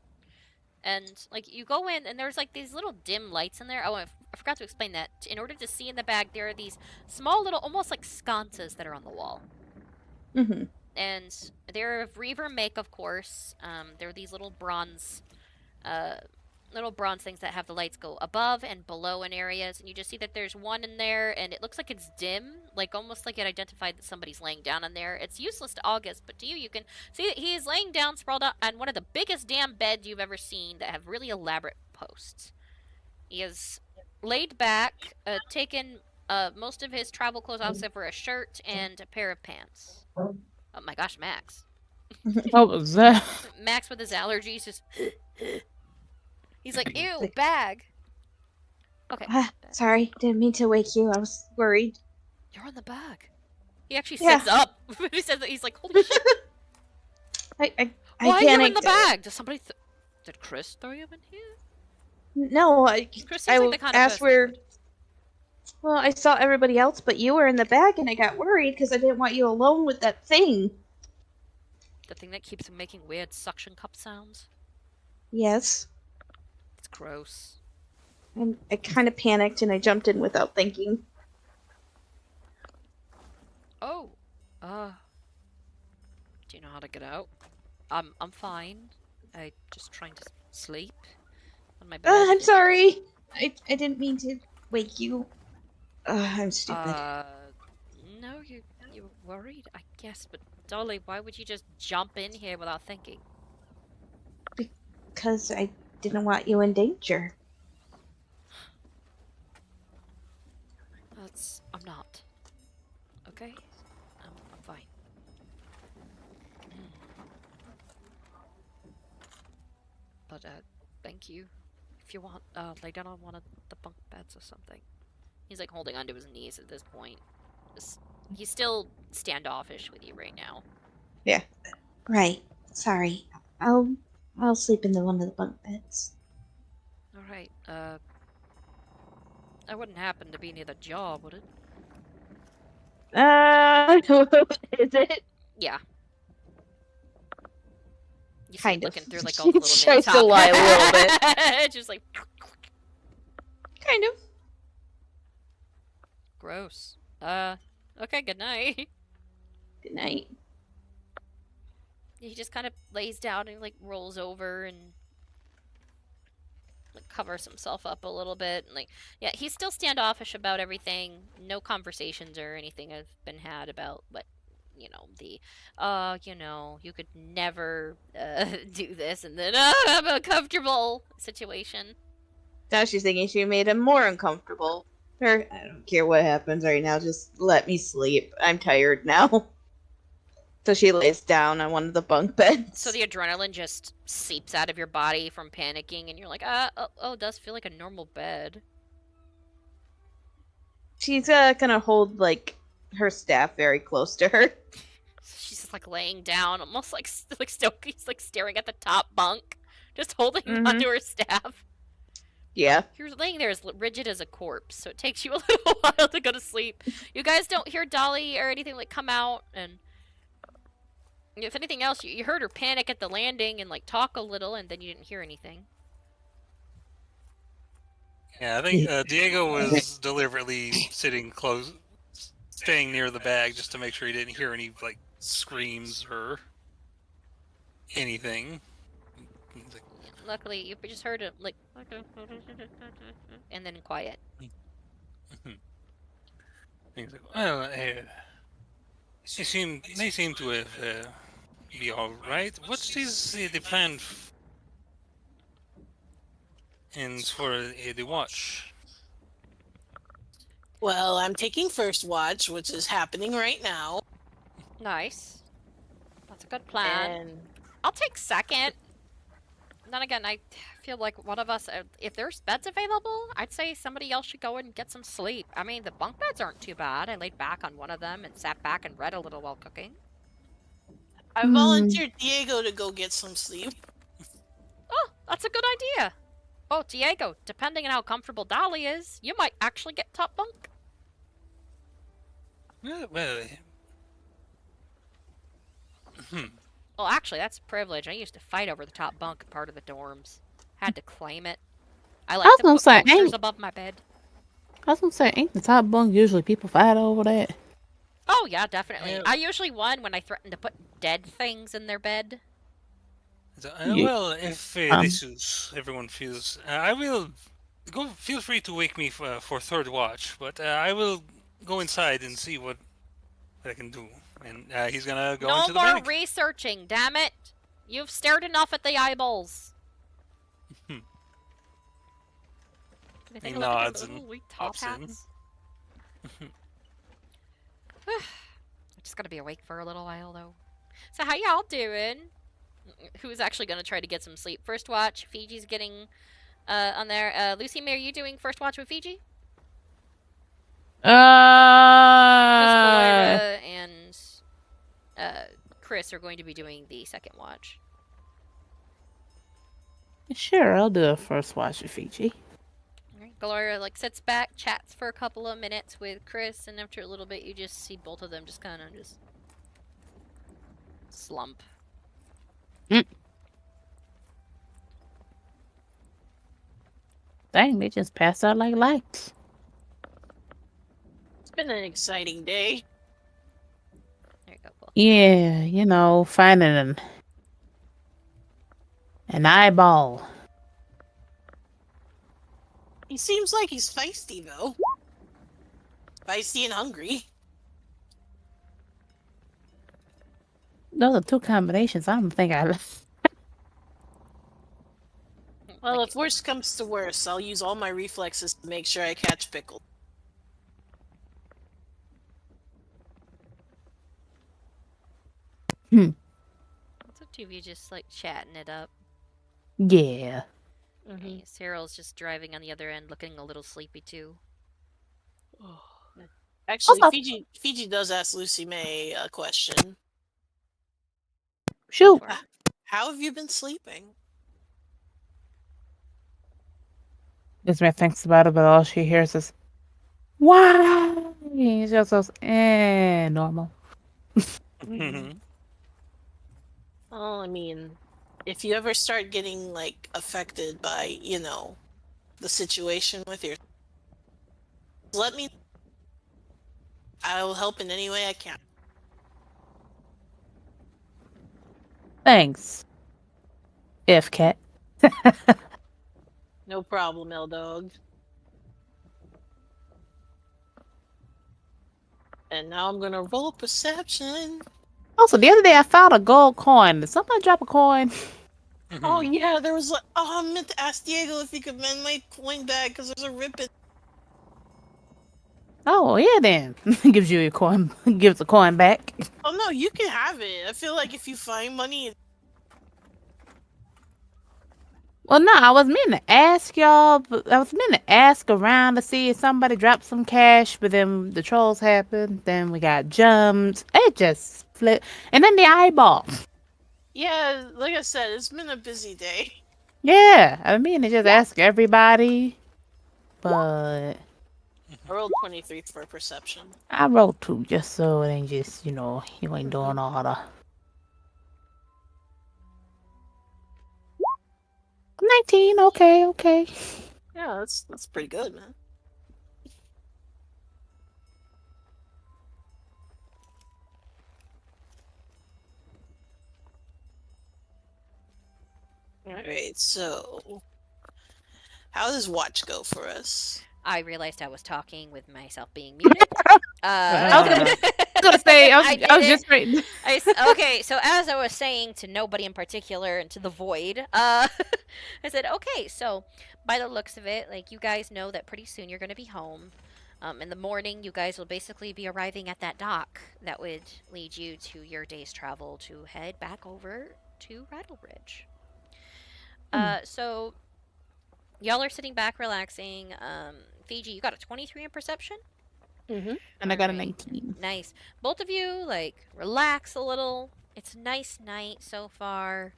And like you go in and there's like these little dim lights in there. Oh, I forgot to explain that. In order to see in the bag, there are these small little, almost like sconces that are on the wall. Mm-hmm. And they're of Reaver make, of course. They're these little bronze little bronze things that have the lights go above and below in areas, and you just see that there's one in there, and it looks like it's dim, like almost like it identified that somebody's laying down in there. It's useless to August, but to you can see that he is laying down, sprawled out on one of the biggest damn beds you've ever seen that have really elaborate posts. He is laid back, taken most of his travel clothes off except for a shirt and a pair of pants. Oh my gosh, Max. What was that? Max with his allergies just... He's like, ew, bag. Okay. Sorry, didn't mean to wake you. I was worried. You're on the bag. He actually sits up. He says that he's like, holy shit. Why are you in the bag? Does somebody... Did Chris throw you in here? No, Chris seems like the kind of asked where... Well, I saw everybody else, but you were in the bag, and I got worried because I didn't want you alone with that thing. The thing that keeps making weird suction cup sounds? Yes. It's gross. And I kind of panicked, and I jumped in without thinking. Oh. Do you know how to get out? I'm fine. I just trying to sleep on my bed. I'm sorry. I didn't mean to wake you. I'm stupid. No, you were worried, I guess, but Dolly, why would you just jump in here without thinking? Because I didn't want you in danger. I'm not. Okay? I'm fine. But, thank you. If you want, lay down on one of the bunk beds or something. He's, like, holding onto his knees at this point. He's still standoffish with you right now. Yeah. Right. Sorry. I'll sleep in one of the bunk beds. Alright, that wouldn't happen to be near the jaw, would it? Is it? Yeah. You Kind of. looking through like all the little Shows mini the lie a little bit. Just like Kind of. gross. Okay, good night. Good night. He just kind of lays down and like rolls over and like covers himself up a little bit and like yeah, he's still standoffish about everything. No conversations or anything have been had about what you could never do this and then I'm uncomfortable situation. Now she's thinking she made him more uncomfortable. Or, I don't care what happens right now, just let me sleep. I'm tired now. So she lays down on one of the bunk beds. So the adrenaline just seeps out of your body from panicking and you're like, it does feel like a normal bed. She's gonna hold, like, her staff very close to her. She's just like laying down, almost like Stokey's like staring at the top bunk, just holding onto her staff. Yeah. You're laying there as rigid as a corpse, so it takes you a little while to go to sleep. You guys don't hear Dolly or anything like come out, and if anything else, you heard her panic at the landing and like talk a little, and then you didn't hear anything. Yeah, I think Diego was deliberately sitting close, staying near the bag just to make sure he didn't hear any like screams or anything. Luckily, you just heard it like, and then quiet. He's like, well, they seem to have be all right. What's the plan? And for the watch. Well, I'm taking first watch, which is happening right now. Nice. That's a good plan. And I'll take second. Then again, I feel like one of us, if there's beds available, I'd say somebody else should go and get some sleep. I mean, the bunk beds aren't too bad. I laid back on one of them and sat back and read a little while cooking. I volunteered Diego to go get some sleep. Oh, that's a good idea. Oh, Diego, depending on how comfortable Dolly is, you might actually get top bunk. Well, Well, actually, that's a privilege. I used to fight over the top bunk part of the dorms. Had to claim it. I like to put posters above my bed. I was gonna say, ain't the top bunk usually people fight over that? Oh, yeah, definitely. Yeah. I usually won when I threatened to put dead things in their bed. Well, if this is everyone feels, I will go. Feel free to wake me for third watch, but I will go inside and see what I can do. And he's gonna go into the No more bank. researching, damn it! You've stared enough at the eyeballs. He nods and hops in. I'm just gonna be awake for a little while, though. So how y'all doing? Who's actually gonna try to get some sleep? First watch, Fiji's getting on there. Lucy May, are you doing first watch with Fiji? Galora and Chris are going to be doing the second watch. Sure, I'll do a first watch with Fiji. Right. Galora sits back, chats for a couple of minutes with Chris, and after a little bit, you just see both of them just kind of just slump. Dang, they just passed out like lights. It's been an exciting day. There you go, Paul. Yeah, finding an eyeball. He seems like he's feisty, though. Feisty and hungry. Those are two combinations I don't think I left. Well, if worse comes to worse, I'll use all my reflexes to make sure I catch Pickle. So two of you just chatting it up. Yeah. Mm-hmm. Cyril's just driving on the other end, looking a little sleepy too. Actually, Fiji does ask Lucy May a question. Shoot. How have you been sleeping? Lucy May thinks about it, but all she hears is, "Why?" She just goes, normal. Well, I mean, if you ever start getting affected by, the situation with your, let me. I will help in any way I can. Thanks. Cat. No problem, L-Dog. And now I'm gonna roll perception. Also, the other day I found a gold coin. Did somebody drop a coin? Oh yeah, there was I meant to ask Diego if he could mend my coin bag because there's a rip in. Oh yeah, then gives you a coin. Gives a coin back. Oh no, you can have it. I feel like if you find money. Well, no, I was meant to ask y'all. But I was meant to ask around to see if somebody dropped some cash, but then the trolls happened. Then we got jumped. It just flipped, and then the eyeball. Yeah, like I said, it's been a busy day. Yeah, I mean, to just ask everybody, but I rolled 23 for perception. I rolled 2 just so it ain't just you ain't doing all the. 19, okay. Yeah, that's pretty good, man. Alright, so how does watch go for us? I realized I was talking with myself being muted. I was gonna say, I was just ready. Okay, so as I was saying to nobody in particular and to the void, I said, okay, so by the looks of it, you guys know that pretty soon you're going to be home. In the morning, you guys will basically be arriving at that dock that would lead you to your day's travel to head back over to Rattlebridge. So y'all are sitting back relaxing. Fiji, you got a 23 in perception? Mm-hmm. And I got a 19. Nice. Both of you, relax a little. It's a nice night so far.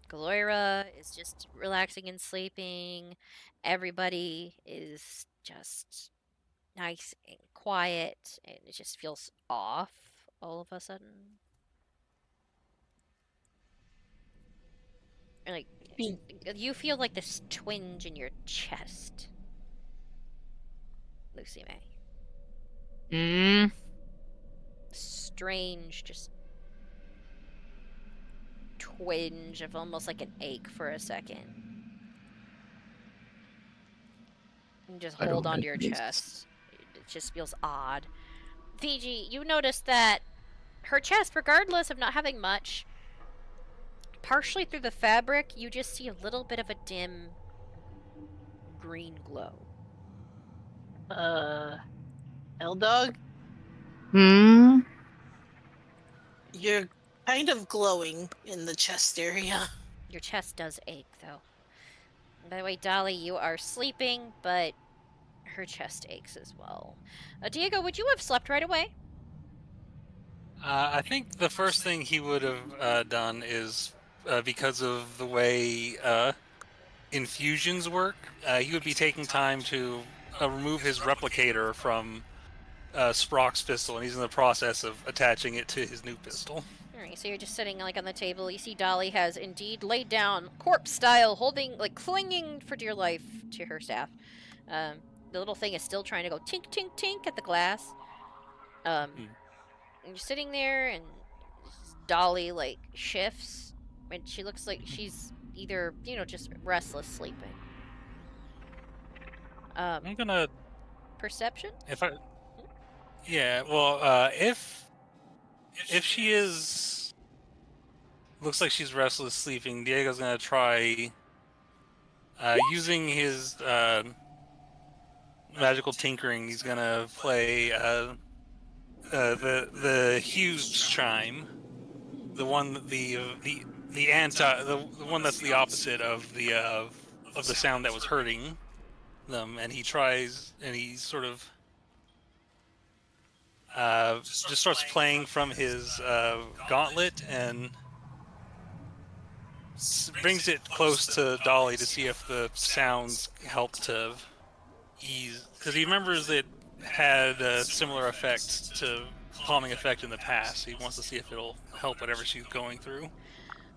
Galora is just relaxing and sleeping. Everybody is just nice and quiet, and it just feels off all of a sudden. And, you feel this twinge in your chest, Lucy May. Strange, just twinge of almost like an ache for a second. And just hold onto your chest. It just feels odd. Fiji, you notice that her chest, regardless of not having much, partially through the fabric, you just see a little bit of a dim green glow. L-Dog? Hmm? You're kind of glowing in the chest area. Your chest does ache, though. By the way, Dolly, you are sleeping, but her chest aches as well. Diego, would you have slept right away? I think the first thing he would have done is, because of the way infusions work, he would be taking time to remove his replicator from Sprock's pistol, and he's in the process of attaching it to his new pistol. Alright, so you're just sitting like on the table. You see Dolly has indeed laid down, corpse style, holding, like clinging for dear life to her staff. The little thing is still trying to go tink, tink, tink at the glass. And you're sitting there, and Dolly, like, shifts, and she looks like she's either, just restless sleeping. I'm gonna... Perception? Yeah, well, if she is... Looks like she's restless sleeping, Diego's gonna try using his magical tinkering. He's gonna play the Hughes chime, the one the one that's the opposite of the sound that was hurting them, and he tries, and he sort of just starts playing from his gauntlet and brings it close to Dolly to see if the sounds help to ease, because he remembers it had a similar effect to calming effect in the past. He wants to see if it'll help whatever she's going through.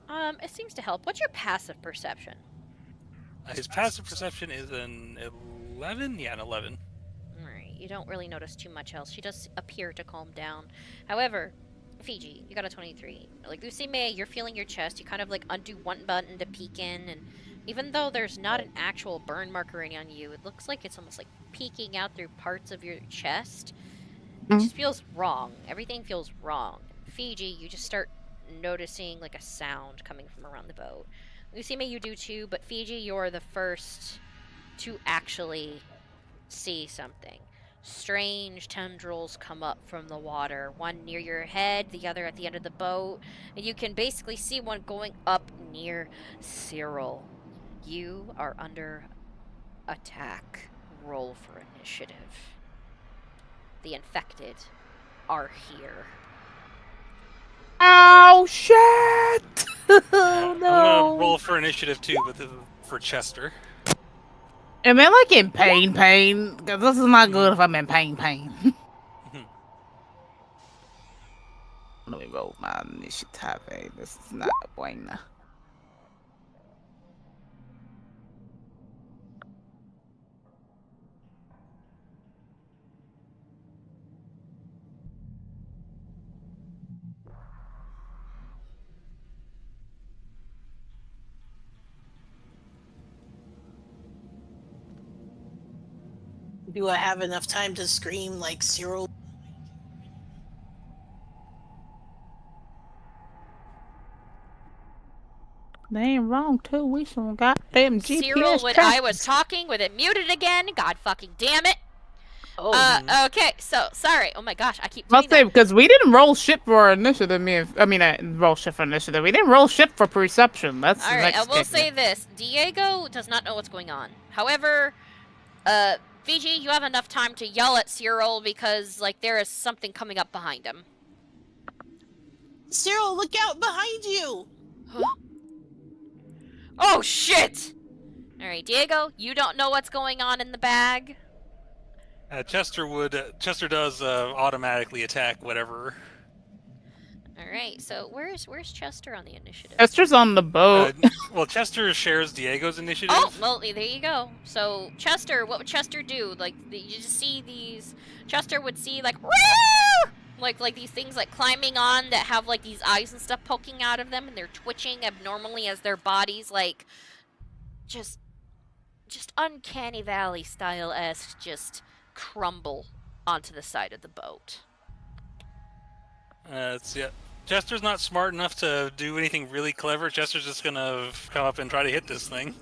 It seems to help. What's your passive perception? His passive perception is an 11? Yeah, an 11. Alright, you don't really notice too much else. She does appear to calm down. However, Fiji, you got a 23. Like Lucy May, you're feeling your chest. You kind of like undo one button to peek in, and even though there's not an actual burn marker on you, it looks like it's almost like peeking out through parts of your chest. It just feels wrong. Everything feels wrong. Fiji, you just start noticing like a sound coming from around the boat. Lucy May, you do too, but Fiji, you're the first to actually see something. Strange tendrils come up from the water, one near your head, the other at the end of the boat, and you can basically see one going up near Cyril. You are under attack. Roll for initiative. The infected are here. Oh, shit! Oh, no. I'm gonna roll for initiative too, but this is for Chester. Am I like in pain? Because this is not good if I'm in pain. Let me roll my initiative. This is not bueno. Do I have enough time to scream like Cyril? They ain't wrong too. We some goddamn GPS. Cyril, when I was talking with it muted again. God fucking damn it. Oh. Okay, so sorry. Oh my gosh, I keep doing Must say, because we didn't roll shit for our initiative. Roll shit for initiative. We didn't roll shit for perception. That's all right. I will say this: Diego does not know what's going on. However, Fiji, you have enough time to yell at Cyril because, like, there is something coming up behind him. Cyril, look out behind you! Huh? Oh shit! All right, Diego, you don't know what's going on in the bag. Chester does automatically attack whatever. All right, so where's Chester on the initiative? Chester's on the boat. Well, Chester shares Diego's initiative. Oh, well, there you go. So Chester, what would Chester do? Like, you just see these. Chester would see like, woo! Like these things like climbing on that have like these eyes and stuff poking out of them, and they're twitching abnormally as their bodies like just uncanny valley style-esque just crumble onto the side of the boat. Chester's not smart enough to do anything really clever. Chester's just gonna come up and try to hit this thing.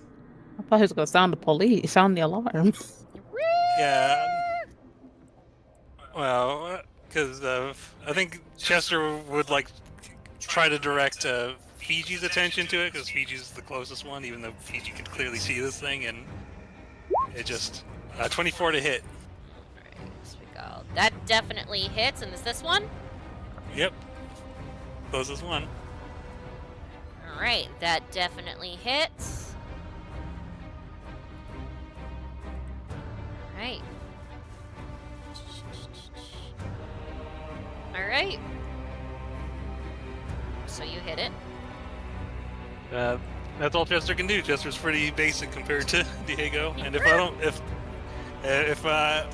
I thought he was gonna sound the alarm. Yeah. Well, because I think Chester would like try to direct Fiji's attention to it, because Fiji's the closest one, even though Fiji can clearly see this thing, and it just 24 to hit. Alright, so we go. That definitely hits, and is this one? Yep. Closest one. Alright, that definitely hits. Alright. Alright. So you hit it. That's all Chester can do. Chester's pretty basic compared to Diego, and if I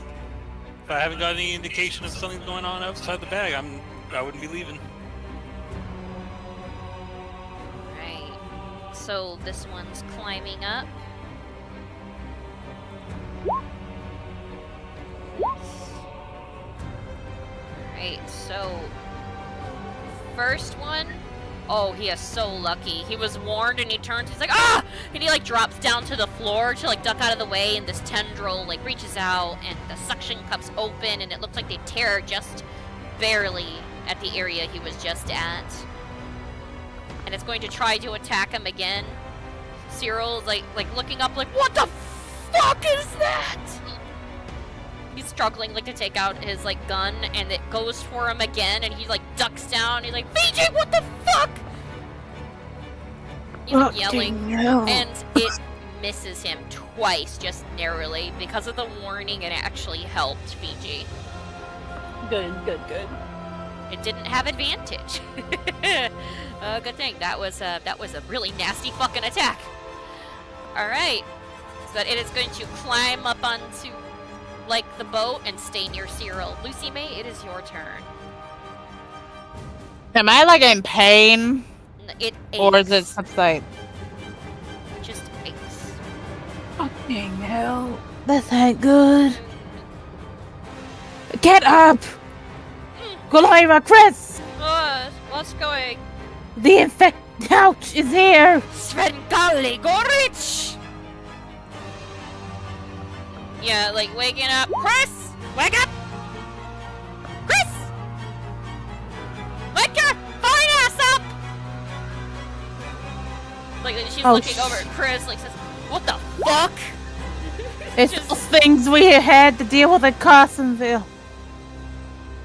haven't got any indication of something going on outside the bag, I wouldn't be leaving. Right. So this one's climbing up. Alright, so first one, oh, he is so lucky. He was warned and he turns, he's like, ah! And he like drops down to the floor to like duck out of the way, and this tendril like reaches out and the suction cups open, and it looks like they tear just barely at the area he was just at. And it's going to try to attack him again. Cyril's like looking up like, what the fuck is that? He's struggling like to take out his like gun, and it goes for him again, and he like ducks down. He's like, Fiji, what the fuck? He's like, yelling, and it misses him twice, just narrowly, because of the warning. It actually helped Fiji. Good. It didn't have advantage. Good thing. That was a really nasty fucking attack. All right, so it is going to climb up onto like the boat and stay near Cyril. Lucy May, it is your turn. Am I like in pain? It aches. Or is it subside? Just aches. Fucking hell. This ain't good. Get up! Gloira, Chris! What's going? The infect couch is here! Svengali Gorich! Yeah, like waking up. Chris! Wake up! Chris! Wake your fine ass up! Like she's looking over at Chris, like says, what the fuck? It's those things we had to deal with at Carsonville.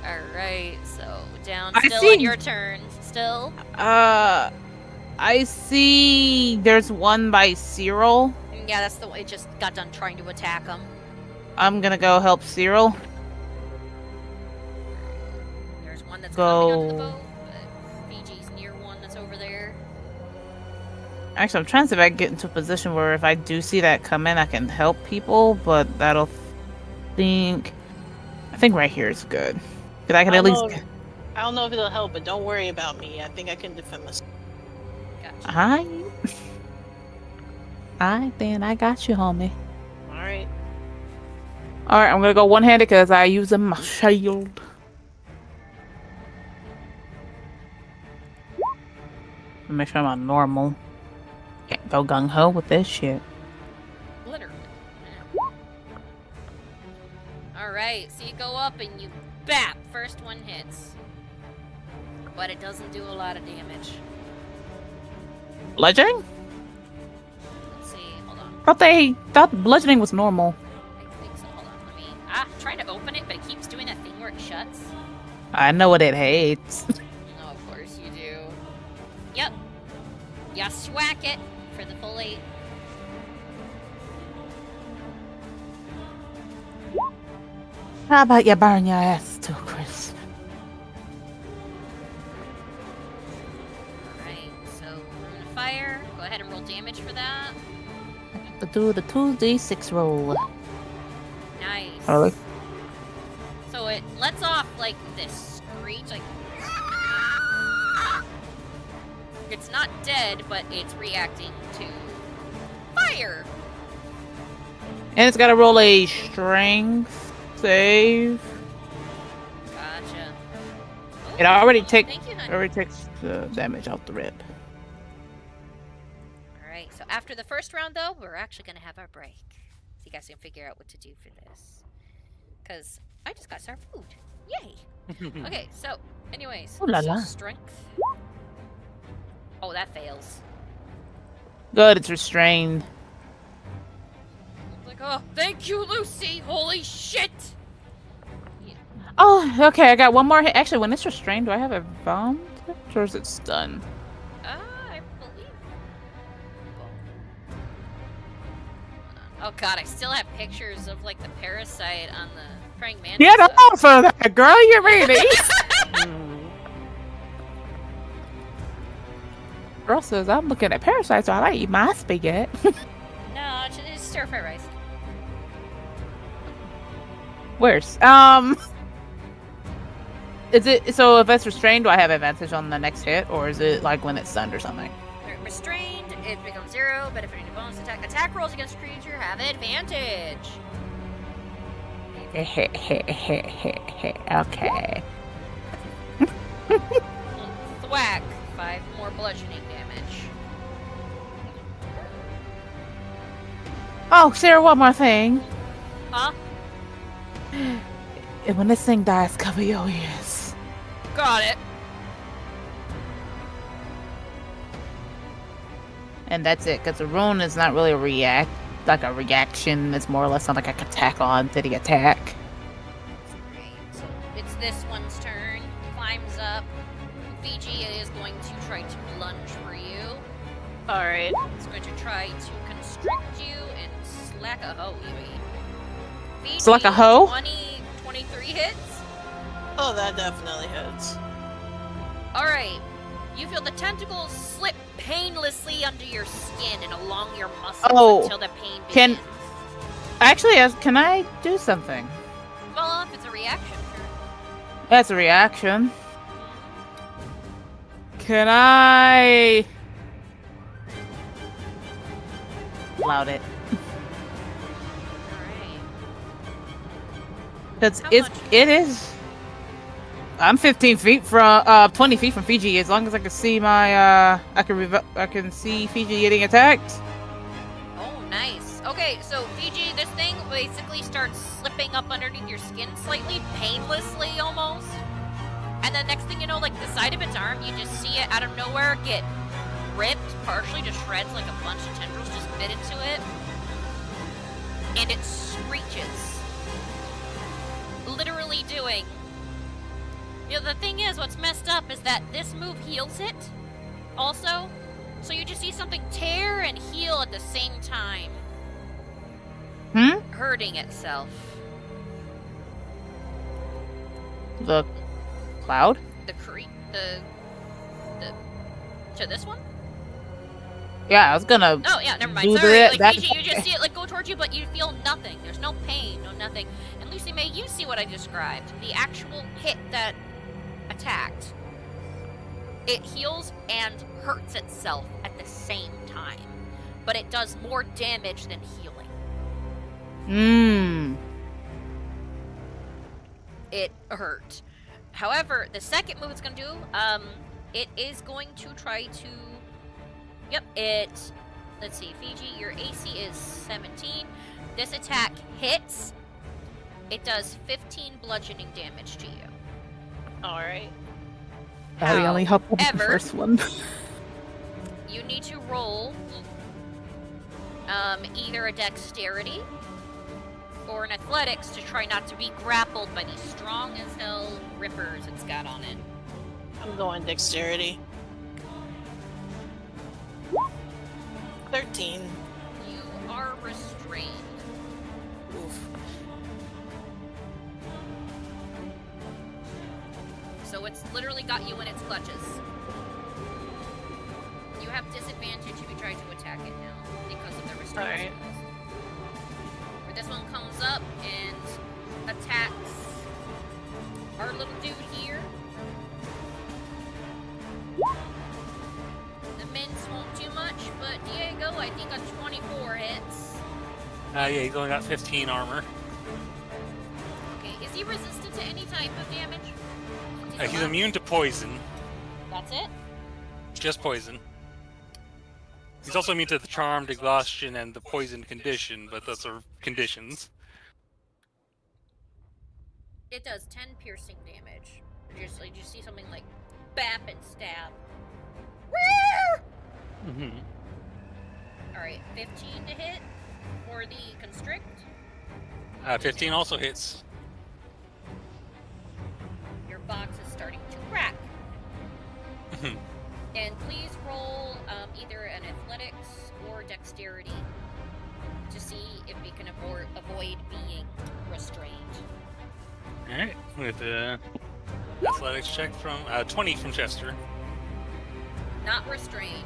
Alright, so down I still see. on your turn. Still? I see there's one by Cyril. Yeah, that's the one. It just got done trying to attack him. I'm gonna go help Cyril. There's one that's Go. coming onto the boat, but Fiji's near one that's over there. Actually, I'm trying to see if I can get into a position where if I do see that come in, I can help people, but that'll I think right here is good. Because I can at least... I don't know if it'll help, but don't worry about me. I think I can defend myself. Gotcha. Alright, then I got you, homie. Alright. Alright, I'm gonna go one-handed because I use my shield. Make sure I'm on normal. Can't go gung-ho with this shit. Literally. Alright, so you go up and you bap. First one hits. But it doesn't do a lot of damage. Bludgeoning? Let's see, hold on. Thought bludgeoning was normal. I think so. Hold on, let me. Trying to open it, but it keeps doing that thing where it shuts. I know what it hates. No, of course you do. Yep. Ya swack it for the full 8. How about you burn your ass too, Chris? Alright, so we're gonna fire. Go ahead and roll damage for that. To do the 2d6 roll. Nice. Really? So it lets off like this screech it's not dead, but it's reacting to fire. And it's gotta roll a strength save. Gotcha. Oh, It already thank you, honey. already takes the damage off the rip. Alright, so after the first round, though, we're actually going to have our break. So you guys can figure out what to do for this. Because I just got our food. Yay! Okay, so, anyways. Ooh la so la. Strength. Oh, that fails. Good, it's restrained. Like, oh, thank you, Lucy! Holy shit! Yeah. Oh, okay, I got one more hit. Actually, when it's restrained, do I have a advantage or is it stunned? I believe. Oh god, I still have pictures of like the parasite on the praying mantis. Yeah, no, for that girl, you ready to eat? Girl says, I'm looking at parasites while I eat my spaghetti. No, it's stir fry rice. Where's? Is it, so if it's restrained, do I have advantage on the next hit, or is it like when it's stunned or something? Restrained, it becomes 0, but if any bonus attack rolls against creature have advantage. Okay. Thwack, 5 more bludgeoning damage. Oh, Sarah, one more thing. Huh? And when this thing dies, cover your ears. Got it. And that's it, because the rune is not really a reaction. It's more or less something like a attack on to the attack. Right, so it's this one's turn. Climbs up. Fiji is going to try to lunge for you. Alright. It's going to try to constrict you and slack a hoe, you mean. Fiji, Slack a hoe? 23 hits. Oh, that definitely hits. Alright. You feel the tentacles slip painlessly under your skin and along your muscles until the pain begins. Actually, can I do something? Well, if it's a reaction, sure. That's a reaction. Can I... Loud it. Alright. Because How it much? is... I'm 15 feet from 20 feet from Fiji. As long as I can see my I can see Fiji getting attacked. Oh, nice. Okay, so Fiji, this thing basically starts slipping up underneath your skin slightly, painlessly almost. And the next thing you know, like the side of its arm, you just see it out of nowhere get ripped partially to shreds, like a bunch of tendrils just bit into it. And it screeches. Literally doing... You know, the thing is, what's messed up is that this move heals it, also. So you just see something tear and heal at the same time. Hurting itself. The cloud? To this one? Yeah, I was gonna. Oh, yeah, never mind. do Sorry, that- like, Fiji, you just see it, like, go towards you, but you feel nothing. There's no pain, no nothing. And Lucy May, you see what I described. The actual hit that attacked. It heals and hurts itself at the same time. But it does more damage than healing. It hurt. However, the second move it's going to do, it is going to try to... Yep, let's see, Fiji, your AC is 17. This attack hits. It does 15 bludgeoning damage to you. Alright. I only helped with the However- first one. You need to roll either a dexterity or an athletics to try not to be grappled by these strong as hell rippers it's got on it. I'm going dexterity. 13. You are restrained. Oof. So it's literally got you in its clutches. You have disadvantage if you try to attack it now because of the restraint. Alright. But this one comes up and attacks our little dude here. resistance won't do much, but Diego, I think on 24 hits. Yeah, he's only got 15 armor. Okay, is he resistant to any type of damage? He's immune to poison. That's it? Just poison. He's also immune to the charmed, exhaustion, and the poison condition, but those are conditions. It does 10 piercing damage. You see something like bap and stab. Mm-hmm. Alright, 15 to hit for the constrict. 15 also hits. Your box is starting to crack. And please roll either an athletics or dexterity to see if we can avoid being restrained. Alright, with the athletics check from 20 from Chester. Not restrained.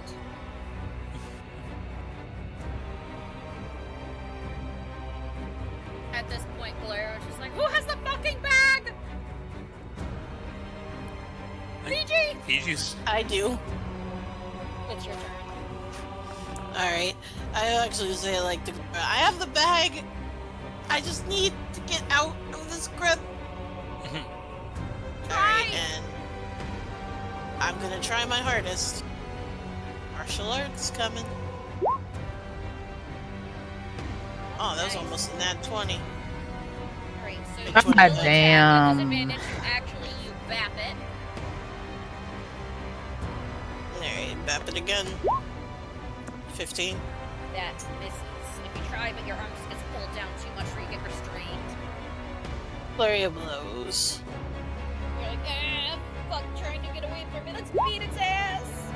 At this point, Galera's just like, who has the fucking bag? PG! PG's. I do. It's your turn. Alright. I actually say I have the bag. I just need to get out of this grip. Alright, and I'm gonna try my hardest. Martial arts coming. Oh, that was almost a nat 20. Alright, so God you attack damn. with disadvantage, actually you bap it. Alright, bap it again. 15. That misses. If you try, but your arm just gets pulled down too much where you get restrained. Flurry of blows. You're like, fuck, trying to get away from it. Let's beat its ass.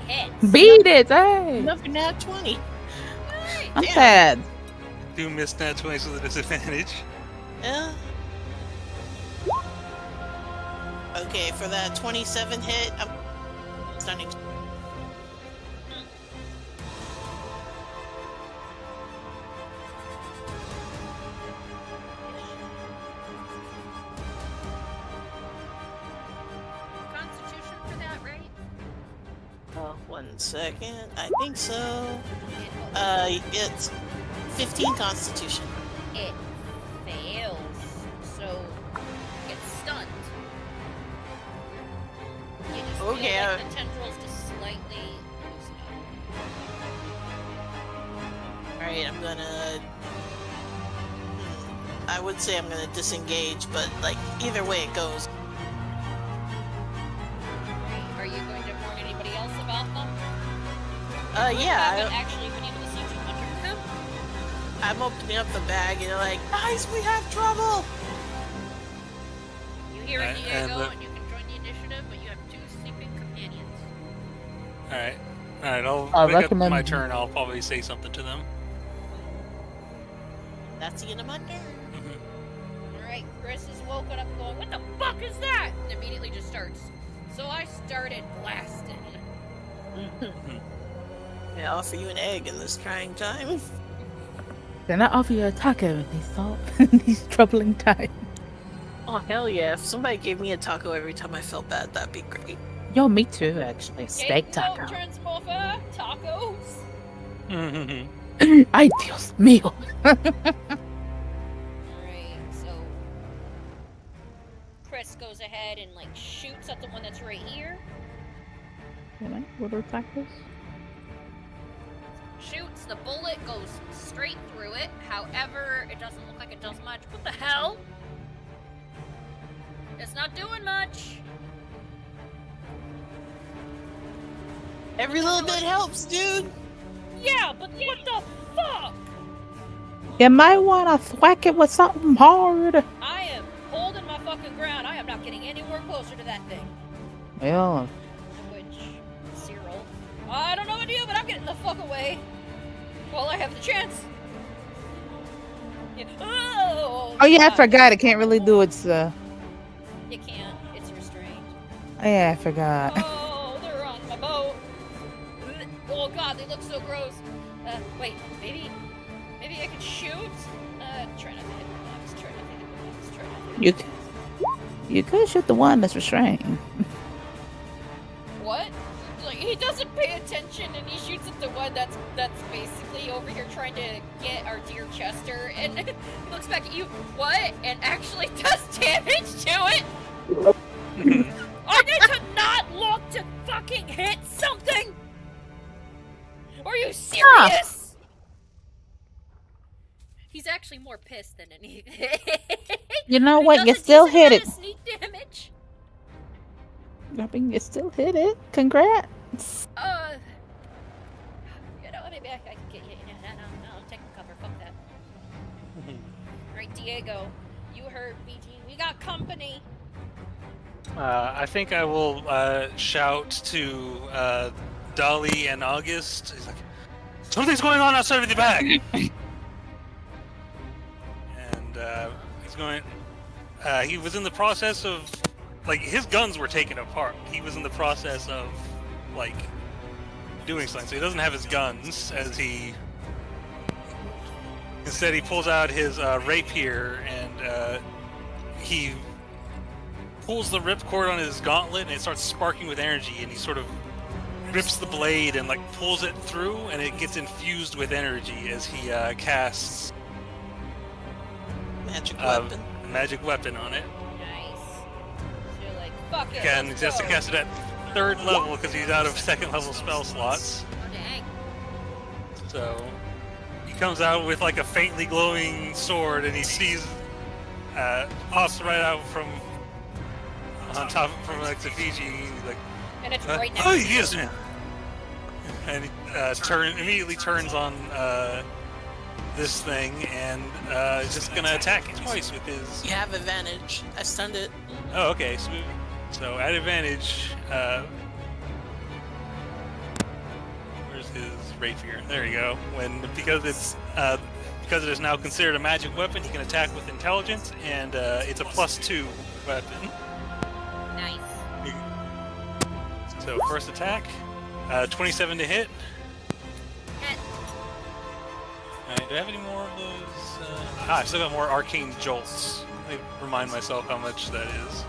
Hits. Beat it, hey! Another nat 20. Alright. I'm Damn. sad. Do miss nat 20s with a disadvantage. Yeah. Okay, for that 27 hit, I'm stunning. Constitution for that, right? 1 second. I think so. It, It's 15 Constitution. it fails. So it's stunned. You just Okay, feel like the tendrils just slightly loosen up. Alright, I'm gonna... I would say I'm gonna disengage, but either way it goes. Are you going to warn anybody else about them? Yeah, I haven't actually been able to see too much of them. I'm opening up the bag and they're like, guys, we have trouble! You hear Alright, Diego and and you can join the initiative, but you have 2 sleeping companions. Alright, I when I get recommend- my turn, I'll probably say something to them. That's the end of my turn. Alright, Chris is woken up going, what the fuck is that? And immediately just starts. So I started blasting. May I offer you an egg in this trying time? Can I offer you a taco in these troubling times? Oh, hell yeah. If somebody gave me a taco every time I felt bad, that'd be great. Yo, me too, actually. Steak taco. Transmorpher, tacos. Ay, Dios mío. Alright, so Chris goes ahead and shoots at the one that's right here. Can I order tacos? Shoots, the bullet goes straight through it. However, it doesn't look like it does much. What the hell? It's not doing much. Every little bit helps, dude! Yeah, but what the fuck? You might want to thwack it with something hard. I am holding my fucking ground. I am not getting anywhere closer to that thing. Yeah. Which, Cyril, I don't know what to do, but I'm getting the fuck away while I have the chance. Yeah. Oh yeah, I God. forgot. It can't really do its. You can't. It's restrained. Yeah, I forgot. Oh, they're on my boat. Oh God, they look so gross. Wait, maybe I could shoot. Try not to hit the box. Try not to hit the box. Try not to hit the box. You could shoot the one that's restrained. What? Like he doesn't pay attention and he shoots at the one that's basically over here trying to get our dear Chester, and he looks back at you, what? And actually does damage to it. I need to not look to fucking hit something. Are you serious? He's actually more pissed than anything. You know what? You still hit it. Sneak damage. I mean, you still hit it. Congrats. You know, maybe I can get you. No, take cover. Fuck that. Right, Diego. You heard BG. We got company. I think I will shout to Dolly and August. He's like, something's going on outside of the bag. And he's going. He was in the process of, like, his guns were taken apart. He was in the process of, like, doing something. So he doesn't have his guns as he. Instead, he pulls out his rapier and he pulls the ripcord on his gauntlet and it starts sparking with energy, and he sort of rips the blade and like pulls it through, and it gets infused with energy as he casts magic weapon on it. Nice. So you're like, fuck it. Again, he has to cast it at 3rd level because he's out of 2nd level spell slots. Oh, dang. So he comes out with like a faintly glowing sword, and he sees pops right out from on top from like the Fiji. He's like, and it's right next oh, to yes, man. And he immediately turns on this thing and is just gonna attack it twice with his. You have advantage. I stunned it. Oh, okay, smooth. So at advantage, where's his rapier? There you go. Because it is now considered a magic weapon, he can attack with intelligence, and it's a +2 weapon. Nice. So first attack, 27 to hit. Hit. Alright, do I have any more of those? I still got more arcane jolts. Let me remind myself how much that is.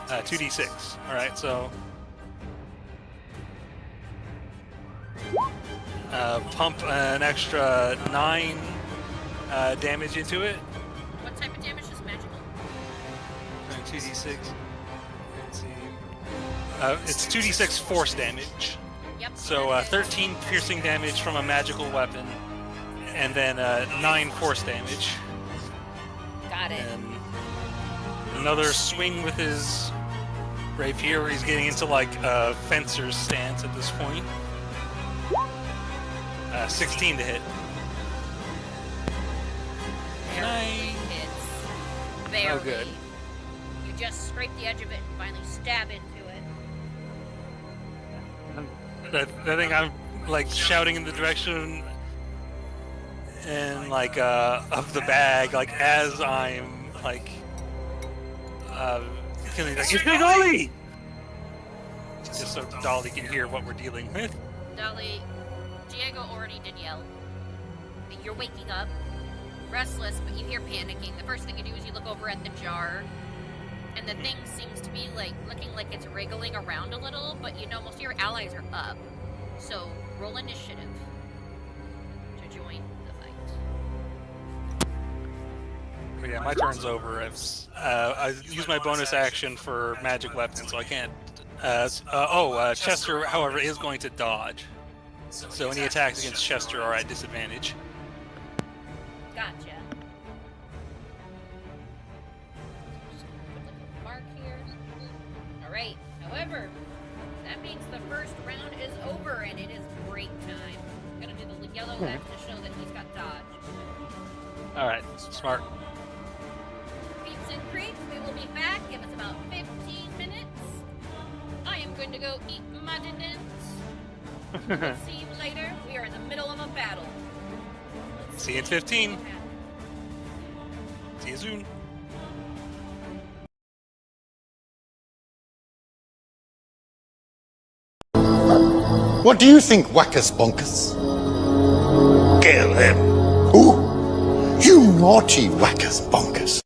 2d6. Alright, so pump an extra 9 damage into it. What type of damage is magical? 2d6. Let's see. It's 2d6 force damage. Yep. So 13 piercing damage from a magical weapon, and then 9 force damage. Got it. And another swing with his rapier, where he's getting into like a fencer's stance at this point. 16 to hit. Barely hits. Barely. Oh, good. You just scrape the edge of it and finally stab into it. I think I'm like shouting in the direction and like of the bag, like as I'm like killing, like, it's Dolly! Just so Dolly can hear what we're dealing with. Dolly, Diego already did yell. You're waking up, restless, but you hear panicking. The first thing you do is you look over at the jar, and the thing seems to be like looking like it's wriggling around a little, but you know most of your allies are up. So roll initiative to join the fight. But yeah, my turn's over. I used my bonus action for magic weapon, so I can't. Chester, however, is going to dodge. So any attacks against Chester are at disadvantage. Gotcha. Mark here. Alright, however, that means the first round is over and it is break time. I'm gonna do the yellow X to show that he's got dodge. Alright, smart. Peeps and creeps, we will be back. Give us about 15 minutes. I am going to go eat my dinner. We'll see you later. We are in the middle of a battle. See you in 15. See you soon. What do you think, Whackers Bonkers? Kill him. Who? You naughty Whackers Bonkers.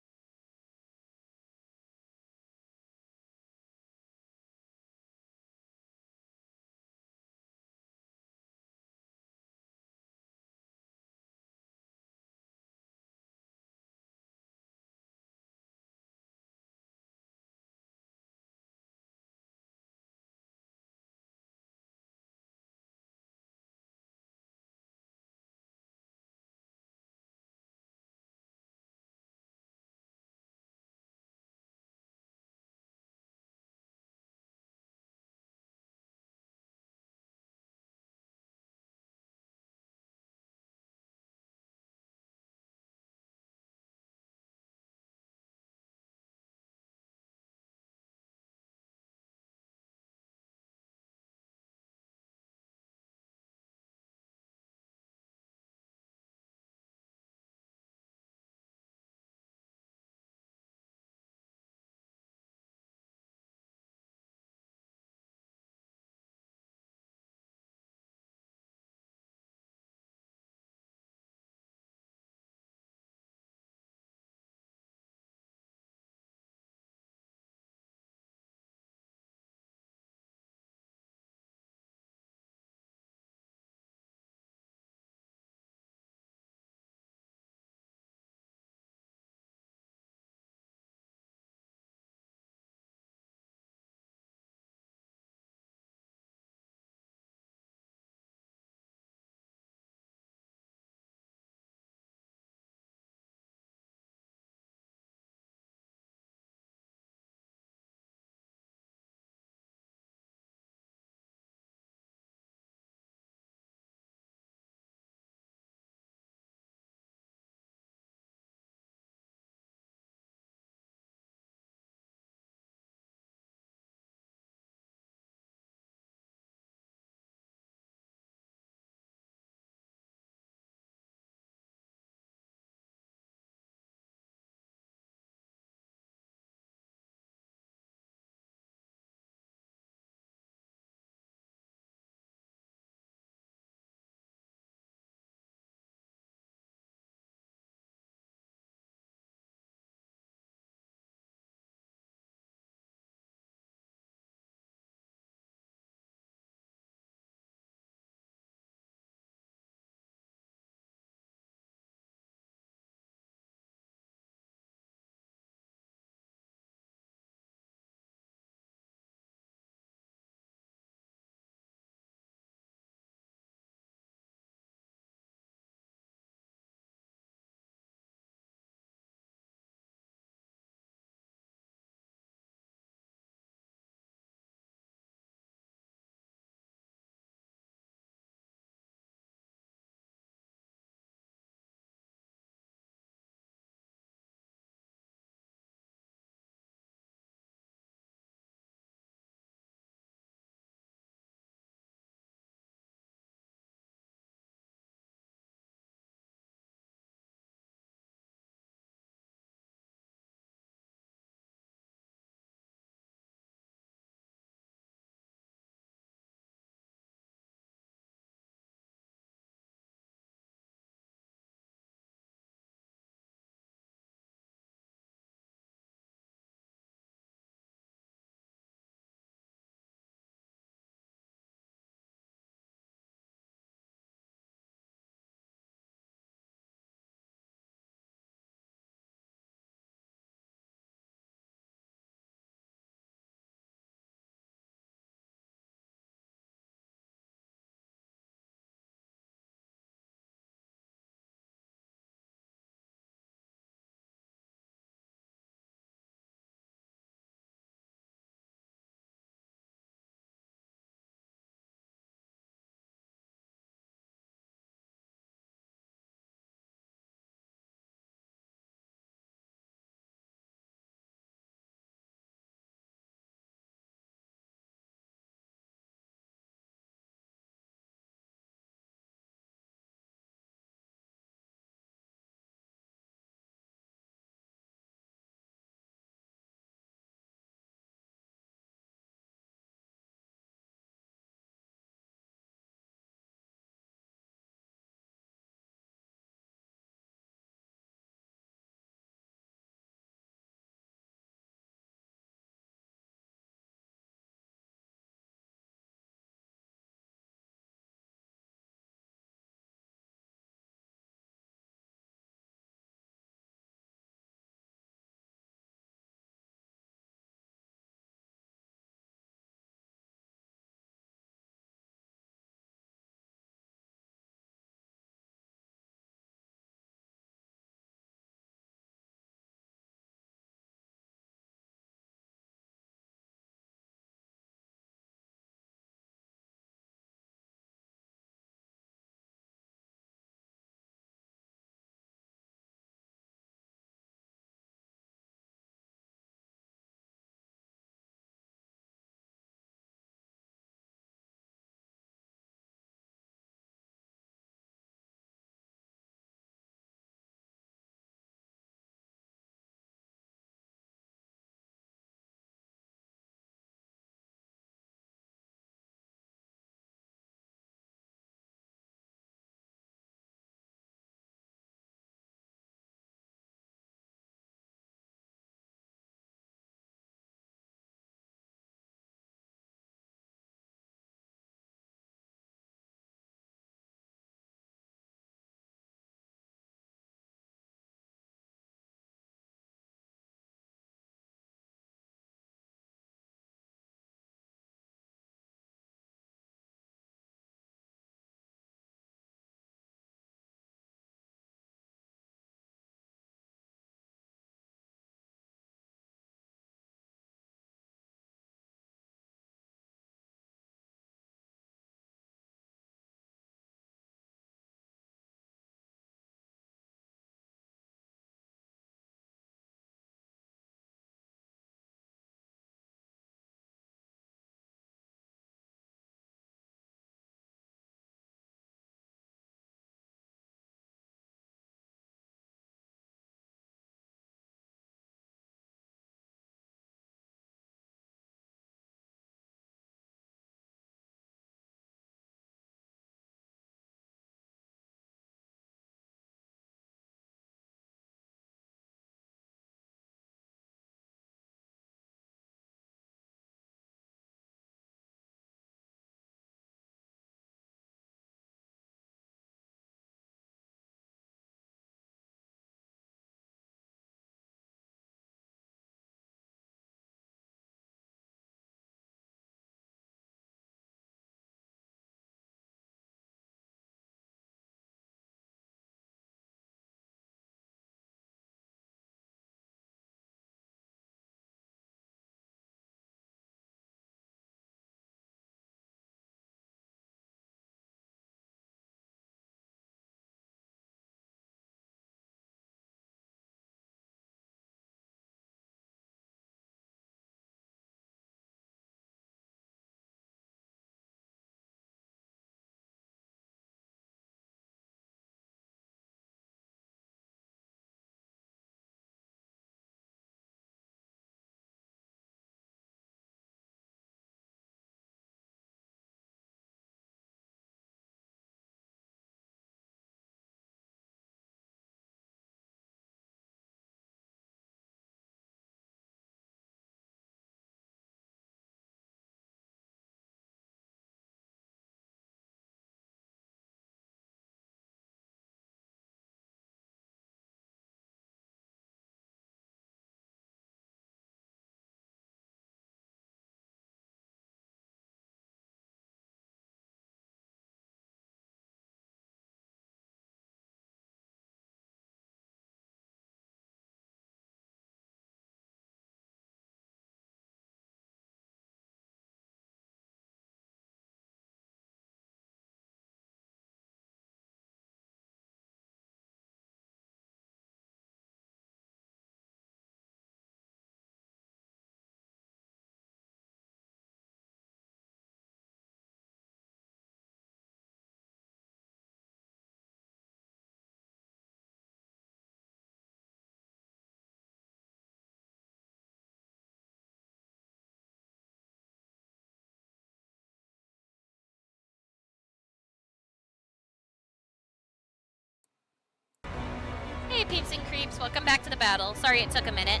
Hey, peeps and creeps, welcome back to the battle. Sorry it took a minute.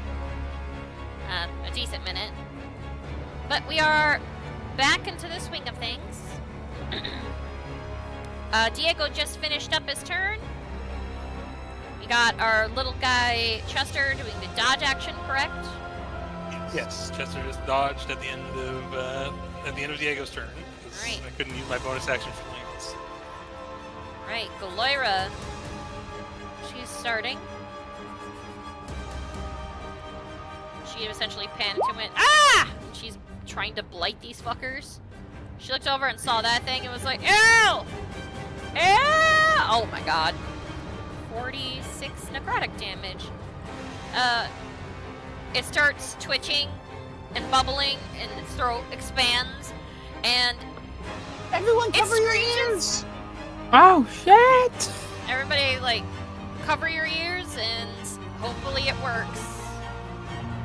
A decent minute. But we are back into the swing of things. Diego just finished up his turn. We got our little guy, Chester, doing the dodge action, correct? Yes, Chester just dodged at the end of Diego's turn. Right. I couldn't use my bonus action for lanes. Right, Galoira. She's starting. She essentially panicked and went, ah! She's trying to blight these fuckers. She looked over and saw that thing and was like, ew! Ew! Oh my god. 46 necrotic damage. It starts twitching and bubbling and its throat expands and Everyone cover your screeches. ears! Oh shit! Everybody, like, cover your ears and hopefully it works.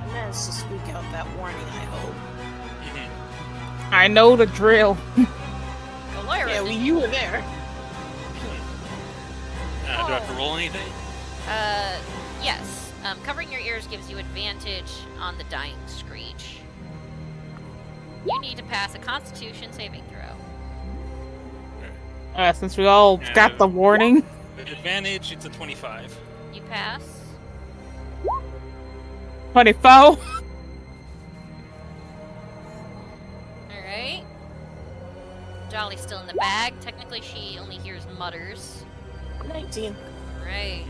I managed to squeak out that warning, I hope. I know the drill. Galoira. Yeah, well, you were there. Do I have to roll anything? Yes. Covering your ears gives you advantage on the dying screech. You need to pass a Constitution saving throw. Since we all got the warning. With advantage, it's a 25. You pass. 24. Alright. Jolly's still in the bag. Technically, she only hears mutters. 19. Right.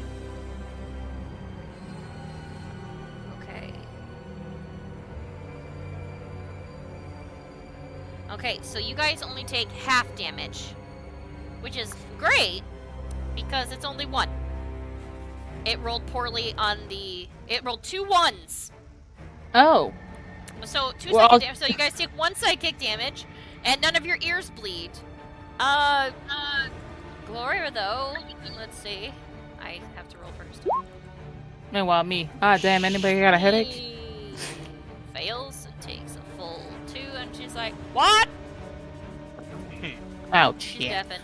Okay. Okay, so you guys only take half damage. Which is great, because it's only 1. It rolled poorly on the... It rolled 2 1s. Oh. So, 2 Well, psychic damage. So you guys take 1 psychic damage, and none of your ears bleed. Gloria, though, let's see. I have to roll first. Meanwhile, me. Ah, damn, anybody got a headache? She fails and takes a full 2, and she's like, what? Ouch, She's yeah. deafened.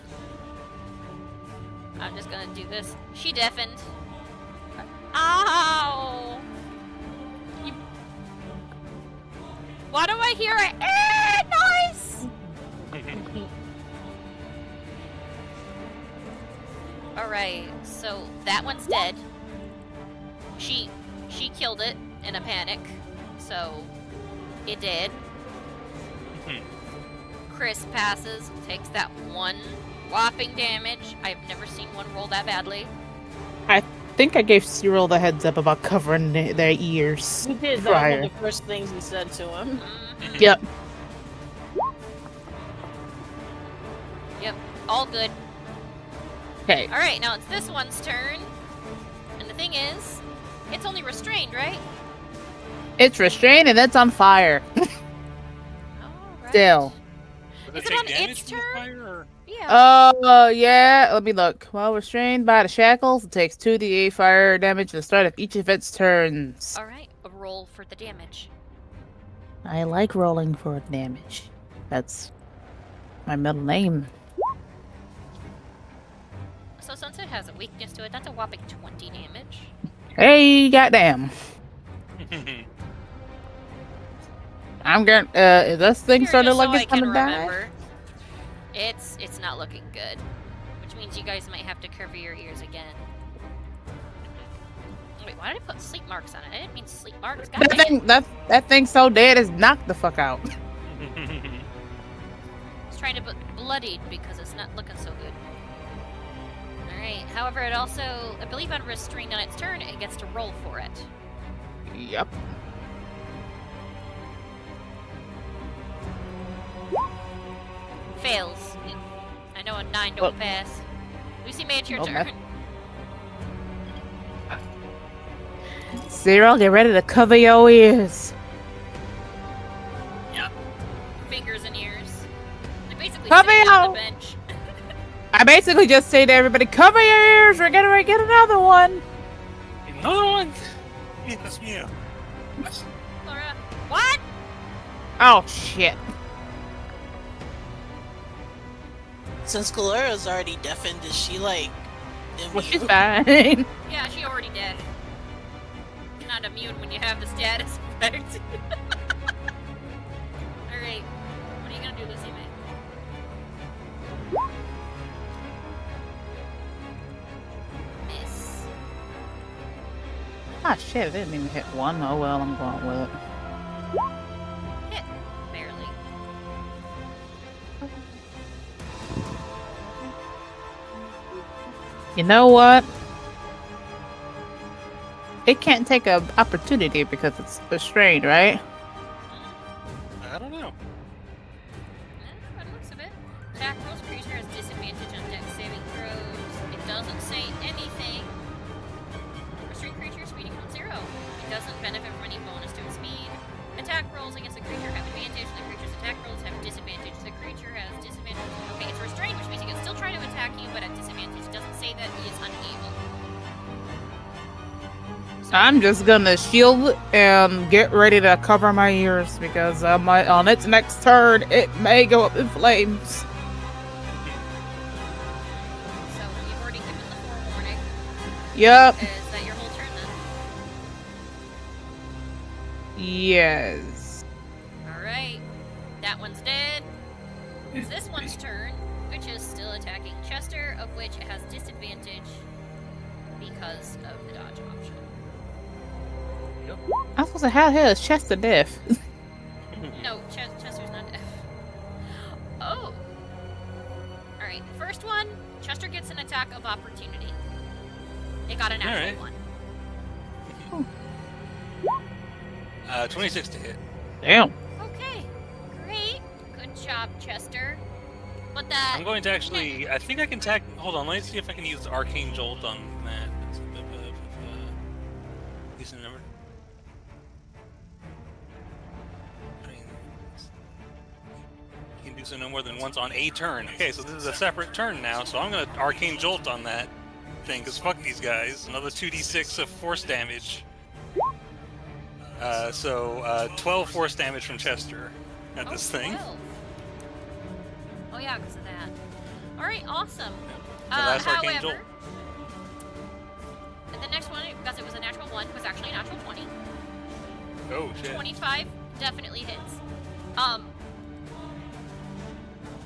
I'm just gonna do this. She deafened. Ow! You... Why do I hear a noise? Alright, so that one's dead. She killed it in a panic, so it did. Chris passes, takes that 1 whopping damage. I've never seen one roll that badly. I think I gave Cyril the heads up about covering their ears. You did. That was one of the first things you said to him. Mm-hmm. Yep. Yep, all good. Okay. Alright, now it's this one's turn. And the thing is, it's only restrained, right? It's restrained and it's on fire. Alright. Still. Does Is it it on take damage its from the turn? fire, or... Yeah. Yeah, let me look. While restrained by the shackles, it takes 2d8 fire damage at the start of each of its turns. Alright, a roll for the damage. I like rolling for damage. That's my middle name. So since it has a weakness to it, that's a whopping 20 damage. Hey, goddamn. I'm gonna, is this thing Here, started just like so I it's gonna can die? remember, it's not looking good. Which means you guys might have to cover your ears again. Wait, why did I put sleep marks on it? I didn't mean sleep marks. God That thing's so dead it's knocked the fuck out. It's trying to put bloodied because it's not looking so good. Alright, however, it also, I believe on restrained on its turn, it gets to roll for it. Yep. Fails. I know a 9 don't pass. Lucy made your turn. Cyril, get ready to cover your ears. Yep. Fingers and ears. They're basically Cover sitting on your- the bench. I basically just say to everybody, cover your ears, we're gonna get another one. Another one? Yes, yeah. Laura, what? Oh, shit. Since Galera's already deafened, is she like Well, she's immune. fine. Yeah, she already did. You're not immune when you have the status effect. Alright. What are you gonna do, Lucy May? Miss. Ah, shit, I didn't even hit one. Oh well, I'm going with it. Hit. Barely. You know what? It can't take an opportunity because it's restrained, right? I don't know. By the looks of it. Attack rolls creature has disadvantage on dex saving throws. It doesn't say anything. Restrained creature speed equals 0. It doesn't benefit from any bonus to its speed. Attack rolls against the creature have advantage. The creature's attack rolls have disadvantage. The creature has disadvantage. Okay, it's restrained, which means he can still try to attack you, but at disadvantage. It doesn't say that he is unable. So, I'm just gonna shield and get ready to cover my ears because on its next turn, it may go up in flames. so you've already given the forewarning. Yep. Is that your whole turn then? Yes. Alright. That one's dead. It's this one's turn, which is still attacking Chester, of which it has disadvantage because of the dodge option. I was supposed to how the hell is Chester deaf? No, Chester's not deaf. Oh! Alright, first one, Chester gets an attack of opportunity. It got a natural one. 26 to hit. Damn. Okay, great. Good job, Chester. But that... I'm going to actually. I think I can tack. Hold on, let me see if I can use Arcane Jolt on that. Decent number. You can do so no more than once on a turn. Okay, so this is a separate turn now, so I'm gonna Arcane Jolt on that thing, because fuck these guys. Another 2d6 of force damage. 12 force damage from Chester at this thing. 12. Oh yeah, because of that. Alright, awesome. So that's Arcane Jolt. However, the next one, because it was a natural 1, was actually a natural 20. Oh shit. 25 definitely hits.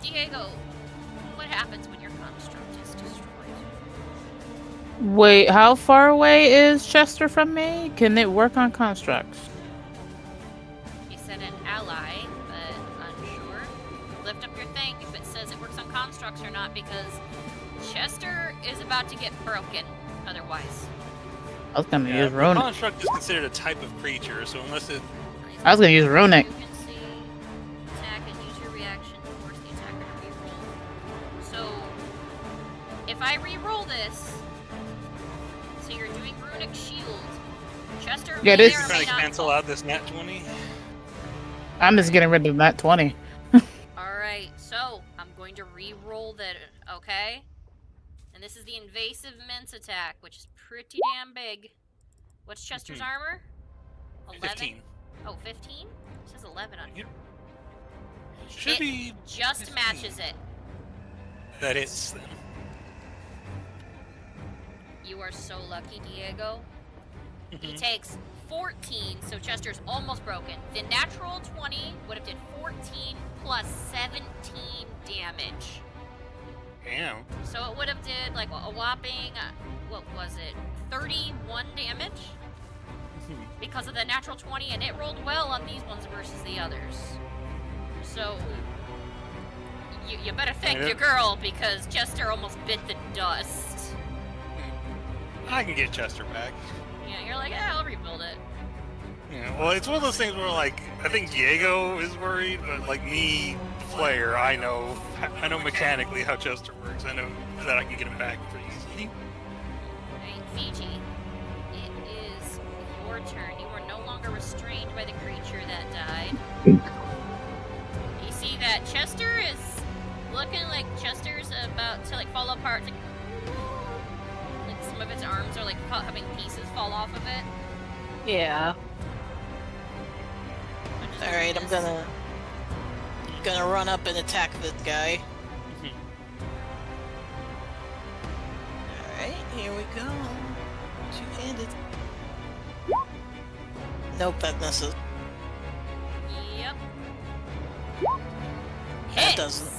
Diego, what happens when your construct is destroyed? Wait, how far away is Chester from me? Can it work on constructs? He said an ally, but unsure. Lift up your thing if it says it works on constructs or not, because Chester is about to get broken otherwise. I was gonna Yeah, use Runic. Construct is considered a type of creature, so unless it. I was gonna use Runic. You can see, attack, and use your reaction to force the attacker to reroll. So, if I reroll this, so you're doing Runic Shield, Chester Yeah, may this- or You're may trying to not cancel fall. out this nat 20? I'm just getting rid of that 20. Alright, so I'm going to re-roll that, okay? And this is the invasive mince attack, which is pretty damn big. What's Chester's armor? 11? 15. Oh, 15? It says 11 on here. Should It be. just 15. matches it. That hits then. You are so lucky, Diego. He Mhm. takes 14, so Chester's almost broken. The natural 20 would have did 14 plus 17 damage. Damn. So it would have did like a whopping, what was it, 31 damage? Because of the natural 20, and it rolled well on these ones versus the others. So, you better thank your girl, because Chester almost bit the dust. I can get Chester back. Yeah, you're like, I'll rebuild it. Yeah, well, it's one of those things where, like, I think Diego is worried, but, like, me, the player, I know mechanically how Chester works. I know that I can get him back pretty easily. Right, Fiji, it is your turn. You are no longer restrained by the creature that died. You see that Chester is looking like Chester's about to, like, fall apart. Like some of its arms are, like, having pieces fall off of it. Yeah. Alright, I'm gonna run up and attack this guy. Alright. Here we go. Two-handed. Nope, that misses. Yep. That Hits. doesn't.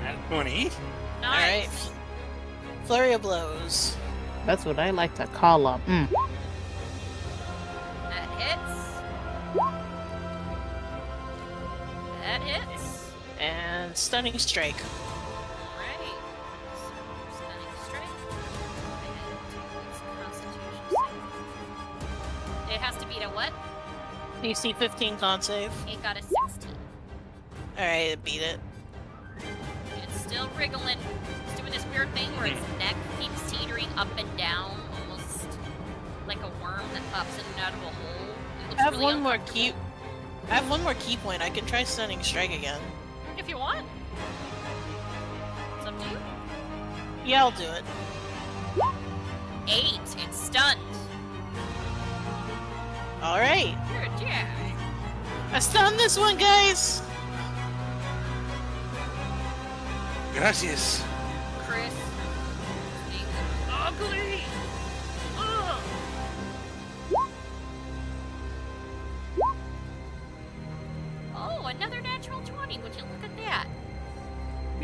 Nat 20. Nice. Alright. Flurry of blows. That's what I like to call them. That hits. That hits. And stunning strike. Alright. So, stunning strike. It's Constitution save. It has to beat a what? DC 15 con save. It got a 16. Alright, it beat it. It's still wriggling. It's doing this weird thing where its neck keeps teetering up and down, almost like a worm that pops in and out of a hole. It looks I have really one more uncomfortable. key. I have one more key point. I can try stunning strike again. If you want. It's up to you. Yeah, I'll do it. 8. It's stunned. Alright. Good, yeah. I stunned this one, guys! Gracias. Chris. Being ugly. Ugh. Oh, another natural 20. Would you look at that?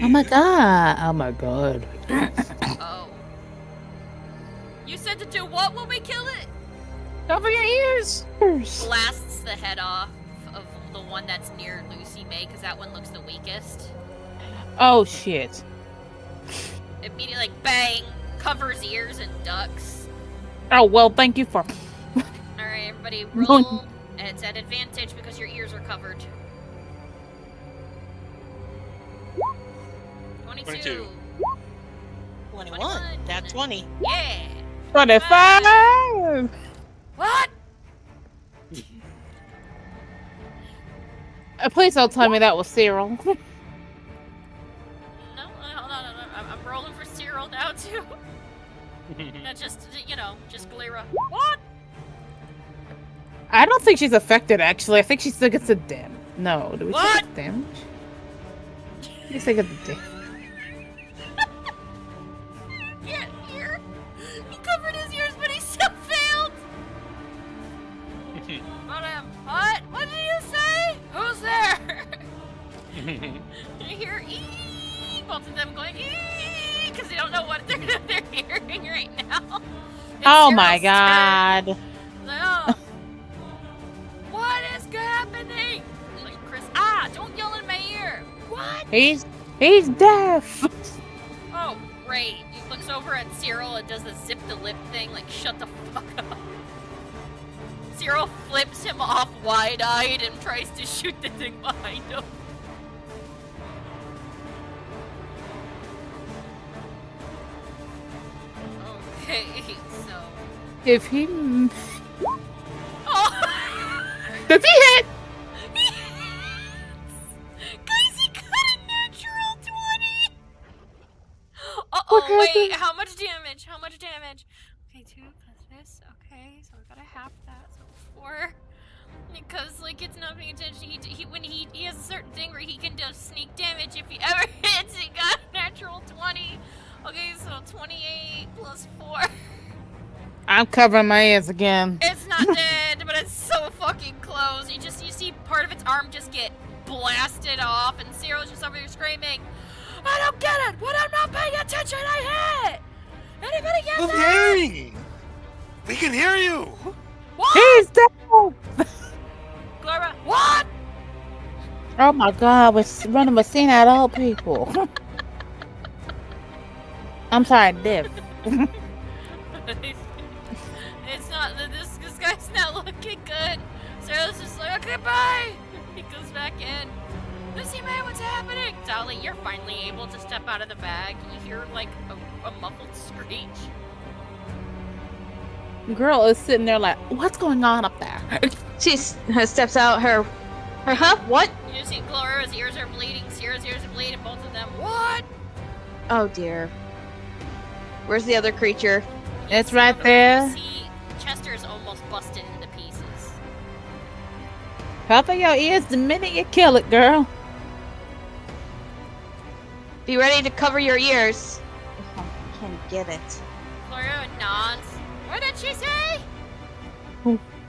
Oh my god. Oh my god. Oh. You said to do what when we kill it? Cover your ears! Blasts the head off of the one that's near Lucy May, because that one looks the weakest. Oh shit. Immediately, like, bang! Covers ears and ducks. Oh well, thank you for. Alright, everybody roll. And it's at advantage because your ears are covered. 22. 21. That's 20. Yeah! 25. What? Please don't tell me that was Cyril. No, hold on. I'm rolling for Cyril now, too. Not just, just Galera. What? I don't think she's affected, actually. I think she still gets a damage. No, do we still What? get damage? You still get the damage. Can't hear. He covered his ears, but he still failed. What? What did you say? Who's there? You hear ee, both of them going ee, because they don't know what they're hearing right now. It's Oh my Cyril's god. turn. Oh. What is happening? Like, Chris, don't yell in my ear. What? He's deaf. Oh, great. He looks over at Cyril and does the zip the lip thing, like, shut the fuck up. Cyril flips him off wide-eyed and tries to shoot the thing behind him. Okay, so... If he... Oh! Does he hit? Guys, he got a natural 20! What Uh-oh, wait, happened? how much damage? How much damage? Okay, 2 plus this, okay, so we gotta half that, so 4. Because, like, it's not paying attention, he has a certain thing where he can do sneak damage if he ever hits, he got a natural 20. Okay, so 28 plus 4. I'm covering my ears again. It's not dead, but it's so fucking close. You see part of its arm just get blasted off, and Cyril's just over here screaming, I don't get it! When I'm not paying attention, I hit! Anybody get Who's that? hearing? We can hear you. What? He's deaf. Gloria, what? Oh my god, we're running with senile old people. I'm sorry, deaf. It's not, this guy's not looking good. Cyril's just like, okay, bye! He goes back in. Lucy May, what's happening? Dolly, you're finally able to step out of the bag. You hear, like, a muffled screech. Girl is sitting there like, what's going on up there? She steps out. Her huh? What? You see Gloria's ears are bleeding, Sierra's ears are bleeding, both of them. What? Oh dear. Where's the other creature? It's right there. You see Chester's almost busted into pieces. Cover your ears the minute you kill it, girl. Be ready to cover your ears. I can't get it. Gloria nods. What did she say?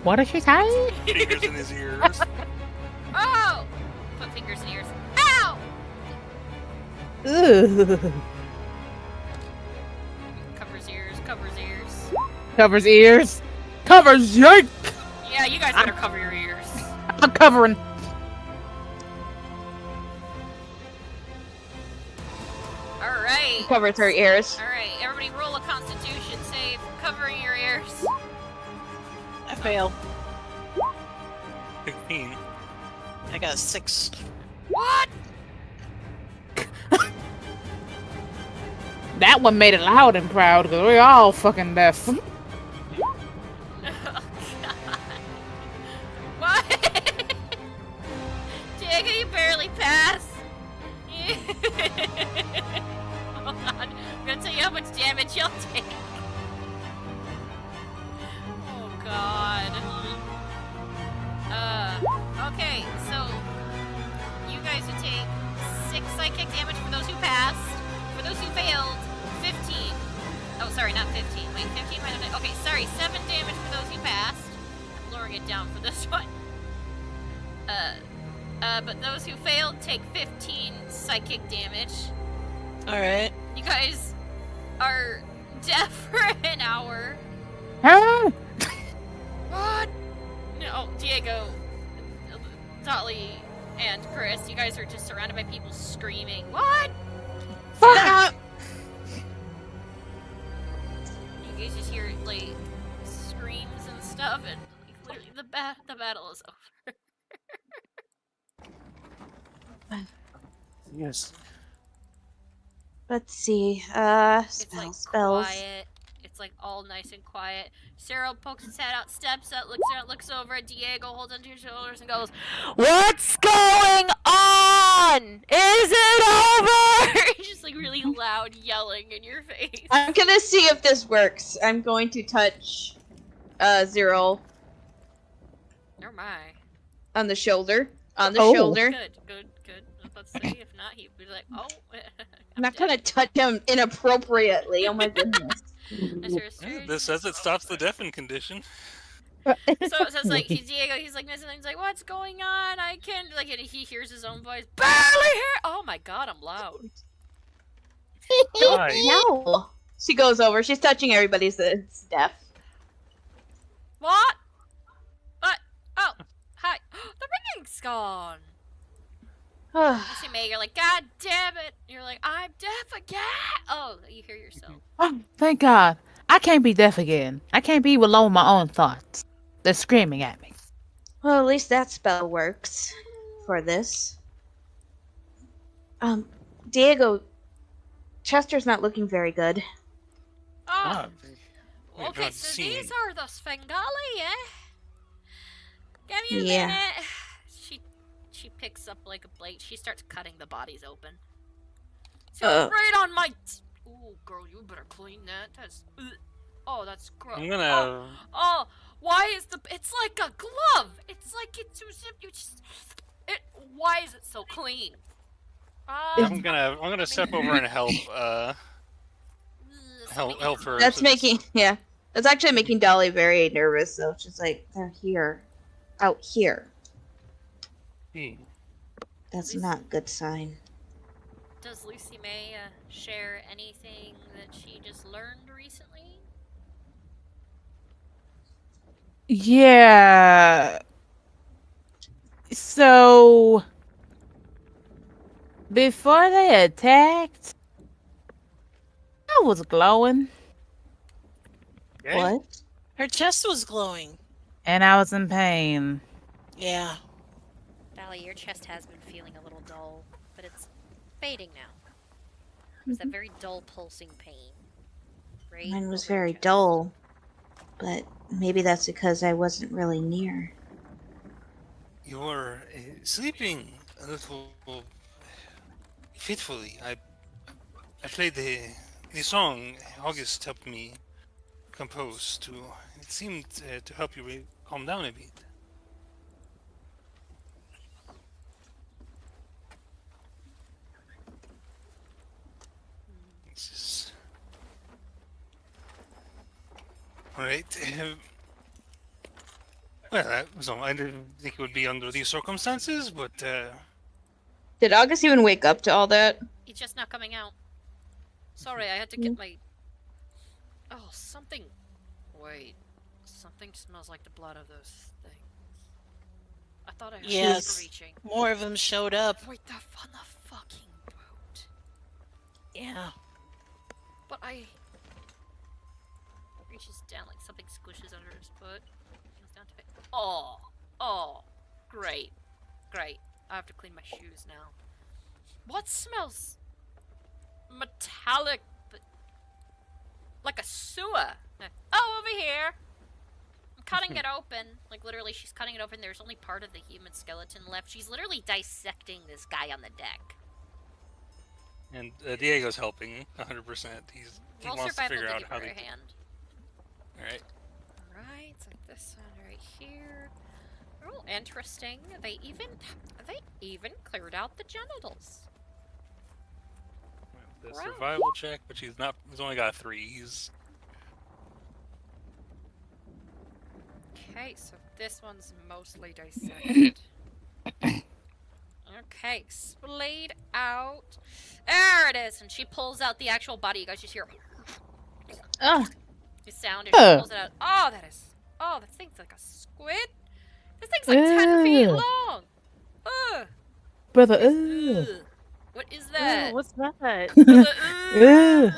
What did she say? Fingers in his ears. Oh! Put fingers in ears. Ow! Ugh. Covers ears, covers ears. Covers ears. Covers yank. Yeah, you guys better cover your ears. I'm covering. Alright. Covers her ears. Alright, everybody roll a constitution save. Covering your ears. I fail. 16. I got a 6. What? That one made it loud and proud because we're all fucking deaf. Oh, God. What? Diego, you barely passed. Hold on. I'm gonna tell you how much damage you'll take. Oh, God. Okay, so you guys would take 6 psychic damage for those who passed. For those who failed, 15. Oh, sorry, not 15. Wait, 15 minus 9. Okay, sorry, 7 damage for those who passed. I'm lowering it down for this one. But those who failed take 15 psychic damage. Alright. You guys are deaf for an hour. Huh? What? No, Diego, Dolly, and Chris, you guys are just surrounded by people screaming. What? Fuck. You guys just hear like screams and stuff, and like, literally the battle is over. Yes. Let's see. It's like Spells. quiet. It's like all nice and quiet. Cyril pokes his head out, steps out, looks over at Diego, holds onto his shoulders, and goes, "What's going on? Is it over?" He's just like really loud yelling in your face. I'm gonna see if this works. I'm going to touch, Zero Oh my. on the shoulder. On the Oh. shoulder. Good. I was about to say, if not, he'd be like, "Oh." I'm not gonna touch him inappropriately. Oh my goodness. This says it stops the deafen condition. So it's like Diego, he's like missing. He's like, "What's going on? I can't." Like, and he hears his own voice. Barely hear. Oh my God, I'm loud. Hi. No. She goes over. She's touching everybody's deaf. What? What? Oh, hi. The ringing's gone. You see May, you're like, "God damn it!" You're like, "I'm deaf again." Oh, you hear yourself. Oh, thank God. I can't be deaf again. I can't be alone with my own thoughts. They're screaming at me. Well, at least that spell works for this. Diego, Chester's not looking very good. Oh, Ah, we've okay. not So seen- these are the Svengali, eh? Give me a Yeah. minute. She picks up like a blade. She starts cutting the bodies open. So right on my. Ooh, girl, you better clean that. That's. Oh, that's gross. I'm gonna. Oh, why is the? It's like a glove. It's like it's you just. It. Why is it so clean? I'm gonna step over and help. Help her. That's so making, yeah. That's actually making Dolly very nervous, though. She's like, they're here. Out here. this- That's not a good sign. Does Lucy May share anything that she just learned recently? Yeah. So, before they attacked, I was glowing Okay. What? Her chest was glowing. and I was in pain. Yeah. Valley, your chest has been feeling a little dull, but it's fading now. It was that very dull pulsing pain. Right Mine was over your very chest. dull. But maybe that's because I wasn't really near. You were sleeping a little fitfully. I played the song August helped me compose to. It seemed to help you calm down a bit. This is Alright. Well, so I didn't think it would be under these circumstances, but Did August even wake up to all that? He's just not coming out. Sorry, I had to get my... Oh, something... Wait. Something smells like the blood of those things. I thought I heard Yes. reaching. More of them showed up. Wait, they're on the fucking boat. Yeah. But I... Reaches down like something squishes under his foot. Goes down to it. Oh! Oh! Great. Great. I have to clean my shoes now. What smells... metallic, but... like a sewer? Oh, over here! I'm cutting it open. Like, literally, she's cutting it open. There's only part of the human skeleton left. She's literally dissecting this guy on the deck. and Diego's helping 100%. He Roll wants to survival figure to out give how her to. a hand. All right. Right, so this one right here. Oh, interesting. They even cleared out the genitals. The Wow. survival check, but she's not. He's only got 3. He's Okay, so this one's mostly dissected. Okay, splayed out. There it is, and she pulls out the actual body. You guys just hear Oh, the sound, and she pulls it out. Oh, that is. Oh, that thing's like a squid. This thing's like 10 feet Ugh. long. Ugh. Brother, Ugh. What is that? Ooh, what's that? Ugh.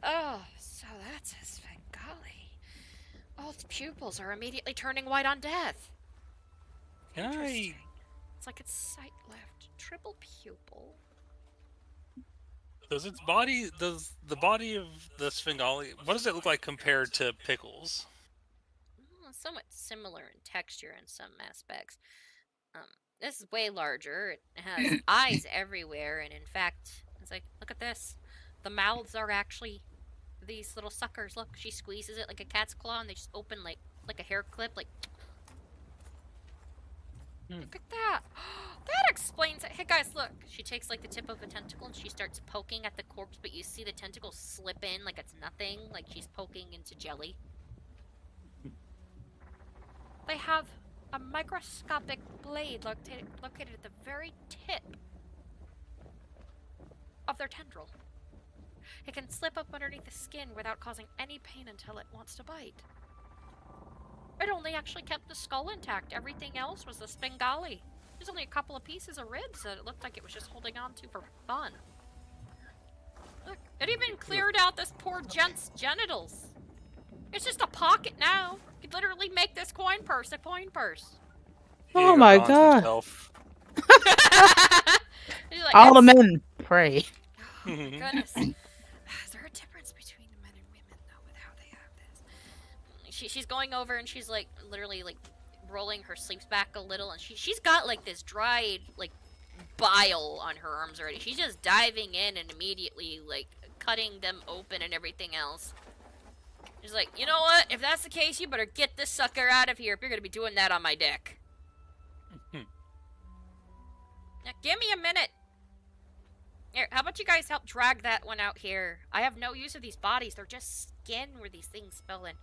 Oh, so that's a Svengali. All its pupils are immediately turning white on death. Can I? Interesting. It's like its sight left. Triple pupil. Does the body of the Svengali, what does it look like compared to Pickles? Somewhat similar in texture in some aspects. This is way larger. It has eyes everywhere, and in fact, it's like, look at this. The mouths are actually these little suckers. Look, she squeezes it like a cat's claw, and they just open like a hair clip. Like, look at that. That explains it. Hey guys, look. She takes like the tip of a tentacle and she starts poking at the corpse, but you see the tentacle slip in like it's nothing, like she's poking into jelly. They have a microscopic blade located at the very tip of their tendril. It can slip up underneath the skin without causing any pain until it wants to bite. It only actually kept the skull intact. Everything else was the Svengali. There's only a couple of pieces of ribs that it looked like it was just holding on to for fun. Look, it even cleared out this poor gent's genitals. It's just a pocket now. You could literally make this coin purse a coin purse. Oh Diego my bonds God. himself. She's like, All the "It's- men pray. Oh my goodness. Is there a difference between men and women though with how they have this? She's going over and she's like literally like rolling her sleeves back a little, and she's got like this dried like bile on her arms already. She's just diving in and immediately like cutting them open and everything else. She's like, you know what? If that's the case, you better get this sucker out of here if you're gonna be doing that on my dick. Now, give me a minute. Here, how about you guys help drag that one out here? I have no use of these bodies. They're just skin where these things spill in.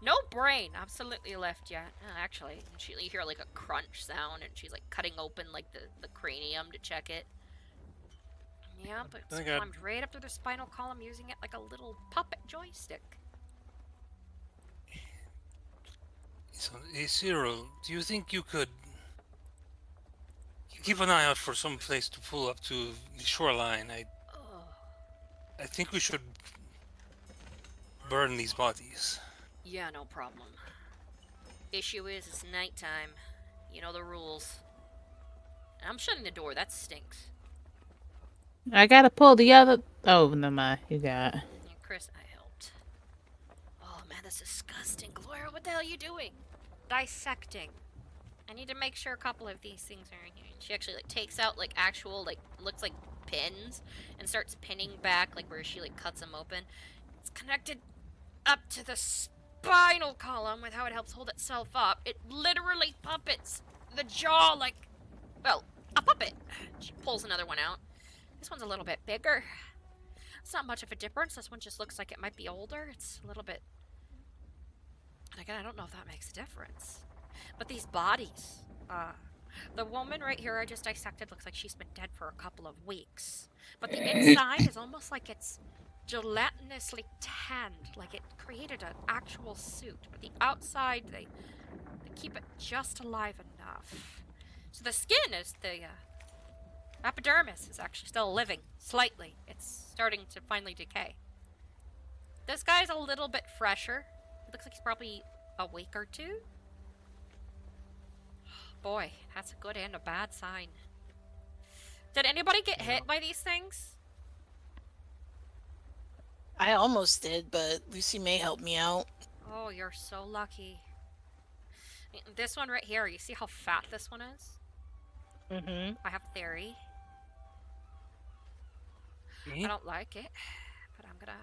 No brain absolutely left yet. Actually, you hear like a crunch sound, and she's like cutting open like the cranium to check it. Yeah, but it's climbed right up to the spinal column using it like a little puppet joystick. So, hey, Cyril, do you think you could keep an eye out for some place to pull up to the shoreline? I think we should burn these bodies. Yeah, no problem. Issue is, it's nighttime. You know the rules. I'm shutting the door. That stinks. I gotta pull the other. Oh, never mind. You got. Yeah, Chris, I helped. Oh man, that's disgusting. Gloria, what the hell are you doing? Dissecting. I need to make sure a couple of these things are in here. She actually like takes out like actual like looks like pins and starts pinning back like where she like cuts them open. It's connected up to the spinal column with how it helps hold itself up. It literally puppets the jaw like, well, a puppet. She pulls another one out. This one's a little bit bigger. It's not much of a difference. This one just looks like it might be older. It's a little bit... Again, I don't know if that makes a difference. But these bodies, the woman right here I just dissected looks like she's been dead for a couple of weeks. But the inside is almost like it's gelatinously tanned, like it created an actual suit. But the outside, they keep it just alive enough. So the skin is the epidermis is actually still living slightly. It's starting to finally decay. This guy's a little bit fresher. It looks like he's probably a week or two. Boy, that's a good and a bad sign. Did anybody get hit by these things? I almost did, but Lucy May helped me out. Oh, you're so lucky. This one right here, you see how fat this one is? Mm-hmm. I have a theory. I don't like it, but I'm gonna...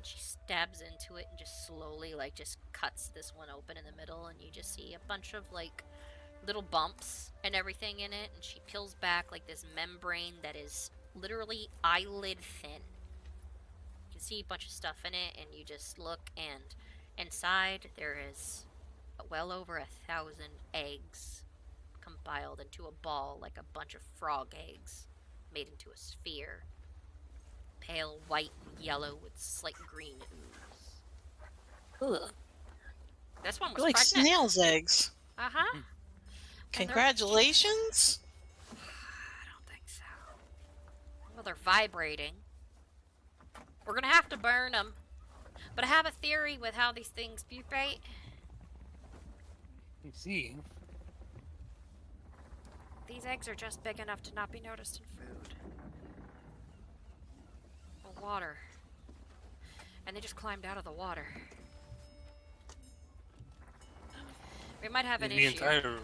She stabs into it and just slowly, like, just cuts this one open in the middle, and you just see a bunch of, like, little bumps and everything in it, and she peels back, like, this membrane that is literally eyelid thin. You can see a bunch of stuff in it, and you just look, and inside there is well over 1,000 eggs compiled into a ball, like a bunch of frog eggs made into a sphere. Pale white and yellow with slight green ooze. Ugh. This one was Like pregnant. snail's eggs. Uh-huh. Congratulations. I don't think so. Well, they're vibrating. We're gonna have to burn them. But I have a theory with how these things pupate. You see. These eggs are just big enough to not be noticed in food. Or water. And they just climbed out of the water. We might have an The issue. entire...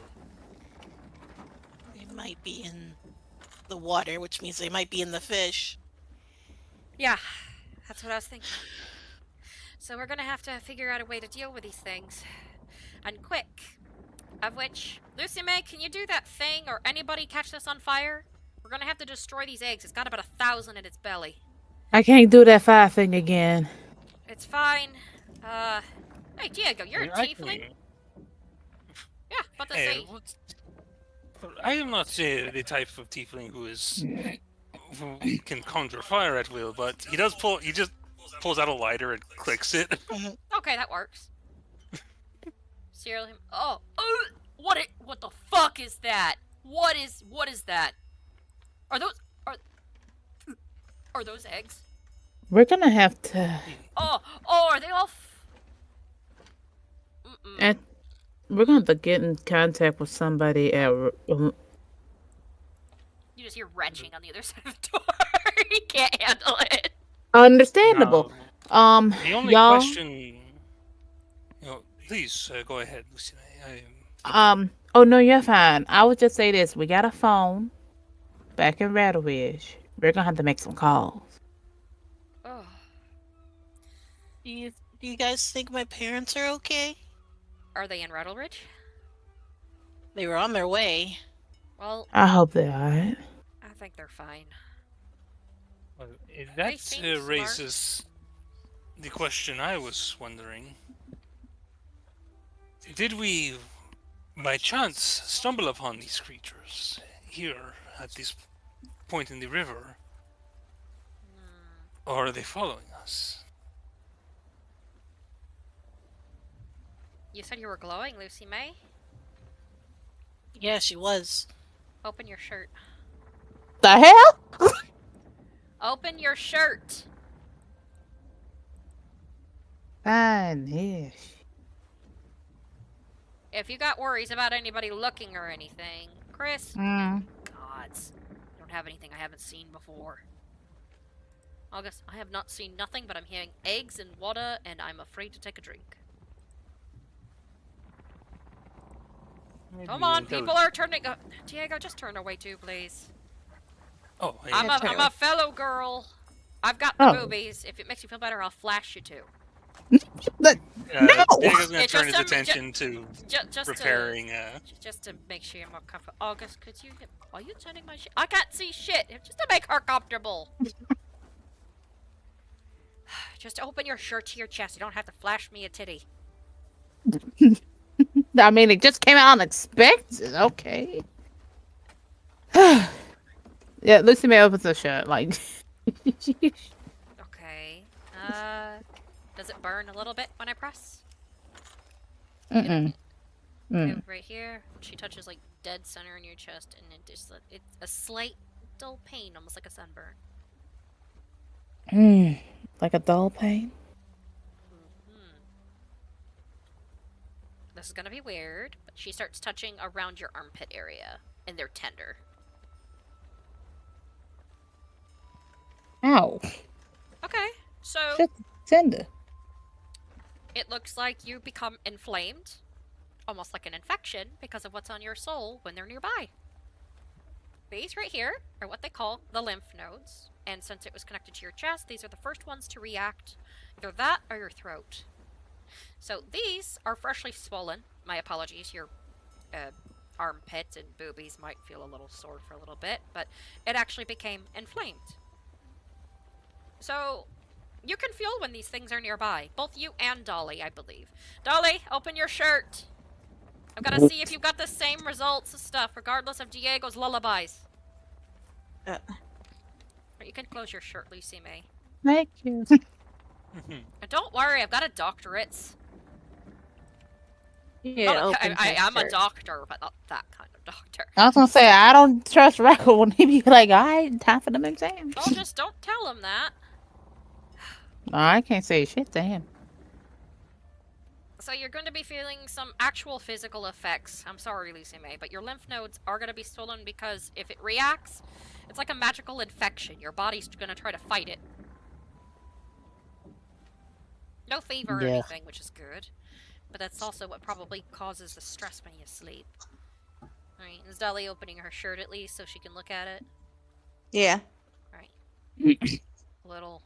They might be in the water, which means they might be in the fish. Yeah, that's what I was thinking. So we're gonna have to figure out a way to deal with these things. And quick. Of which, Lucy May, can you do that thing or anybody catch this on fire? We're gonna have to destroy these eggs. It's got about 1,000 in its belly. I can't do that fire thing again. It's fine. Hey Diego, you're a tiefling? Yeah, about to say. I am not the type of tiefling who can conjure fire at will, but he just pulls out a lighter and clicks it. Okay, that works. Serial him. Oh, what the fuck is that? What is that? Are those eggs? We're gonna have to. Oh, are they all? And we're gonna have to get in contact with somebody at. You just hear retching on the other side of the door. You can't handle it. Understandable. The only y'all. question. Please go ahead, Lucy. Oh no, you're fine. I would just say this: we got a phone back in Rattle Ridge. We're gonna have to make some calls. Oh. Do you guys think my parents are okay? Are they in Rattle Ridge? They were on their way. Well, I hope they're alright. I think they're fine. Well, They that seem smart. raises the question I was wondering. Did we, by chance, stumble upon these creatures here at this point in the river? Or are they following us? You said you were glowing, Lucy May? Yeah, she was. Open your shirt. The hell? Open your shirt! Fine-ish. If you got worries about anybody looking or anything, Chris, gods, I don't have anything I haven't seen before. August, I have not seen nothing, but I'm hearing eggs and water, and I'm afraid to take a drink. Come on, people are turning. Diego, just turn away too, please. Oh, I'm a fellow girl. I've got the boobies. If it makes you feel better, I'll flash you too. No! Diego's gonna It's turn just his a- attention to Just preparing. just to make sure you're more comfortable. August, could you? Are you turning my shit? I can't see shit. Just to make her comfortable. Just open your shirt to your chest. You don't have to flash me a titty. I mean, it just came out unexpected. Okay. Yeah, Lucy May opens the shirt. Like. Okay. Does it burn a little bit when I press? Mm-mm. Okay, right here. She touches like dead center in your chest, and it's a slight dull pain, almost like a sunburn. Like a dull pain. This is gonna be weird, but she starts touching around your armpit area, and they're tender. Ow. Okay, so Just tender. it looks like you become inflamed, almost like an infection, because of what's on your soul when they're nearby. These right here are what they call the lymph nodes, and since it was connected to your chest, these are the first ones to react. Either that or your throat. So these are freshly swollen. My apologies, your armpits and boobies might feel a little sore for a little bit, but it actually became inflamed. So you can feel when these things are nearby. Both you and Dolly, I believe. Dolly, open your shirt. I've got to see if you've got the same results of stuff, regardless of Diego's lullabies. You can close your shirt, Lucy May. Thank you. And don't worry, I've got a doctorate. Yeah, I am a doctor, but not that kind of doctor. I was gonna say, I don't trust Raccoon when he be like, alright, time for them exams. Well, just don't tell him that. No, I can't say shit to him. So you're going to be feeling some actual physical effects. I'm sorry, Lucy May, but your lymph nodes are going to be swollen because if it reacts, it's like a magical infection. Your body's going to try to fight it. No fever or anything, which is good. But that's also what probably causes the stress when you sleep. Alright, is Dolly opening her shirt at least so she can look at it? Yeah. Alright. A little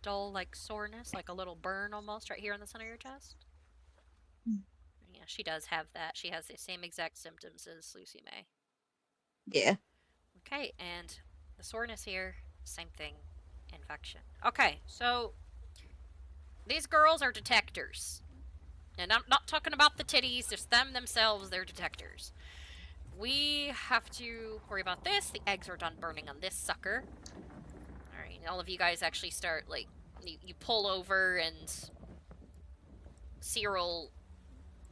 dull, like soreness, like a little burn almost right here in the center of your chest. Yeah, she does have that. She has the same exact symptoms as Lucy May. Yeah. Okay, and the soreness here, same thing. Infection. Okay, so these girls are detectors. And I'm not talking about the titties, just them themselves, they're detectors. We have to worry about this. The eggs are done burning on this sucker. Alright, all of you guys actually start, like, you pull over and Cyril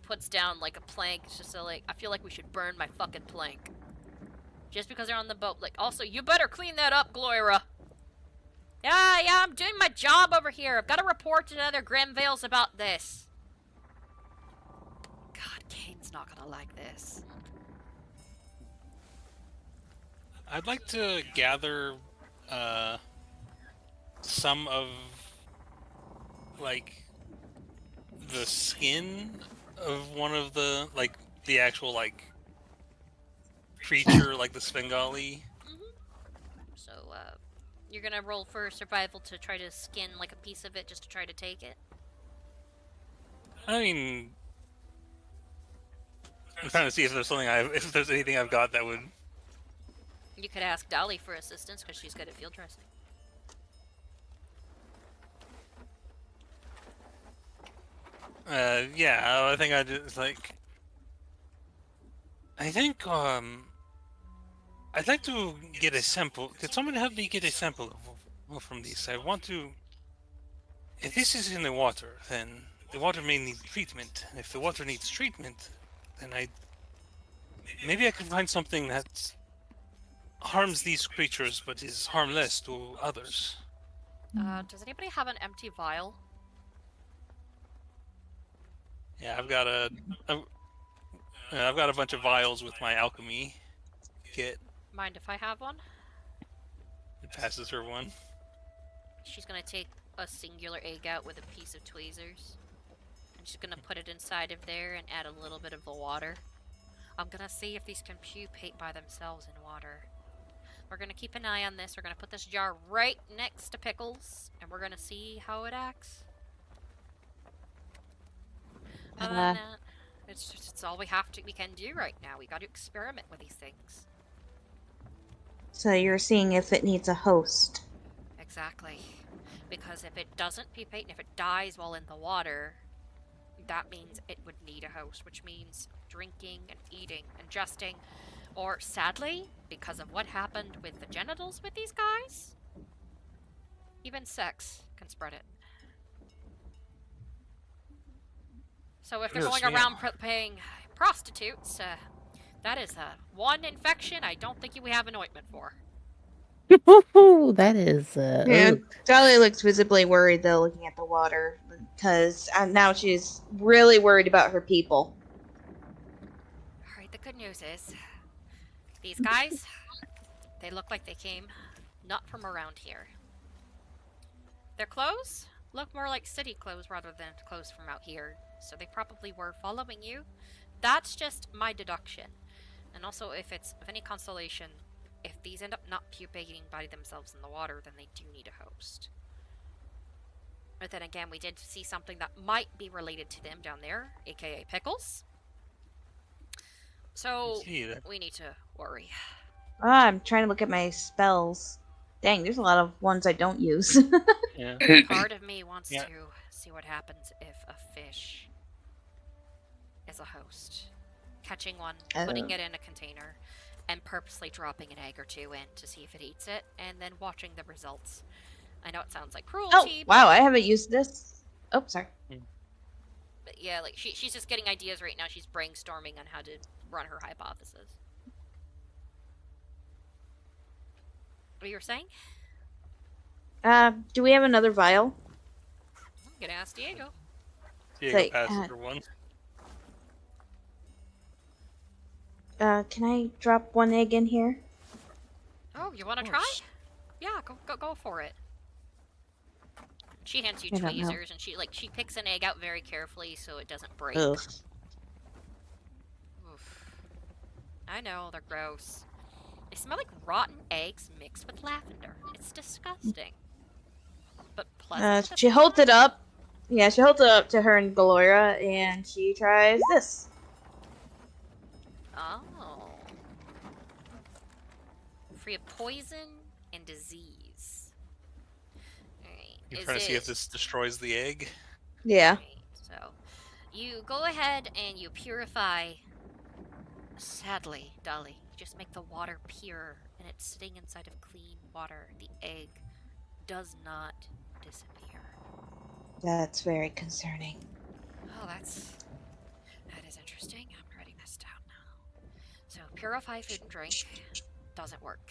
puts down, like, a plank. It's just so, like, I feel like we should burn my fucking plank. Just because they're on the boat. Like, also, you better clean that up, Gloira. Yeah, I'm doing my job over here. I've got to report to other Grimvales about this. God, Kane's not gonna like this. I'd like to gather some of, like, the skin of one of the, like, the actual, like, creature, like the Svengali. So, you're gonna roll for survival to try to skin, like, a piece of it just to try to take it? I mean, I'm trying to see if there's something if there's anything I've got that would. You could ask Dolly for assistance because she's good at field dressing. Yeah, I think I just like. I think I'd like to get a sample. Could someone help me get a sample from these? I want to. If this is in the water, then the water may need treatment. If the water needs treatment, then maybe I can find something that harms these creatures but is harmless to others. Does anybody have an empty vial? Yeah, I've got a bunch of vials with my alchemy kit. Mind if I have one? It passes her one. She's gonna take a singular egg out with a piece of tweezers. And she's gonna put it inside of there and add a little bit of the water. I'm gonna see if these can pupate by themselves in water. We're gonna keep an eye on this. We're gonna put this jar right next to Pickles, and we're gonna see how it acts. Other than that, it's all we can do right now. We got to experiment with these things. So you're seeing if it needs a host. Exactly. Because if it doesn't pupate and if it dies while in the water, that means it would need a host, which means drinking and eating, ingesting, or sadly, because of what happened with the genitals with these guys, even sex can spread it. So if they're Yes, going ma'am. around paying prostitutes, that is one infection I don't think we have an ointment for. That is. Yeah, Ooh. Dolly looks visibly worried though, looking at the water, because now she's really worried about her people. Alright, the good news is, these guys, they look like they came not from around here. Their clothes look more like city clothes rather than clothes from out here, so they probably were following you. That's just my deduction. And also, if it's of any consolation, if these end up not pupating by themselves in the water, then they do need a host. But then again, we did see something that might be related to them down there, aka pickles. So, we need to worry. I'm trying to look at my spells. Dang, there's a lot of ones I don't use. Yeah. Part of me wants to see what happens if a fish is a host. Catching one, putting it in a container, and purposely dropping an egg or two in to see if it eats it, and then watching the results. I know it sounds like cruelty. Oh, wow, I haven't used this. Oh, sorry. But yeah, like she's just getting ideas right now. She's brainstorming on how to run her hypothesis. What you were saying? Do we have another vial? I'm gonna ask Diego. Diego Like, passes for one. Can I drop one egg in here? Oh, you want to try? Yeah, go for it. She hands you tweezers, and she picks an egg out very carefully so it doesn't break. Ugh. Oof. I know, they're gross. They smell like rotten eggs mixed with lavender. It's disgusting. But pleasant. She holds it up. Yeah, she holds it up to her and Gloria, and she tries this. Oh. Free of poison and disease. Alright. You're trying to see if this destroys the egg? Yeah. Right, so, you go ahead and you purify. Sadly, Dolly, you just make the water pure, and it's sitting inside of clean water. The egg does not disappear. That's very concerning. Oh, that is interesting. I'm writing this down now. So, purify food and drink doesn't work.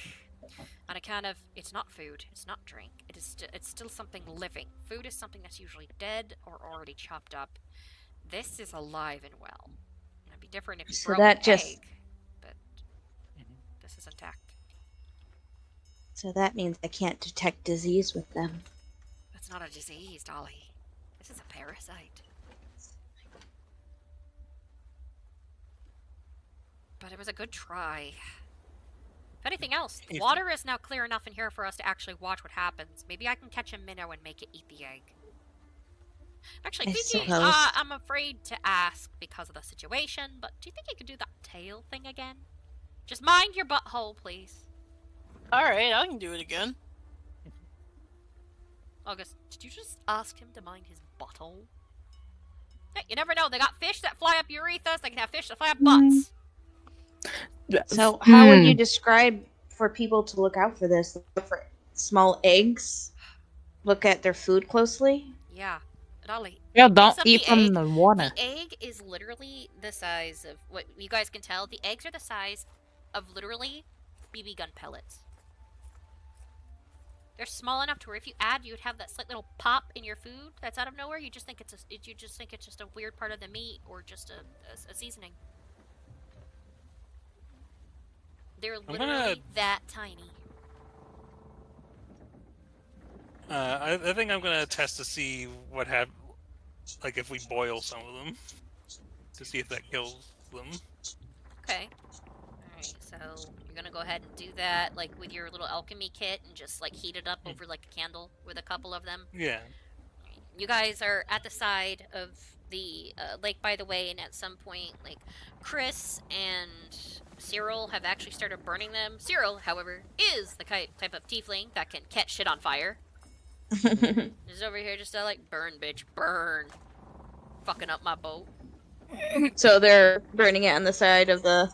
On account of it's not food, it's not drink. It's still something living. Food is something that's usually dead or already chopped up. This is alive and well. It'd be different if you broke an egg, but this is intact. So that means I can't detect disease with them. That's not a disease, Dolly. This is a parasite. But it was a good try. If anything else, the water is now clear enough in here for us to actually watch what happens. Maybe I can catch a minnow and make it eat the egg. Actually, I'm afraid to ask because of the situation, but do you think you could do that tail thing again? Just mind your butthole, please. Alright, I can do it again. August, did you just ask him to mind his butthole? Hey, you never know. They got fish that fly up urethras. They can have fish that fly up butts. So, how would you describe for people to look out for this? Look for small eggs? Look at their food closely? Yeah. Dolly. Yeah, don't eat from the water. The egg is literally the size of what you guys can tell. The eggs are the size of literally BB gun pellets. They're small enough to where if you add, you'd have that slight little pop in your food that's out of nowhere. You just think it's just a weird part of the meat or just a seasoning. They're literally that tiny. I think I'm gonna test to see what happens, like if we boil some of them, to see if that kills them. Okay. Alright, so you're gonna go ahead and do that, like with your little alchemy kit, and just like heat it up over like a candle with a couple of them. Yeah. You guys are at the side of the lake, by the way, and at some point, like, Chris and Cyril have actually started burning them. Cyril, however, is the type of tiefling that can catch shit on fire. Just over here, just like, burn, bitch, burn. Fucking up my boat. So they're burning it on the side of the...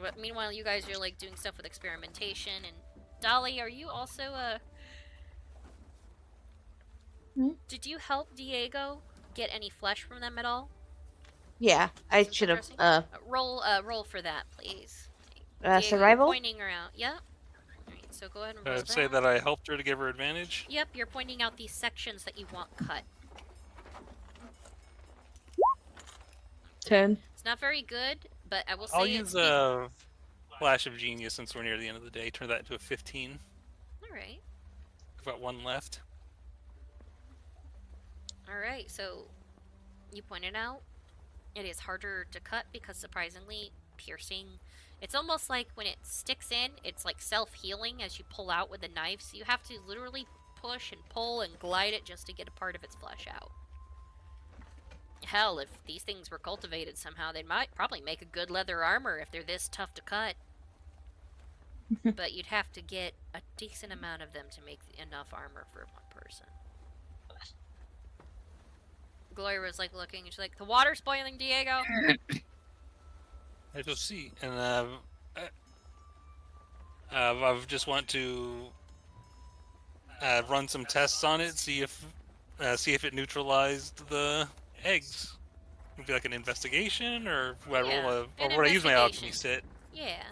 But meanwhile, you guys are, like, doing stuff with experimentation, and Dolly, are you also, Did you help Diego get any flesh from them at all? Yeah, I should have, roll for that, please. survival? Pointing her out. Yep. Alright, so go ahead and roll I'd say that I helped her to give her advantage. Yep, you're pointing out these sections that you want cut. 10. It's not very good, but I will say I'll use a flash of genius since we're near the end of the day. Turn that into a 15. Alright. I've got one left. Alright, so you pointed out it is harder to cut because surprisingly piercing. It's almost like when it sticks in, it's like self-healing as you pull out with a knife, so you have to literally push and pull and glide it just to get a part of its flesh out. Hell, if these things were cultivated somehow, they might probably make a good leather armor if they're this tough to cut. But you'd have to get a decent amount of them to make enough armor for one person. Gloria was like looking, and she's like, "The water's boiling, Diego." I shall see, and I just want to run some tests on it, see if it neutralized the eggs. Would be like an investigation, or would I use my alchemy set? Yeah.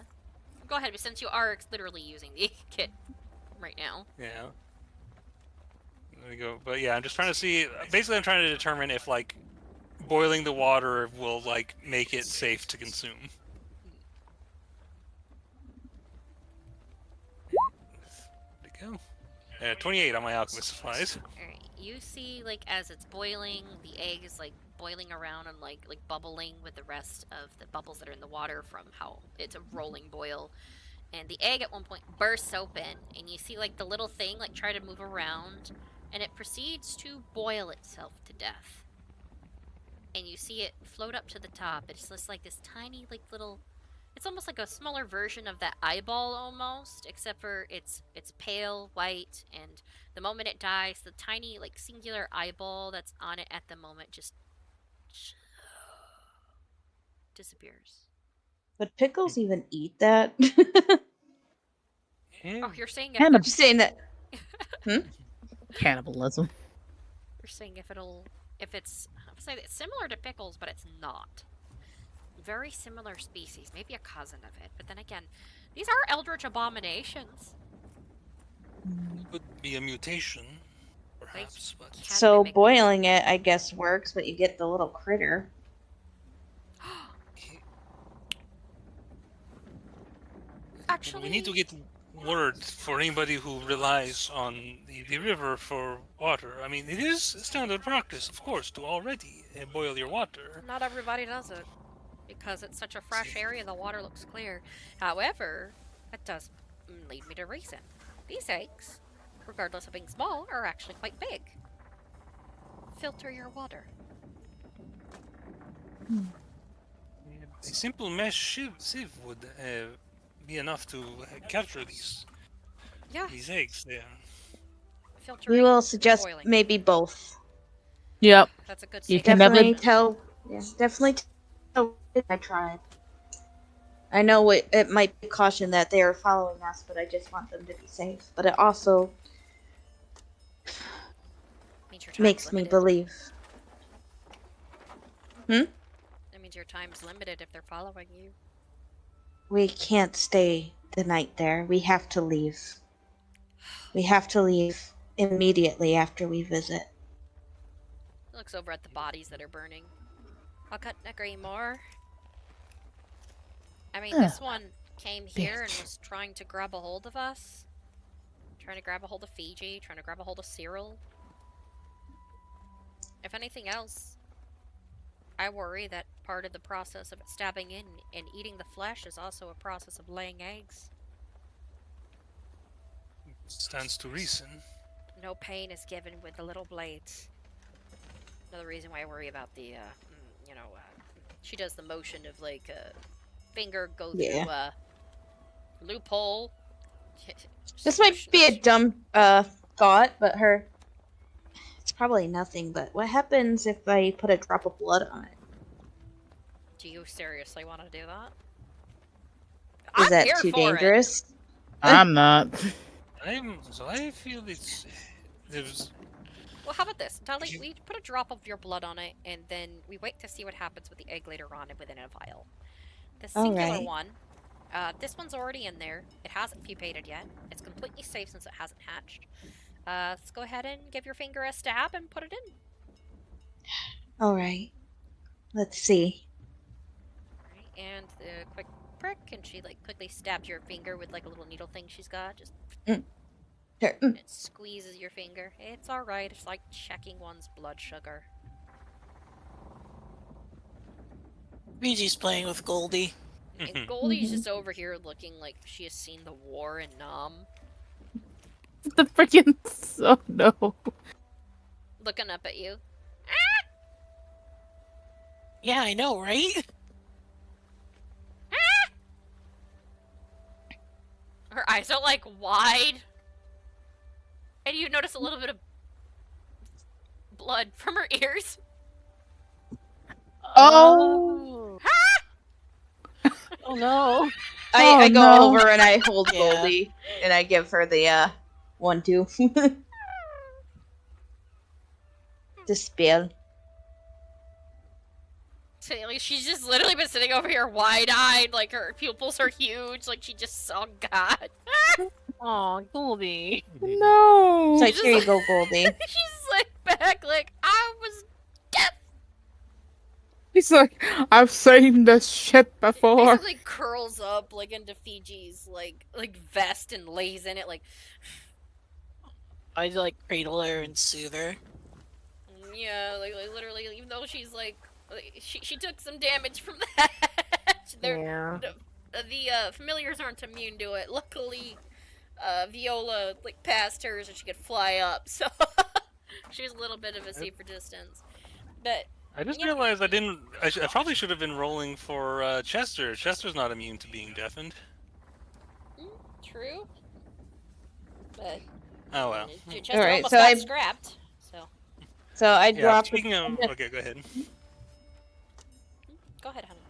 Go ahead, but since you are literally using the kit right now. Yeah. There we go. But yeah, I'm just trying to see. Basically, I'm trying to determine if like boiling the water will like make it safe to consume. There we go. 28 on my alchemist supplies. Alright, you see like as it's boiling, the egg is like boiling around and like bubbling with the rest of the bubbles that are in the water from how it's a rolling boil. And the egg at one point bursts open, and you see like the little thing like try to move around, and it proceeds to boil itself to death. And you see it float up to the top. It's just like this tiny like little, it's almost like a smaller version of that eyeball almost, except for it's pale white, and the moment it dies, the tiny like singular eyeball that's on it at the moment just disappears. Would Pickles even eat that? Oh, you're saying I'm just saying that. Cannibalism. You're saying if it's I'll say it's similar to Pickles, but it's not. Very similar species, maybe a cousin of it. But then again, these are eldritch abominations. Could be a mutation, perhaps. But So boiling it, I guess, works, but you get the little critter. Actually, we need to get word for anybody who relies on the river for water. I mean, it is standard practice, of course, to already boil your water. not everybody does it. Because it's such a fresh area, the water looks clear. However, that does lead me to reason. These eggs, regardless of being small, are actually quite big. Filter your water. A simple mesh sieve would be enough to capture these eggs there. Filtering, We will suggest boiling. maybe both. Yep. That's a good You statement. can Definitely never. tell. Yeah, definitely tell my tribe. I know it might be caution that they are following us, but I just want them to be safe. But it also Means your time's makes me limited. believe. That means your time's limited if they're following you. We can't stay the night there. We have to leave. We have to leave immediately after we visit. Looks over at the bodies that are burning. I couldn't agree more. I mean, this one came here and was trying to grab a hold of us. Trying to grab a hold of Fiji, trying to grab a hold of Cyril. If anything else, I worry that part of the process of it stabbing in and eating the flesh is also a process of laying eggs. Stands to reason. No pain is given with the little blades. Another reason why I worry about the, she does the motion of like finger go through a loophole. This might be a dumb thought, but her It's probably nothing, but what happens if I put a drop of blood on it? Do you seriously want to do that? Is I'm that here too for it. dangerous? I'm not. I feel there's. Well, how about this? Dolly, we put a drop of your blood on it, and then we wait to see what happens with the egg later on within a vial. The singular Alright. one, this one's already in there. It hasn't pupated yet. It's completely safe since it hasn't hatched. Let's go ahead and give your finger a stab and put it in. Alright. Let's see. Right, and a quick prick, and she like quickly stabs your finger with like a little needle thing she's got. Just Here. it squeezes your finger. It's alright. It's like checking one's blood sugar. Luigi's playing with Goldie. And Goldie's just over here looking like she has seen the war in Nam. The freaking. Oh no. Looking up at you. Yeah, I know, right? Her eyes are like wide. And you notice a little bit of blood from her ears. Oh. Oh no. I go no. over and I hold Yeah. Goldie and I give her the 1-2. Dispel. So, like, she's just literally been sitting over here wide-eyed, like her pupils are huge, like she just saw God. Aw, Goldie. No. It's like, She's here you just go, Goldie. She's like back, like I was deaf. He's like, I've seen this shit before. Basically curls up like into Fiji's like vest and lays in it like. I'd like cradle her and soothe her. Yeah, like literally, even though she's like she took some damage from that. The familiars aren't immune to it. Luckily, Viola like passed hers and she could fly up, so she was a little bit of a safer distance. But I just realized I didn't. I probably should have been rolling for Chester. Chester's not immune to being deafened. True. But Oh well. Chester Alright, almost so got I- scrapped. So I Yeah. drop. Speaking of, okay, go ahead. Go ahead, honey.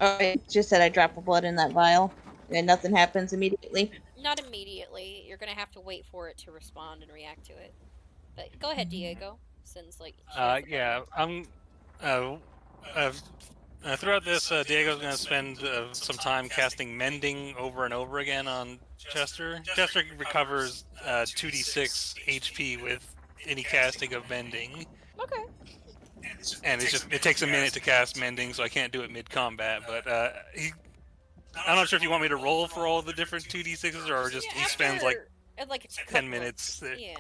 Oh, I just said I drop a blood in that vial, and nothing happens immediately. Not immediately. You're gonna have to wait for it to respond and react to it. But go ahead, Diego. Since like. she has the Yeah. Throughout this, Diego's gonna spend some time casting Mending over and over again on Chester. Chester recovers 2d6 HP with any casting of Mending. Okay. And it takes a minute to cast Mending, so I can't do it mid-combat, but I'm not sure if you want me to roll for all the different 2d6s, or just he spends like a 10 couple of- minutes. Yeah.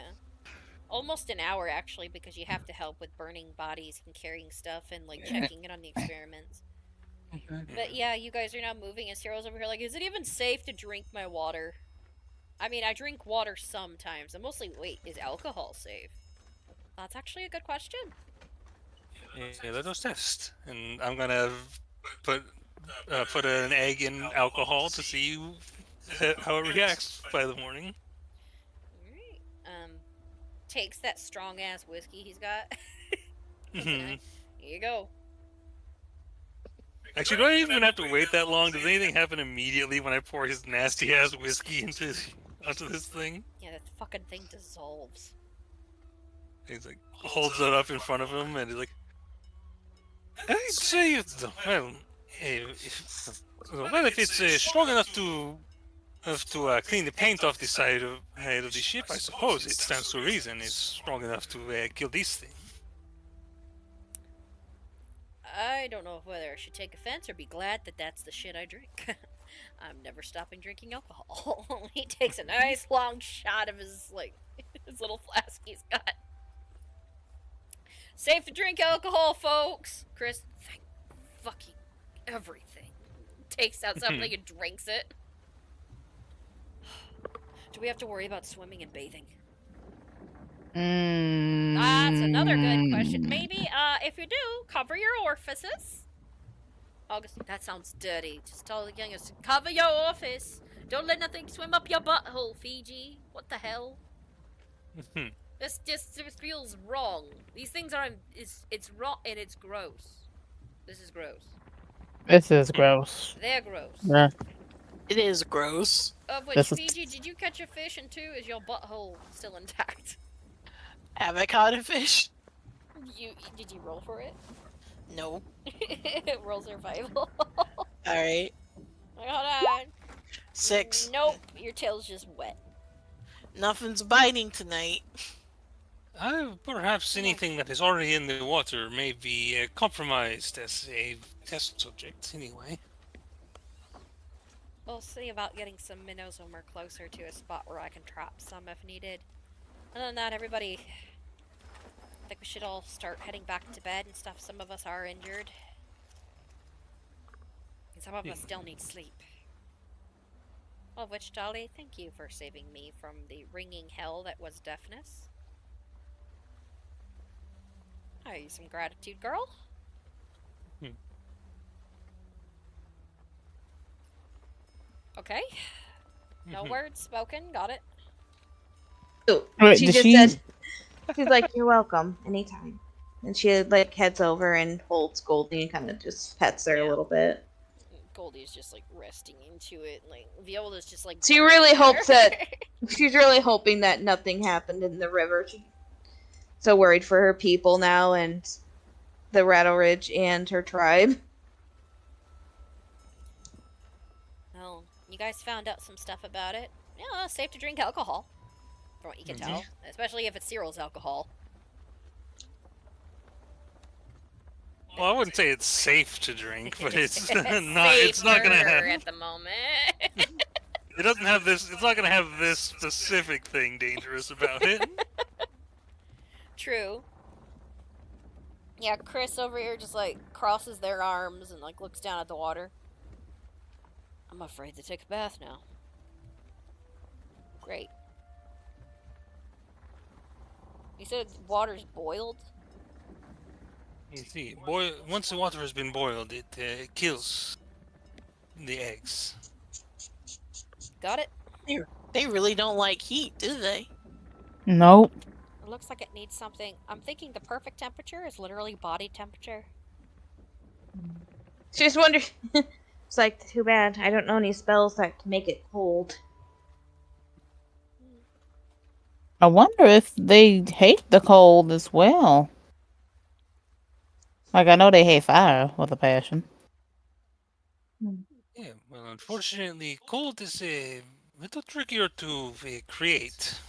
Almost an hour, actually, because you have to help with burning bodies and carrying stuff and, like, checking it on the experiments. But yeah, you guys are now moving, and Cyril's over here like, is it even safe to drink my water? I mean, I drink water sometimes. I mostly, wait, is alcohol safe? That's actually a good question. Yeah, let us test. And I'm gonna put an egg in alcohol to see how it reacts by the morning. Alright. Takes that strong ass whiskey he's got. Mhm. Here you go. Actually, do I even have to wait that long? Does anything happen immediately when I pour his nasty ass whiskey onto this thing? Yeah, that fucking thing dissolves. He's like holds it up in front of him, and he's like, "I'd say it's well, if it's strong enough to clean the paint off the side of the ship, I suppose it stands to reason it's strong enough to kill this thing." I don't know whether I should take offense or be glad that that's the shit I drink. I'm never stopping drinking alcohol. He takes a nice long shot of his his little flask he's got. Safe to drink alcohol, folks. Chris, thank fucking everything. Takes out something and drinks it. Do we have to worry about swimming and bathing? That's another good question. Maybe, if you do, cover your orifices. August, that sounds dirty. Just tell the youngest to cover your orifice. Don't let nothing swim up your butthole, Fiji. What the hell? This just feels wrong. These things are it's wrong and it's gross. This is gross. This is gross. They're gross. Yeah. It is gross. Of which, This is- Fiji, did you catch a fish? And 2, is your butthole still intact? Have I caught a fish? Did you roll for it? No. Roll survival. Alright. Hold on. 6. Nope, your tail's just wet. Nothing's biting tonight. Perhaps anything that is already in the water may be compromised as a test subject, anyway. We'll see about getting some minnows when we're closer to a spot where I can trap some if needed. Other than that, everybody, I think we should all start heading back to bed and stuff. Some of us are injured. And some of us still need sleep. Of which, Dolly, thank you for saving me from the ringing hell that was deafness. I owe you some gratitude, girl. Okay. No words spoken. Got it. Oh, Wait, she did just she- said, she's like, you're welcome, anytime. And she, like, heads over and holds Goldie and kind of just pets her a little bit. Goldie's just, like, resting into it. Like, Viola's just, like... She really hopes that... She's really hoping that nothing happened in the river. She's so worried for her people now and the Rattle Ridge and her tribe. Well, you guys found out some stuff about it. Yeah, it's safe to drink alcohol. From what you can tell. Especially if it's Cyril's alcohol. Well, I wouldn't say it's safe to drink, but it's not. It's Safer not gonna have. at the moment. It doesn't have this. It's not gonna have this specific thing dangerous about it. True. Yeah, Chris over here just like crosses their arms and like looks down at the water. I'm afraid to take a bath now. Great. You said water's boiled? You see, once the water has been boiled, it kills the eggs. Got it? They really don't like heat, do they? Nope. It looks like it needs something. I'm thinking the perfect temperature is literally body temperature. She just wondered... It's like, too bad. I don't know any spells that can make it cold. I wonder if they hate the cold as well. Like, I know they hate fire with a passion. Yeah, well, unfortunately, cold is a little trickier to create.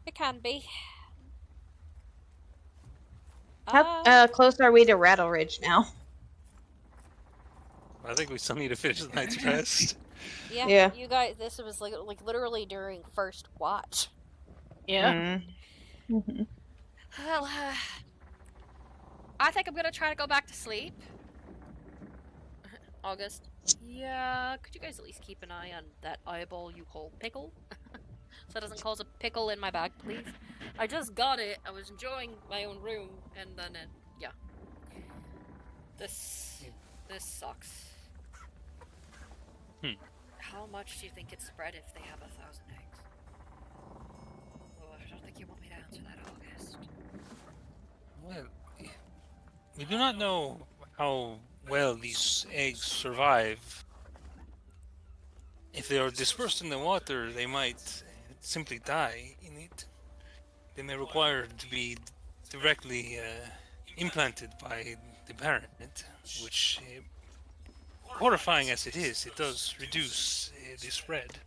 It can be. How close are we to Rattle Ridge now? I think we still need to finish the night's rest. Yeah, you guys, this was like literally during first watch. Yeah. Mm-hmm. Well, I think I'm gonna try to go back to sleep. August. Yeah, could you guys at least keep an eye on that eyeball you call pickle? So it doesn't cause a pickle in my bag, please. I just got it. I was enjoying my own room, and then yeah. This sucks. How much do you think it's spread if they have 1,000 eggs? Oh, I don't think you want me to answer that, August. Well, we do not know how well these eggs survive. If they are dispersed in the water, they might simply die in it. They may require to be directly implanted by the parent, which, horrifying as it is, it does reduce the spread.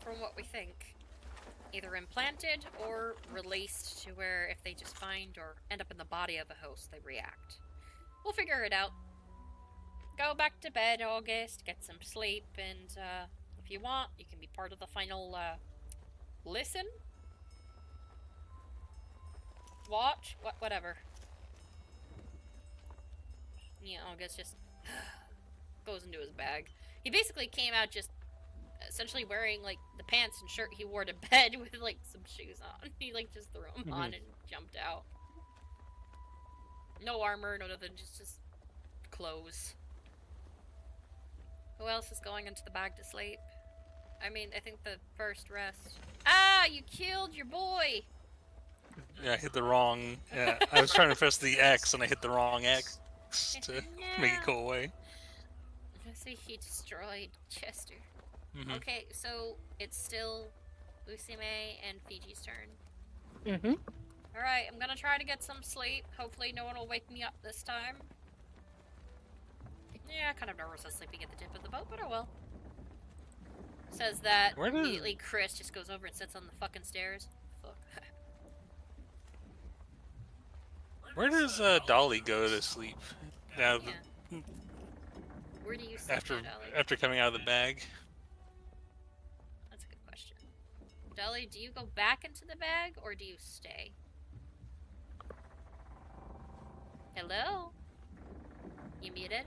From what we think. Either implanted or released to where if they just find or end up in the body of a host, they react. We'll figure it out. Go back to bed, August, get some sleep, and if you want, you can be part of the final listen? Watch? Whatever. Yeah, August just goes into his bag. He basically came out just essentially wearing like the pants and shirt he wore to bed with like some shoes on. He like just threw them on and jumped out. No armor, no nothing, just clothes. Who else is going into the bag to sleep? I mean, I think the first rest. Ah, you killed your boy! Yeah, I hit the wrong... Yeah, I was trying to press the X and I hit the wrong X to make it go away. I see he destroyed Chester. Mm-hmm. Okay, so it's still Lucy May and Fiji's turn. Mm-hmm. Alright, I'm gonna try to get some sleep. Hopefully no one will wake me up this time. Yeah, kind of nervous of sleeping at the tip of the boat, but oh well. Says that immediately Chris just goes over and sits on the fucking stairs. Fuck. Where does Dolly go to sleep? Now, Yeah. Where do you sleep Dolly? After coming out of the bag? That's a good question. Dolly, do you go back into the bag or do you stay? Hello? You muted?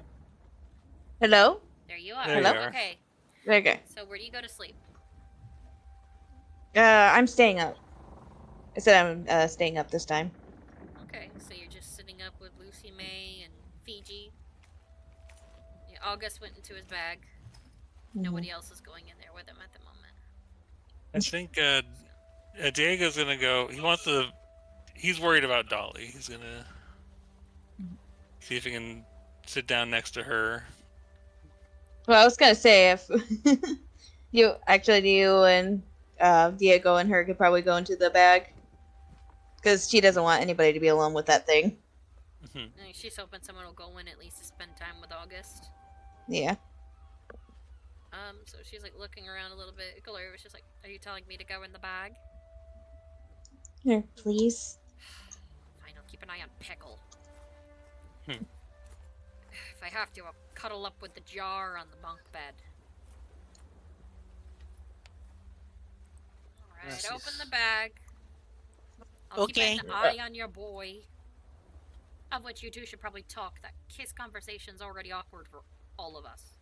Hello? There you are. There you are. Okay. Okay. So where do you go to sleep? I'm staying up. I said I'm staying up this time. Okay, so you're just sitting up with Lucy May and Fiji. Yeah, August went into his bag. Nobody else is going in there with him at the moment. I think Diego's gonna go. He's worried about Dolly. He's gonna see if he can sit down next to her. Well, I was gonna say if you and Diego and her could probably go into the bag because she doesn't want anybody to be alone with that thing. And she's hoping someone will go in at least to spend time with August. Yeah. So she's like looking around a little bit. Gloria was just like, "Are you telling me to go in the bag?" Here, please. Fine, I'll keep an eye on Pickle. Hmm. If I have to, I'll cuddle up with the jar on the bunk bed. Alright, open the bag. I'll keep an eye on your boy. Of which you two should probably talk. That kiss conversation's already awkward for all of us.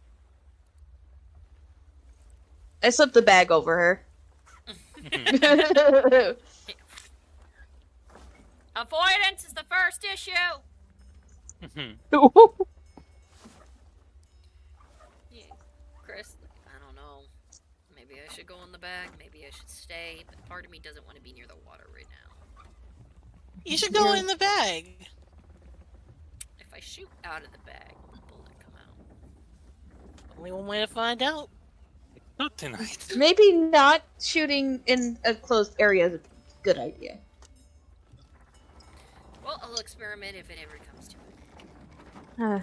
I slipped the bag over her. Avoidance is the first issue! Yeah, Chris, I don't know. Maybe I should go in the bag, maybe I should stay, but part of me doesn't want to be near the water right now. You should go in the bag. If I shoot out of the bag, will the bullet come out? Only one way to find out. Not tonight. Maybe not shooting in a closed area is a good idea. Well, I'll experiment if it ever comes to it.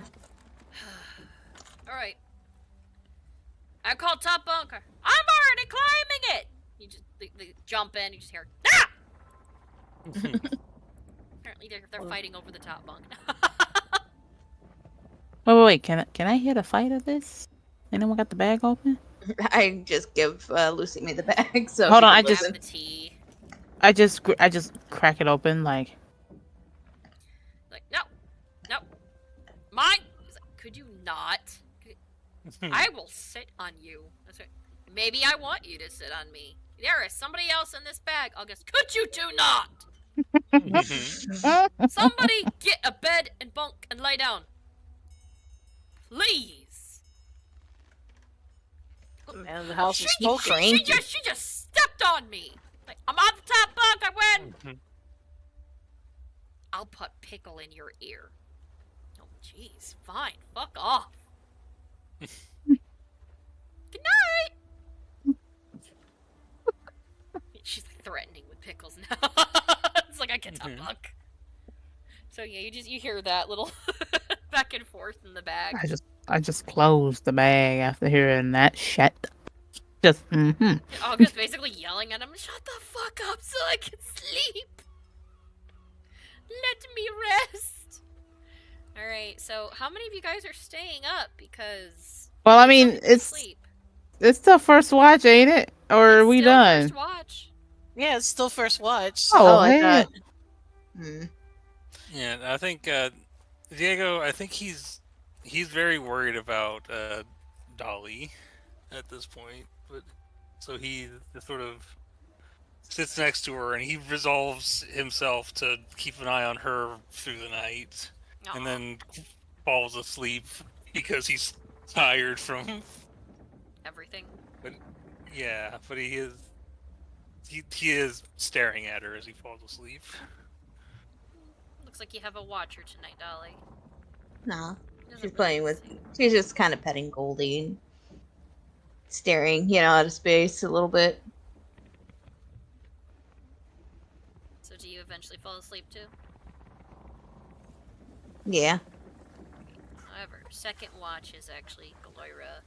Alright. I call top bunker. I'm already climbing it! You just they jump in, you just hear, ah! Apparently they're fighting over the top bunk. Wait. Can I hear the fight of this? Anyone got the bag open? I just give Lucy me the bag. So hold on, I just crack it open like no, mine. He's like, could you not? I will sit on you. That's right. Maybe I want you to sit on me. There is somebody else in this bag. August, could you two not? Somebody get a bed and bunk and lay down. Please. Man, the house is She smoking. just stepped on me. Like, I'm on the top bunk. I win. I'll put Pickle in your ear. Oh, jeez. Fine. Fuck off. Good night. She's like threatening with Pickles now. It's like I get top bunk. So yeah, you hear that little back and forth in the bag. I just closed the bag after hearing that shit. Just August basically yelling at him, "Shut the fuck up so I can sleep. Let me rest." All right. So how many of you guys are staying up? Because well, I mean, it's the first watch, ain't it? Or are we done? First watch. Yeah, it's still first watch. So. Oh, I yeah. thought. Yeah, I think Diego. I think he's very worried about Dolly at this point, but so he just sort of sits next to her and he resolves himself to keep an eye on her through the night, and then falls asleep because he's tired from everything. But Yeah, but he is staring at her as he falls asleep. Looks like you have a watcher tonight, Dolly. No, Doesn't she's really playing with. seem- She's just kind of petting Goldie, and staring, out of space a little bit. So do you eventually fall asleep too? Yeah. However, second watch is actually Gloira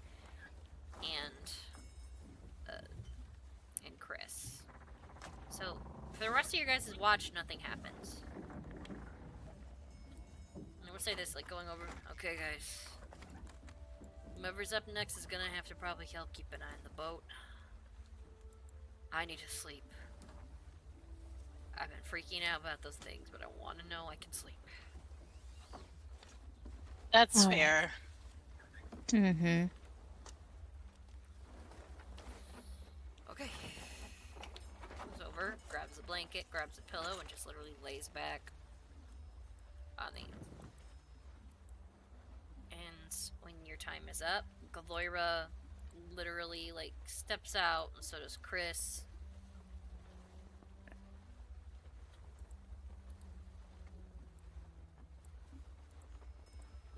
and Chris. So for the rest of your guys' watch, nothing happens. And I will say this, like going over. Okay, guys. Whoever's up next is gonna have to probably help keep an eye on the boat. I need to sleep. I've been freaking out about those things, but I want to know I can sleep. That's Oh. fair. Mm-hmm. Okay. Comes over, grabs a blanket, grabs a pillow, and just literally lays back on the. And when your time is up, Gloira literally like steps out, and so does Chris.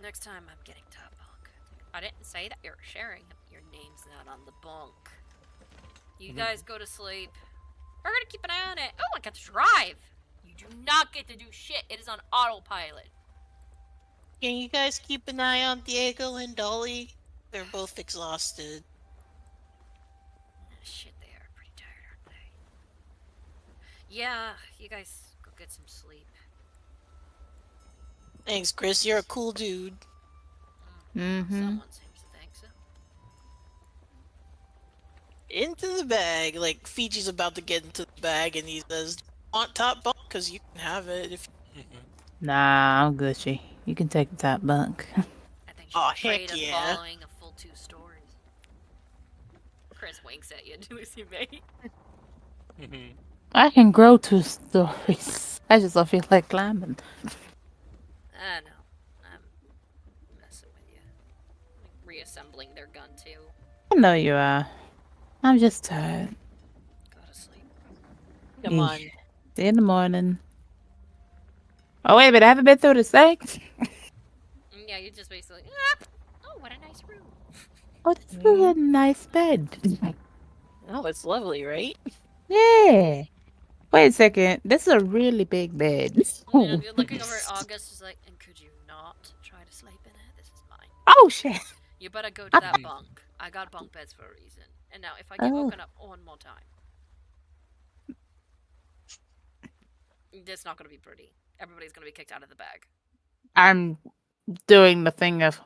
Next time I'm getting top bunk. I didn't say that you're sharing. Your name's not on the bunk. You guys go to sleep. We're gonna keep an eye on it. Oh, I got to drive. You do not get to do shit. It is on autopilot. Can you guys keep an eye on Diego and Dolly? They're both exhausted. Shit, they are pretty tired, aren't they? Yeah, you guys go get some sleep. Thanks, Chris. You're a cool dude. Mm-hmm. Someone seems to think so. Into the bag. Like, Fiji's about to get into the bag, and he says, "Want top bunk? Because you can have it if." Nah, I'm Gucci. You can take the top bunk. I think she's Aw, afraid heck of yeah. following a full 2 stories. Chris winks at you. Do you see me? I can grow 2 stories. I just don't feel like climbing. I know. I'm messing with you. Reassembling their gun too. I know you are. I'm just tired. Go to sleep. Come on. See you in the morning. Oh, wait a minute. I haven't been through the sink. Yeah, you're just basically. Oh, what a nice room. Oh, this is a nice bed. Oh, it's lovely, right? Yeah. Wait a second. This is a really big bed. You're looking over at August. Is like, and could you not try to sleep in it? This is mine. Oh, shit. You better go to that bunk. I got bunk beds for a reason. And now, if I get woken up one more time, it's not gonna be pretty. Everybody's gonna be kicked out of the bag. I'm doing the thing of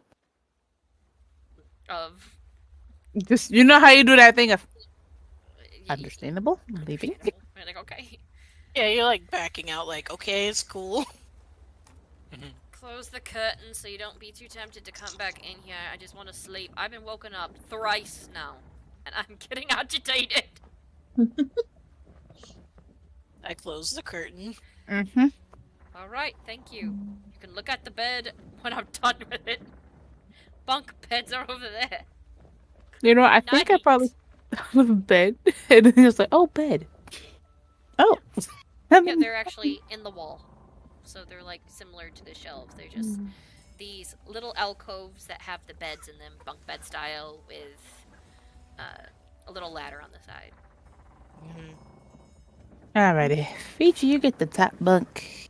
just, you know how you do that thing of understandable, leaving. Like, okay. Yeah, you're like backing out, like, okay, it's cool. Close the curtain so you don't be too tempted to come back in here. I just want to sleep. I've been woken up thrice now, and I'm getting agitated. I close the curtain. Mm-hmm. Alright, thank you. You can look at the bed when I'm done with it. Bunk beds are over there. You know, I think I probably thought of bed, and then it's like, oh, bed. Oh. Yeah, they're actually in the wall. So they're like similar to the shelves. They're just these little alcoves that have the beds in them, bunk bed style, with a little ladder on the side. Alrighty. Fiji, you get the top bunk.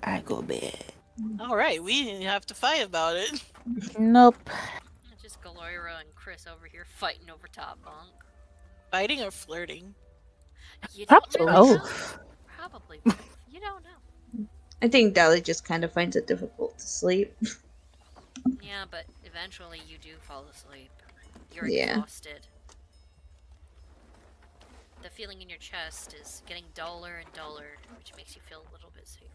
I go bed. Alright, we didn't have to fight about it. Nope. Just Gloira and Chris over here fighting over top bunk. Fighting or flirting? You don't Probably really know. both. Probably both. You don't know. I think Dolly just kind of finds it difficult to sleep. Yeah, but eventually you do fall asleep. You're Yeah. exhausted. The feeling in your chest is getting duller and duller, which makes you feel a little bit safer.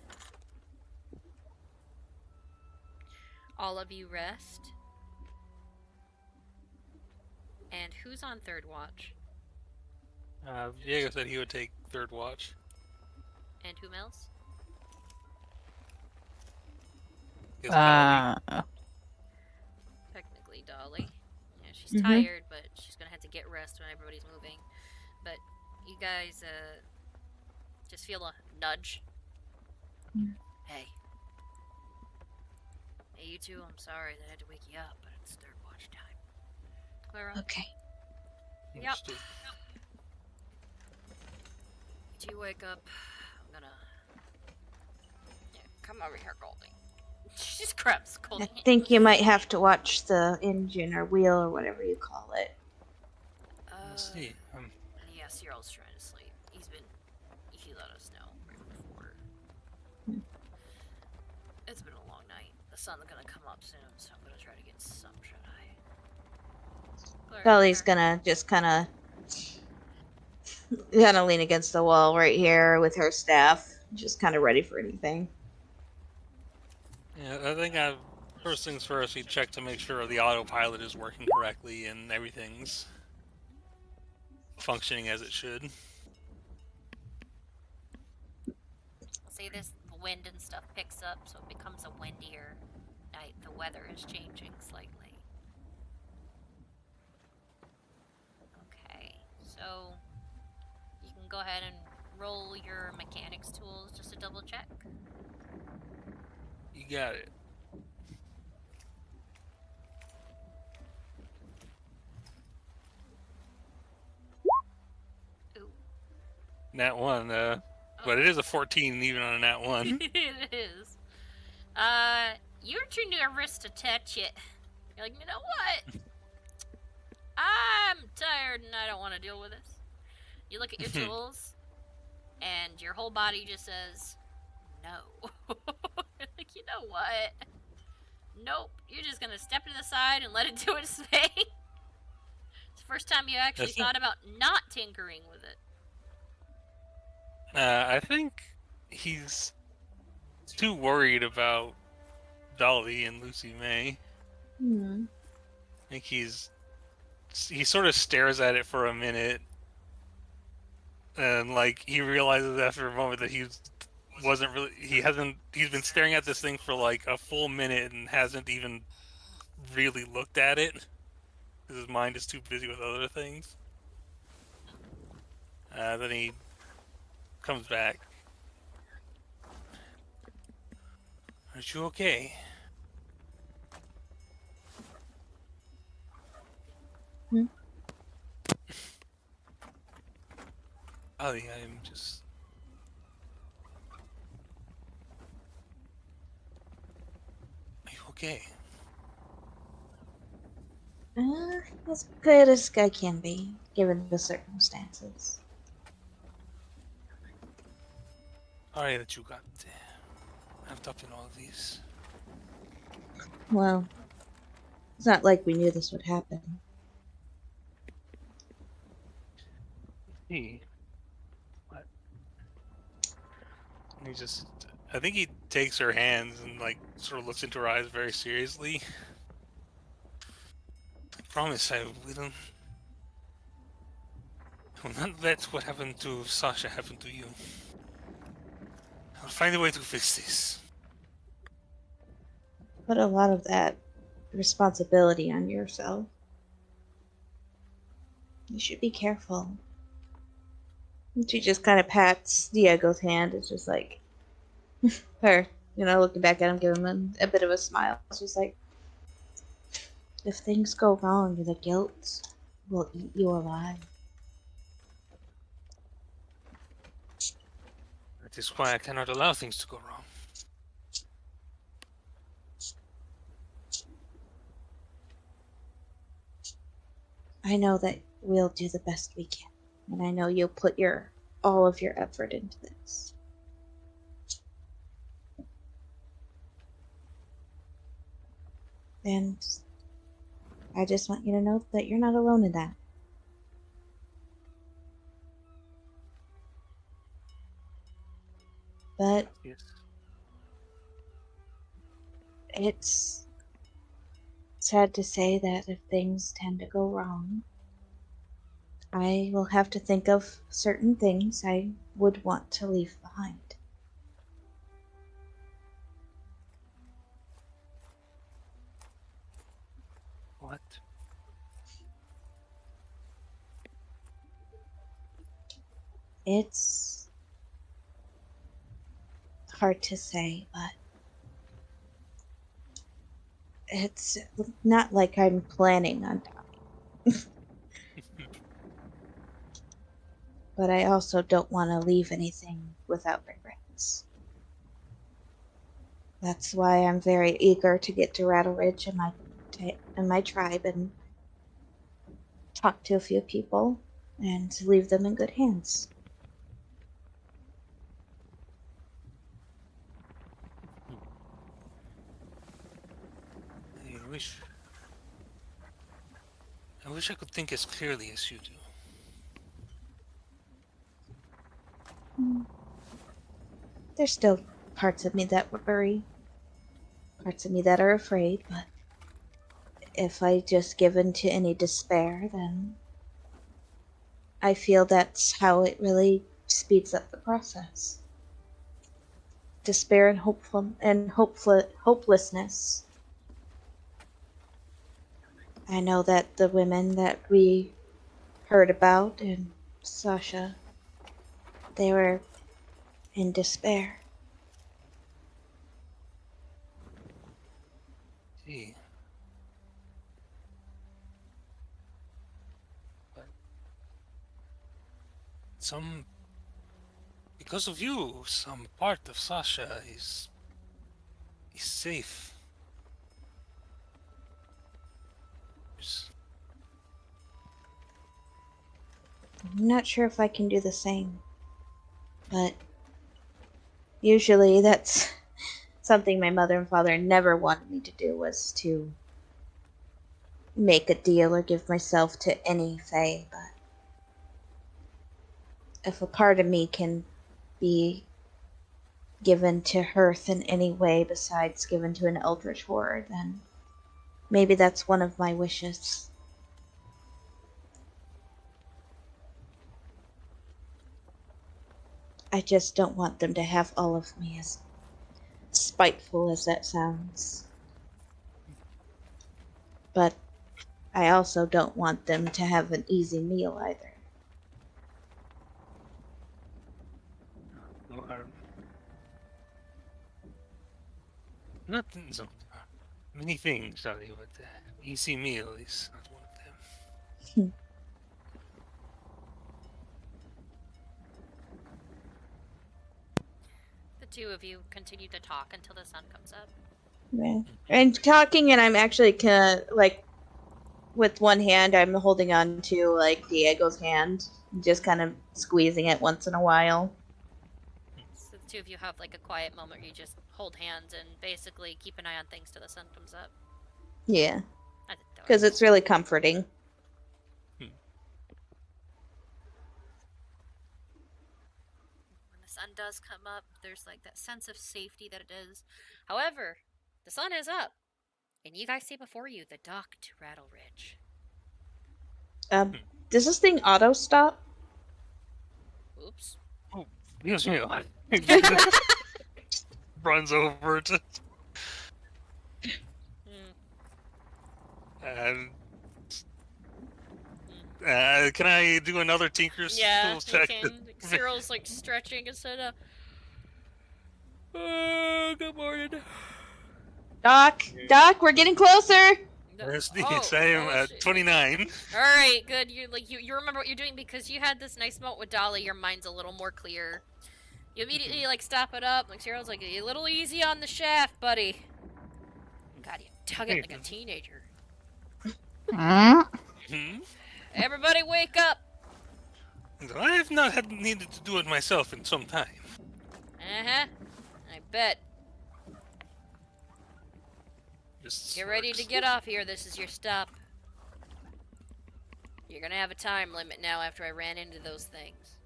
All of you rest. And who's on third watch? Diego said he would take third watch. And who else? Dolly. Technically Dolly. Yeah, she's tired, but she's gonna have to get rest when everybody's moving. But you guys just feel a nudge. Hey. Hey, you two, I'm sorry that I had to wake you up, but it's third watch time. Clara? Okay. Yep. Understood. Do you wake up? I'm gonna... Yeah, come over here, Goldie. She just grabs I Goldie. think you might have to watch the engine or wheel or whatever you call it. Let's see. Yeah, Cyril's trying to sleep. He let us know right before. It's been a long night. The sun's gonna come up soon, so I'm gonna try to get some shut-eye. Dolly's gonna just kind of lean against the wall right here with her staff, just kind of ready for anything. Yeah, I think first things first, we check to make sure the autopilot is working correctly and everything's functioning as it should. See, this wind and stuff picks up, so it becomes a windier night. The weather is changing slightly. Okay, so you can go ahead and roll your mechanics tools just to double check. You got it. Ooh. Nat 1, but it is a 14 even on a Nat 1. It is. You're too nervous to touch it. You're like, you know what? I'm tired and I don't want to deal with this. You look at your tools, and your whole body just says, no. Like, you know what? Nope. You're just gonna step to the side and let it do its thing. It's the first time you actually thought about not tinkering with it. I think he's too worried about Dolly and Lucy May. Hmm. I think he sort of stares at it for a minute, and like he realizes after a moment that he's been staring at this thing for like a full minute and hasn't even really looked at it because his mind is too busy with other things. Then he comes back. Aren't you okay? Hmm? Ollie, I'm just... Are you okay? As good as I can be, given the circumstances. Sorry that you got wrapped up in all of these. Well, it's not like we knew this would happen. What? I think he takes her hands and like sort of looks into her eyes very seriously. I promise I will not let what happened to Sasha happen to you. I'll find a way to fix this. Put a lot of that responsibility on yourself. You should be careful. And she just kind of pats Diego's hand. It's just like her, looking back at him, giving him a bit of a smile. She's like, if things go wrong, the guilt will eat you alive. That is why I cannot allow things to go wrong. I know that we'll do the best we can, and I know you'll put all of your effort into this. And I just want you to know that you're not alone in that. But Yes. it's sad to say that if things tend to go wrong, I will have to think of certain things I would want to leave behind. What? It's hard to say, but it's not like I'm planning on dying. But I also don't want to leave anything without regrets. That's why I'm very eager to get to Rattle Ridge and my tribe and talk to a few people and leave them in good hands. I wish I could think as clearly as you do. There's still parts of me that worry, parts of me that are afraid, but if I just give in to any despair, then I feel that's how it really speeds up the process. Despair and hopelessness. I know that the women that we heard about in Sasha, they were in despair. Gee. But because of you, some part of Sasha is safe. I'm not sure if I can do the same, but usually that's something my mother and father never wanted me to do, was to make a deal or give myself to any fae, but if a part of me can be given to Hearth in any way besides given to an eldritch horror, then maybe that's one of my wishes. I just don't want them to have all of me, as spiteful as that sounds. But I also don't want them to have an easy meal either. No harm. Nothing. So, many things, sorry, but easy meal is not one of them. The two of you continue to talk until the sun comes up. Yeah. And talking, and I'm actually like, with one hand, I'm holding on to like Diego's hand, just kind of squeezing it once in a while. So the two of you have like a quiet moment where you just hold hands and basically keep an eye on things till the sun comes up. Yeah, because it's really comforting. When the sun does come up, there's like that sense of safety that it is. However, the sun is up, and you guys see before you the dock to Rattle Ridge. Does this thing auto stop? Oops. Oh, Dios mío. Runs over to. Can I do another Tinker's Tools check? Yeah, you can. Cyril's like stretching and said, good morning. Doc, we're getting closer. That's the same at 29. All right, good. You remember what you're doing because you had this nice moment with Dolly. Your mind's a little more clear. You immediately like stop it up. Like Cyril's like, a little easy on the shaft, buddy. God, you tug it like a teenager. Everybody wake up! I have not needed to do it myself in some time. I bet. Get ready to get off here. This is your stop. You're gonna have a time limit now after I ran into those things.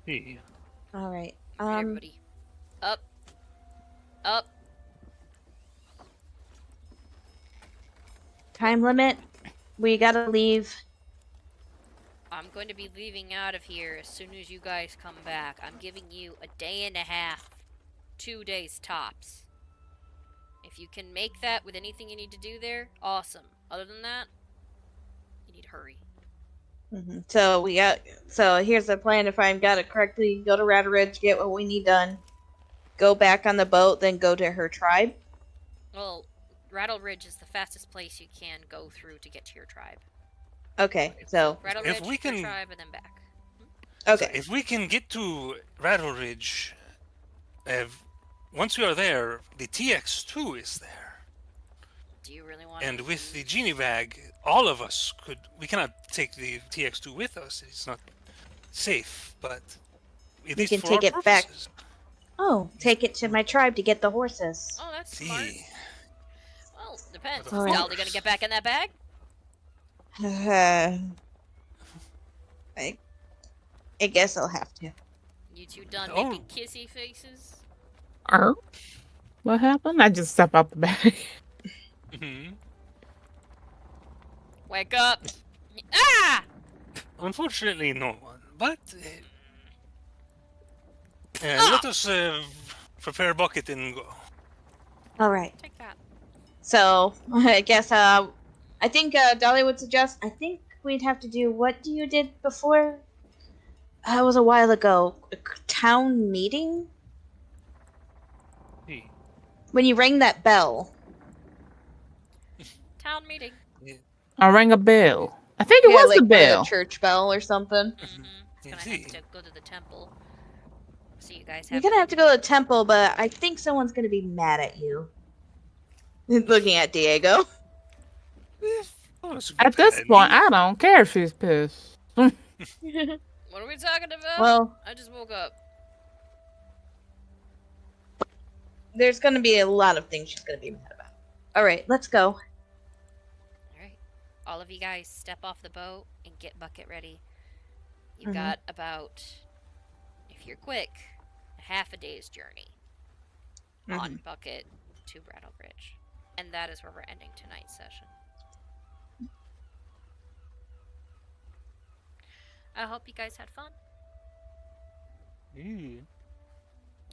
Yeah. All right. Everybody, up. Time limit. We gotta leave. I'm going to be leaving out of here as soon as you guys come back. I'm giving you a day and a half. 2 days tops. If you can make that with anything you need to do there, awesome. Other than that, you need to hurry. So here's the plan. If I got it correctly, go to Rattle Ridge, get what we need done, go back on the boat, then go to her tribe. Well, Rattle Ridge is the fastest place you can go through to get to your tribe. Okay, so Rattle Ridge, your tribe, and then back. Okay. So if we can get to Rattle Ridge, once we are there, the TX2 is there. Do you really want? And with the genie bag, all of us could. We cannot take the TX2 with us. It's not safe, but at least can for take our it back. purposes. Oh, take it to my tribe to get the horses. Oh, that's smart. Well, depends. Is Alright. Daldy gonna get back in that bag? I guess I'll have to. You two done making kissy faces? What happened? I just step out the bag. Wake up! Ah! Unfortunately, no one. But let us prepare a bucket and go. All right. Take that. So I guess I think Dolly would suggest. I think we'd have to do what you did before. It was a while ago. A town meeting. When you rang that bell. Town meeting. I rang a bell. I think it was like a bell. A church bell or something. It's gonna have to go to the temple. So you guys have. You're gonna have to go to the temple, but I think someone's gonna be mad at you. Looking at Diego. At this point, I don't care if she's pissed. What are we talking about? Well, I just woke up. There's gonna be a lot of things she's gonna be mad about. Alright, let's go. Alright. All of you guys step off the boat and get bucket ready. You've got about, if you're quick, half a day's journey on bucket to Rattle Ridge. And that is where we're ending tonight's session. I hope you guys had fun. You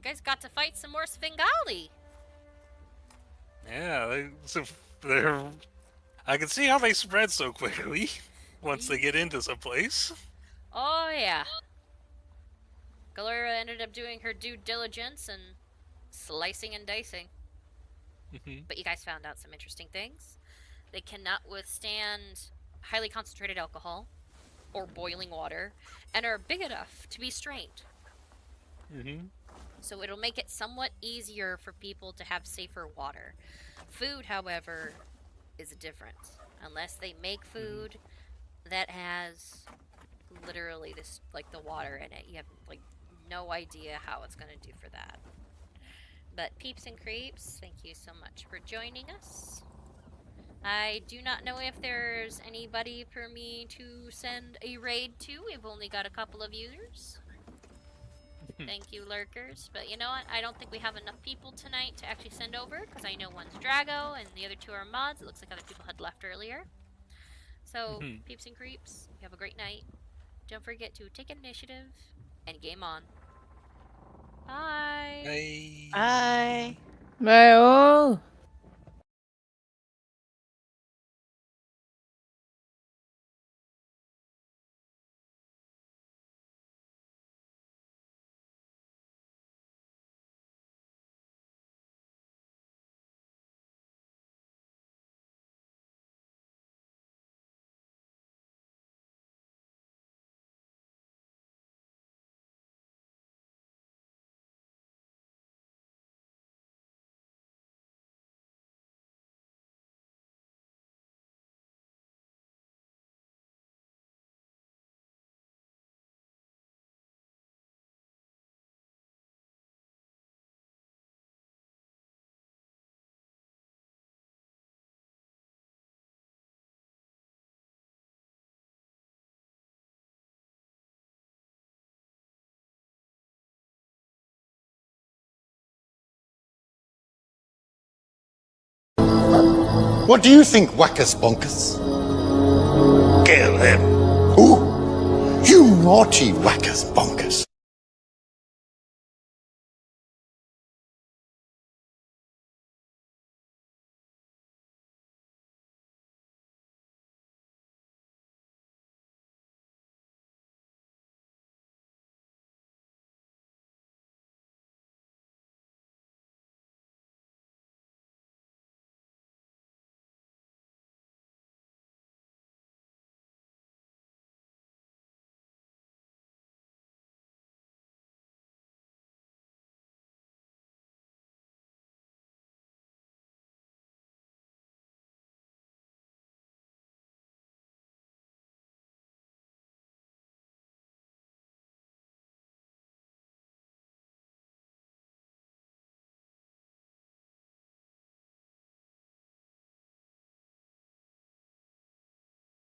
guys got to fight some more Svengali. Yeah, I can see how they spread so quickly once they get into some place. Oh yeah. Galera ended up doing her due diligence and slicing and dicing. But you guys found out some interesting things. They cannot withstand highly concentrated alcohol or boiling water and are big enough to be strained. So it'll make it somewhat easier for people to have safer water. Food, however, is different. Unless they make food that has literally this, like, the water in it, you have like no idea how it's gonna do for that. But peeps and creeps, thank you so much for joining us. I do not know if there's anybody for me to send a raid to. We've only got a couple of users. Thank you, lurkers. But you know what? I don't think we have enough people tonight to actually send over, because I know one's Drago and the other two are mods. It looks like other people had left earlier. So, peeps and creeps, you have a great night. Don't forget to take initiative and game on. Bye. Bye. Bye. Bye all. What do you think, Whackers Bonkers? Kill him. Who? You naughty Whackers Bonkers.